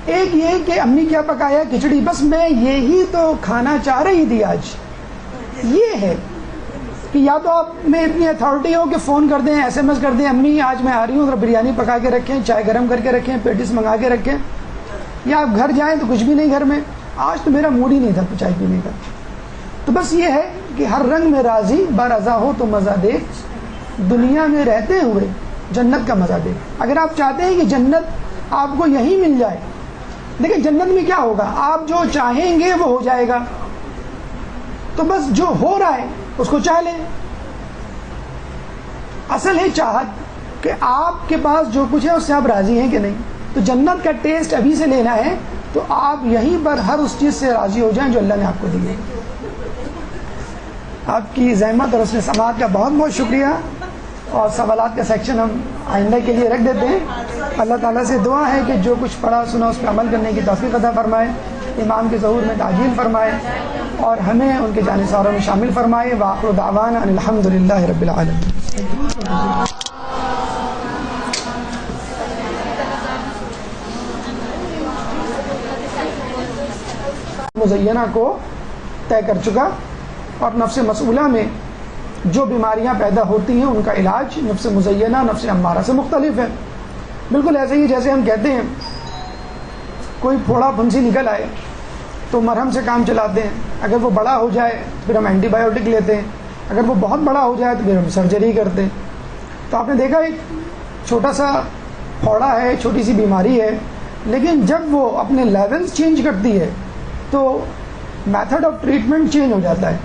ایک یہ کہ امی کیا پکایا؟ کھچڑی. بس میں یہی تو کھانا چاہ رہی تھی آج. یہ ہے کہ یا تو آپ میں اتنی اتھارٹی ہو کہ فون کر دیں، SMS کر دیں امی آج میں آ رہی ہوں، ذرا بریانی پکا کے رکھیں، چائے گرم کر کے رکھیں، پیٹیز منگا کے رکھیں. یا آپ گھر جائیں تو کچھ بھی نہیں گھر میں، آج تو میرا موڈ ہی نہیں تھا چائے پینے کا. تو بس یہ ہے کہ ہر رنگ میں راضی، برضا ہو تو مزہ دیکھ، دنیا میں رہتے ہوئے جنت کا مزہ دیکھ. اگر آپ چاہتے ہیں کہ جنت آپ کو یہی مل جائے، دیکھیں جنت میں کیا ہوگا، آپ جو چاہیں گے وہ ہو جائے گا. تو بس جو ہو رہا ہے اس کو چاہ لیں. اصل ہے چاہت کہ آپ کے پاس جو کچھ ہے اس سے آپ راضی ہیں کہ نہیں. تو جنت کا ٹیسٹ ابھی سے لینا ہے تو آپ یہیں پر ہر اس چیز سے راضی ہو جائیں جو اللہ نے آپ کو دی ہے. آپ کی زحمت اور حسن سماعت کا بہت بہت شکریہ. اور سوالات کا سیکشن ہم آئندہ کے لیے رکھ دیتے ہیں. اللہ تعالیٰ سے دعا ہے کہ جو کچھ پڑھا سنا اس پہ عمل کرنے کی توفیق عطا فرمائے، امام کے ظہور میں تعجیل فرمائے، اور ہمیں ان کے جانثاروں میں شامل فرمائے. وآخر دعوانا ان الحمدللہ رب العالمین. مزینہ کو طے کر چکا، اور نفس مسئولہ میں جو بیماریاں پیدا ہوتی ہیں ان کا علاج نفس مزینہ نفس امارہ سے مختلف ہے. بالکل ایسے ہی جیسے ہم کہتے ہیں کوئی پھوڑا پھنسی نکل آئے تو مرہم سے کام چلاتے ہیں، اگر وہ بڑا ہو جائے پھر ہم اینٹی بایوٹک لیتے ہیں، اگر وہ بہت بڑا ہو جائے تو پھر ہم سرجری کرتے ہیں. تو آپ نے دیکھا ایک چھوٹا سا پھوڑا ہے، چھوٹی سی بیماری ہے، لیکن جب وہ اپنے لیولز چینج کرتی ہے تو میتھڈ آف ٹریٹمنٹ چینج ہو جاتا ہے.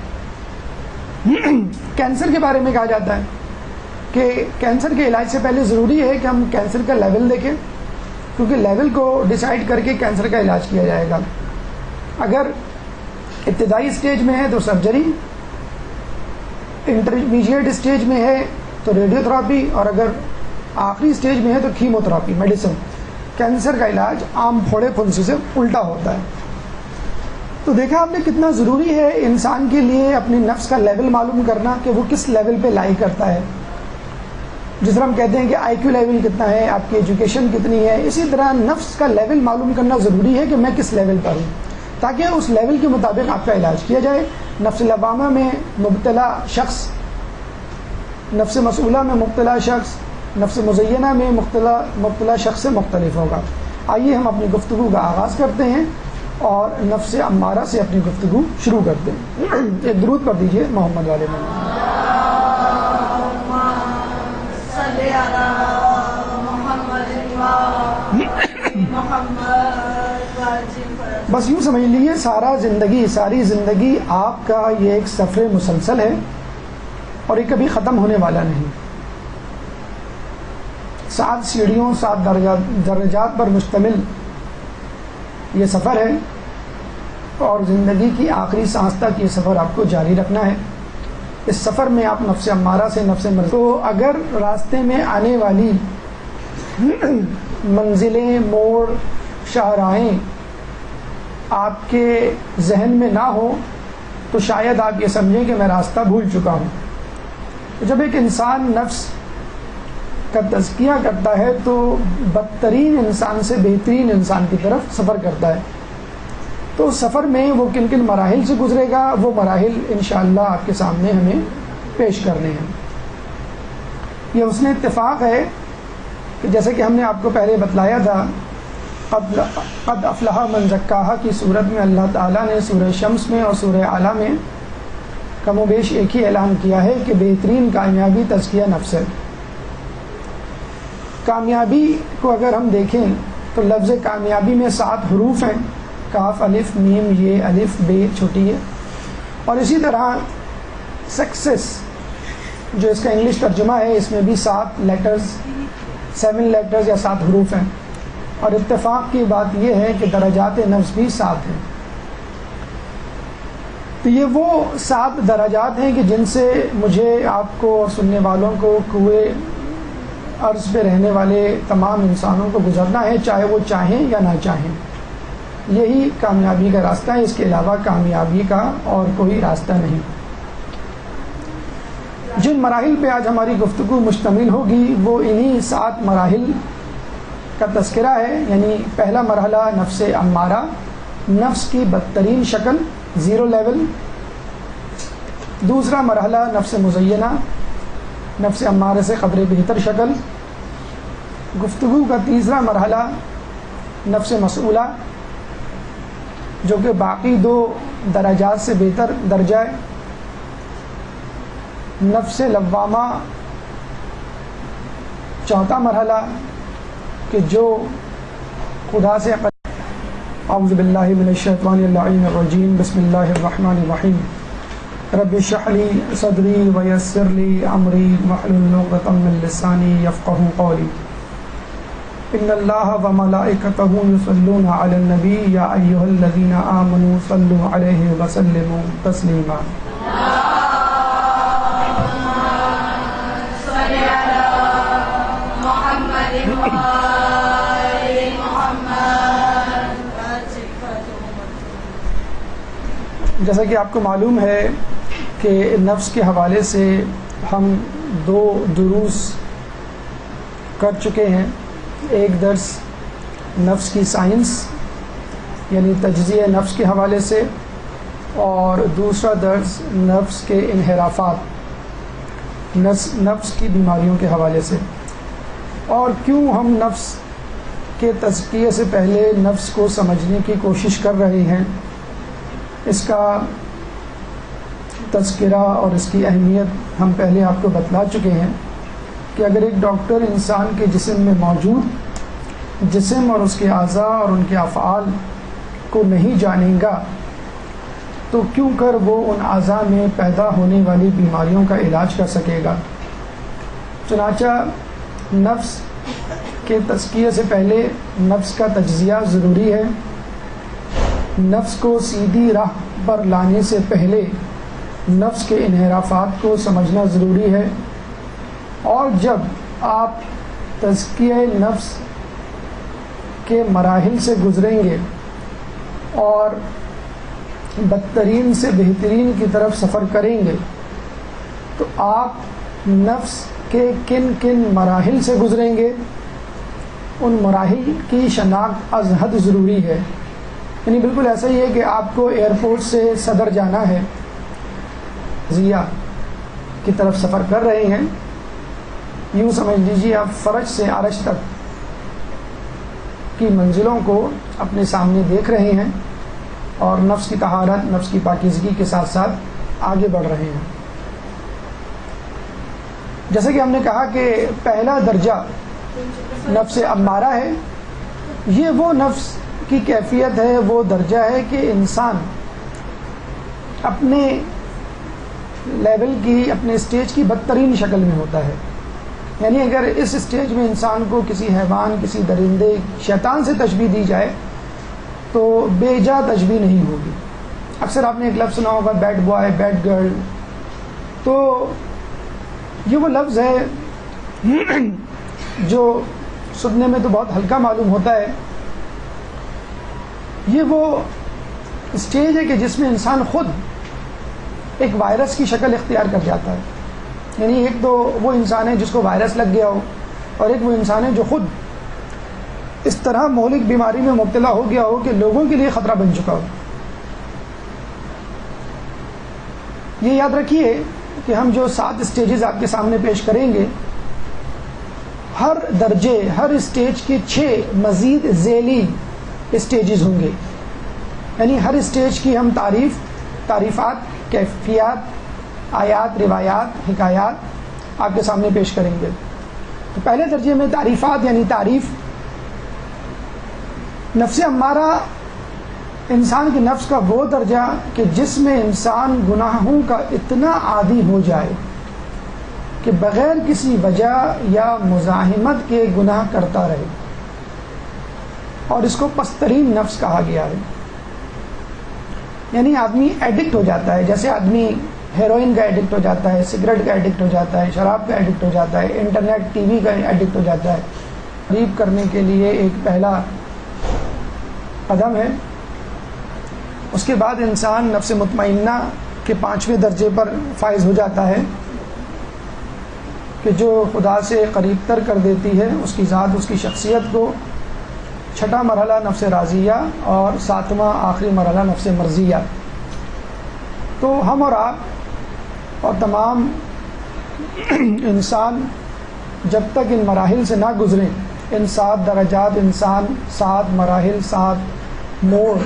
کینسر کے بارے میں کہا جاتا ہے کہ کینسر کے علاج سے پہلے ضروری ہے کہ ہم کینسر کا لیول دیکھیں، کیونکہ لیول کو ڈیسائیڈ کر کے کینسر کا علاج کیا جائے گا. اگر ابتدائی اسٹیج میں ہے تو سرجری، انٹرمیڈیٹ اسٹیج میں ہے تو ریڈیو تھراپی، اور اگر آخری اسٹیج میں ہے تو کیمو تھراپی میڈیسن. کینسر کا علاج عام پھوڑے پھنسی سے الٹا ہوتا ہے. تو دیکھا آپ نے کتنا ضروری ہے انسان کے لیے اپنے نفس کا لیول معلوم کرنا کہ وہ کس لیول پہ لائی کرتا ہے. جس طرح ہم کہتے ہیں کہ IQ لیول کتنا ہے، آپ کی ایجوکیشن کتنی ہے، اسی طرح نفس کا لیول معلوم کرنا ضروری ہے کہ میں کس لیول پر ہوں، تاکہ اس لیول کے مطابق آپ کا علاج کیا جائے. نفس لوامہ میں مبتلا شخص، نفس مسئولہ میں مبتلا شخص، نفس مزینہ میں مبتلا شخص سے مختلف ہوگا. آئیے ہم اپنی گفتگو کا آغاز کرتے ہیں اور نفس امارہ سے اپنی گفتگو شروع کرتے ہیں. ایک درود پڑھ دیجئے محمد والے میں. بس یوں سمجھ لیجیے ساری زندگی آپ کا یہ ایک سفر مسلسل ہے اور یہ کبھی ختم ہونے والا نہیں. 7 سیڑھیوں 7 درجات پر مشتمل یہ سفر ہے، اور زندگی کی آخری سانس تک یہ سفر آپ کو جاری رکھنا ہے. اس سفر میں آپ نفس امارہ سے نفس تو اگر راستے میں آنے والی منزلیں، موڑ، شاہراہیں آپ کے ذہن میں نہ ہو تو شاید آپ یہ سمجھیں کہ میں راستہ بھول چکا ہوں۔ جب ایک انسان نفس کا تزکیہ کرتا ہے تو بدترین انسان سے بہترین انسان کی طرف سفر کرتا ہے۔ تو سفر میں وہ کن کن مراحل سے گزرے گا، وہ مراحل انشاءاللہ آپ کے سامنے ہمیں پیش کرنے ہیں۔ یہ حسن اتفاق ہے کہ جیسے کہ ہم نے آپ کو پہلے بتلایا تھا، قد افلح من زکاہا کی صورت میں اللہ تعالیٰ نے سورہ شمس میں اور سورہ اعلیٰ میں کم و بیش ایک ہی اعلان کیا ہے کہ بہترین کامیابی تزکیہ نفس ہے۔ کامیابی کو اگر ہم دیکھیں تو لفظ کامیابی میں 7 حروف ہیں، کاف، الف، میم، یہ، الف، بے چھوٹی ہے، اور اسی طرح سکسیس جو اس کا انگلش ترجمہ ہے اس میں بھی 7 لیٹرز یا 7 حروف ہیں، اور اتفاق کی بات یہ ہے کہ درجات نفس بھی 7 ہیں۔ تو یہ وہ 7 درجات ہیں کہ جن سے مجھے، آپ کو اور سننے والوں کو، کوئے عرض پہ رہنے والے تمام انسانوں کو گزرنا ہے، چاہے وہ چاہیں یا نہ چاہیں۔ یہی کامیابی کا راستہ ہے، اس کے علاوہ کامیابی کا اور کوئی راستہ نہیں۔ جن مراحل پہ آج ہماری گفتگو مشتمل ہوگی وہ انہی 7 مراحل کا تذکرہ ہے۔ یعنی پہلا مرحلہ نفس امارہ، نفس کی بدترین شکل، 0 لیول۔ دوسرا مرحلہ نفس مزینہ، نفس امارہ سے قدر بہتر شکل۔ گفتگو کا تیسرا مرحلہ نفس مسئولہ، جو کہ باقی 2 درجات سے بہتر درجہ ہے۔ نفس لوامہ، چوتھا مرحلہ کہ جو خدا سے اعوذ باللہ من الشیطان اللعین الرجیم، بسم اللہ الرحمن الرحیم، رب اشرح لی صدری ویسر لی امری واحلل عقدۃ من لسانی یفقہوا قولی، ان اللہ وملائکتہ یصلون علی النبی یا ایھا الذین آمنوا صلوا علیہ وسلموا تسلیما۔ جیسا کہ آپ کو معلوم ہے کہ نفس کے حوالے سے ہم 2 دروس کر چکے ہیں۔ ایک درس نفس کی سائنس یعنی تجزیہ نفس کے حوالے سے، اور دوسرا درس نفس کے انحرافات، نفس کی بیماریوں کے حوالے سے، اور کیوں ہم نفس کے تزکیے سے پہلے نفس کو سمجھنے کی کوشش کر رہے ہیں۔ اس کا تذکرہ اور اس کی اہمیت ہم پہلے آپ کو بتلا چکے ہیں کہ اگر ایک ڈاکٹر انسان کے جسم میں موجود جسم اور اس کے اعضاء اور ان کے افعال کو نہیں جانے گا تو کیوں کر وہ ان اعضاء میں پیدا ہونے والی بیماریوں کا علاج کر سکے گا۔ چنانچہ نفس کے تزکیے سے پہلے نفس کا تجزیہ ضروری ہے۔ نفس کو سیدھی راہ پر لانے سے پہلے نفس کے انحرافات کو سمجھنا ضروری ہے، اور جب آپ تزکیہ نفس کے مراحل سے گزریں گے اور بدترین سے بہترین کی طرف سفر کریں گے تو آپ نفس کے کن کن مراحل سے گزریں گے، ان مراحل کی شناخت از حد ضروری ہے۔ یعنی بالکل ایسا ہی ہے کہ آپ کو ایئرپورٹ سے صدر جانا ہے، ضیاء کی طرف سفر کر رہے ہیں، یوں سمجھ لیجیے آپ فرج سے عرش تک کی منزلوں کو اپنے سامنے دیکھ رہے ہیں اور نفس کی طہارت، نفس کی پاکیزگی کے ساتھ ساتھ آگے بڑھ رہے ہیں۔ جیسے کہ ہم نے کہا کہ پہلا درجہ نفس امارہ ہے، یہ وہ نفس کی کیفیت ہے، وہ درجہ ہے کہ انسان اپنے لیول کی، اپنے اسٹیج کی بدترین شکل میں ہوتا ہے۔ یعنی اگر اس اسٹیج میں انسان کو کسی حیوان، کسی درندے، شیطان سے تشبیہ دی جائے تو بے جا تشبیہ نہیں ہوگی۔ اکثر آپ نے ایک لفظ سنا ہوگا بیڈ بوائے، بیڈ گرل، تو یہ وہ لفظ ہے جو سننے میں تو بہت ہلکا معلوم ہوتا ہے، یہ وہ اسٹیج ہے کہ جس میں انسان خود ایک وائرس کی شکل اختیار کر جاتا ہے. یعنی ایک تو وہ انسان ہے جس کو وائرس لگ گیا ہو، اور ایک وہ انسان ہے جو خود اس طرح مہلک بیماری میں مبتلا ہو گیا ہو کہ لوگوں کے لیے خطرہ بن چکا ہو. یہ یاد رکھیے کہ ہم جو 7 اسٹیجز آپ کے سامنے پیش کریں گے، ہر درجے، ہر اسٹیج کے 6 مزید ذیلی اسٹیجز ہوں گے. یعنی ہر اسٹیج کی ہم تعریفات، کیفیات، آیات، روایات، حکایات آپ کے سامنے پیش کریں گے. تو پہلے درجے میں تعریفات یعنی تعریف. نفس امارہ انسان کے نفس کا وہ درجہ کہ جس میں انسان گناہوں کا اتنا عادی ہو جائے کہ بغیر کسی وجہ یا مزاحمت کے گناہ کرتا رہے، اور اس کو پسترین نفس کہا گیا ہے. یعنی آدمی ایڈکٹ ہو جاتا ہے، جیسے آدمی ہیروئن کا ایڈکٹ ہو جاتا ہے، سگریٹ کا ایڈکٹ ہو جاتا ہے، شراب کا ایڈکٹ ہو جاتا ہے، انٹرنیٹ، ٹی وی کا ایڈکٹ ہو جاتا ہے. قریب کرنے کے لیے ایک پہلا قدم ہے. اس کے بعد انسان نفس مطمئنہ کے 5ویں درجے پر فائز ہو جاتا ہے کہ جو خدا سے قریب تر کر دیتی ہے، اس کی ذات، اس کی شخصیت کو. 6واں مرحلہ نفس راضیہ، اور 7واں آخری مرحلہ نفس مرضیہ. تو ہم اور آپ اور تمام انسان جب تک ان مراحل سے نہ گزریں، ان 7 درجات، انسان 7 مراحل، 7 موڑ،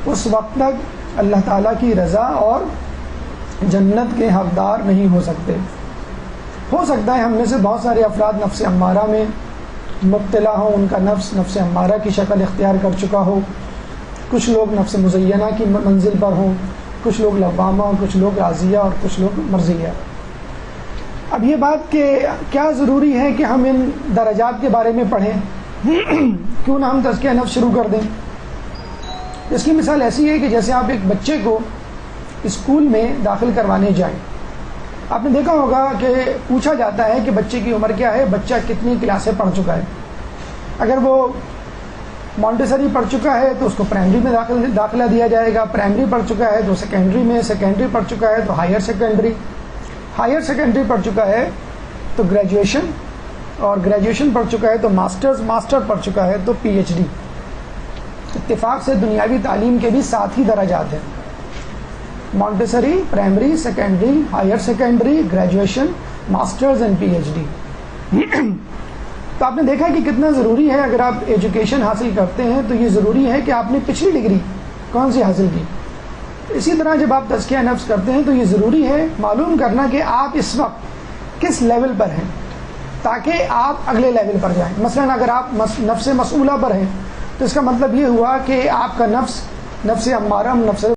اس وقت تک اللہ تعالیٰ کی رضا اور جنت کے حقدار نہیں ہو سکتے. ہو سکتا ہے ہم میں سے بہت سارے افراد نفس امارہ میں مبتلا ہوں، ان کا نفس نفس امارہ کی شکل اختیار کر چکا ہو. کچھ لوگ نفس مزینہ کی منزل پر ہوں، کچھ لوگ لوامہ، کچھ لوگ راضیہ، اور کچھ لوگ مرضیہ. اب یہ بات کہ کیا ضروری ہے کہ ہم ان درجات کے بارے میں پڑھیں؟ کیوں نہ ہم تزکیہ نفس شروع کر دیں؟ اس کی مثال ایسی ہے کہ جیسے آپ ایک بچے کو اسکول میں داخل کروانے جائیں. آپ نے دیکھا ہوگا کہ پوچھا جاتا ہے کہ بچے کی عمر کیا ہے، بچہ کتنی کلاسیں پڑھ چکا ہے. اگر وہ مونٹیسری پڑھ چکا ہے تو اس کو پرائمری میں داخلہ دیا جائے گا، پرائمری پڑھ چکا ہے تو سیکنڈری میں، سیکنڈری پڑھ چکا ہے تو ہائر سیکنڈری، ہائر سیکنڈری پڑھ چکا ہے تو گریجویشن، اور گریجویشن پڑھ چکا ہے تو ماسٹرز، ماسٹر پڑھ چکا ہے تو پی ایچ ڈی. اتفاق سے دنیاوی تعلیم کے بھی 7 ہی درجات ہیں: Montessori, primary, secondary, higher secondary, graduation, masters and P H D. تو آپ نے دیکھا کہ کتنا ضروری ہے، اگر آپ ایجوکیشن حاصل کرتے ہیں تو یہ ضروری ہے کہ آپ نے پچھلی ڈگری کون سی حاصل کی. اسی طرح جب آپ تزکیہ نفس کرتے ہیں تو یہ ضروری ہے معلوم کرنا کہ آپ اس وقت کس لیول پر ہیں، تاکہ آپ اگلے لیول پر جائیں. مثلا اگر آپ نفس مسئولہ پر ہیں تو اس کا مطلب یہ ہوا کہ آپ کا نفس امارہ، نفس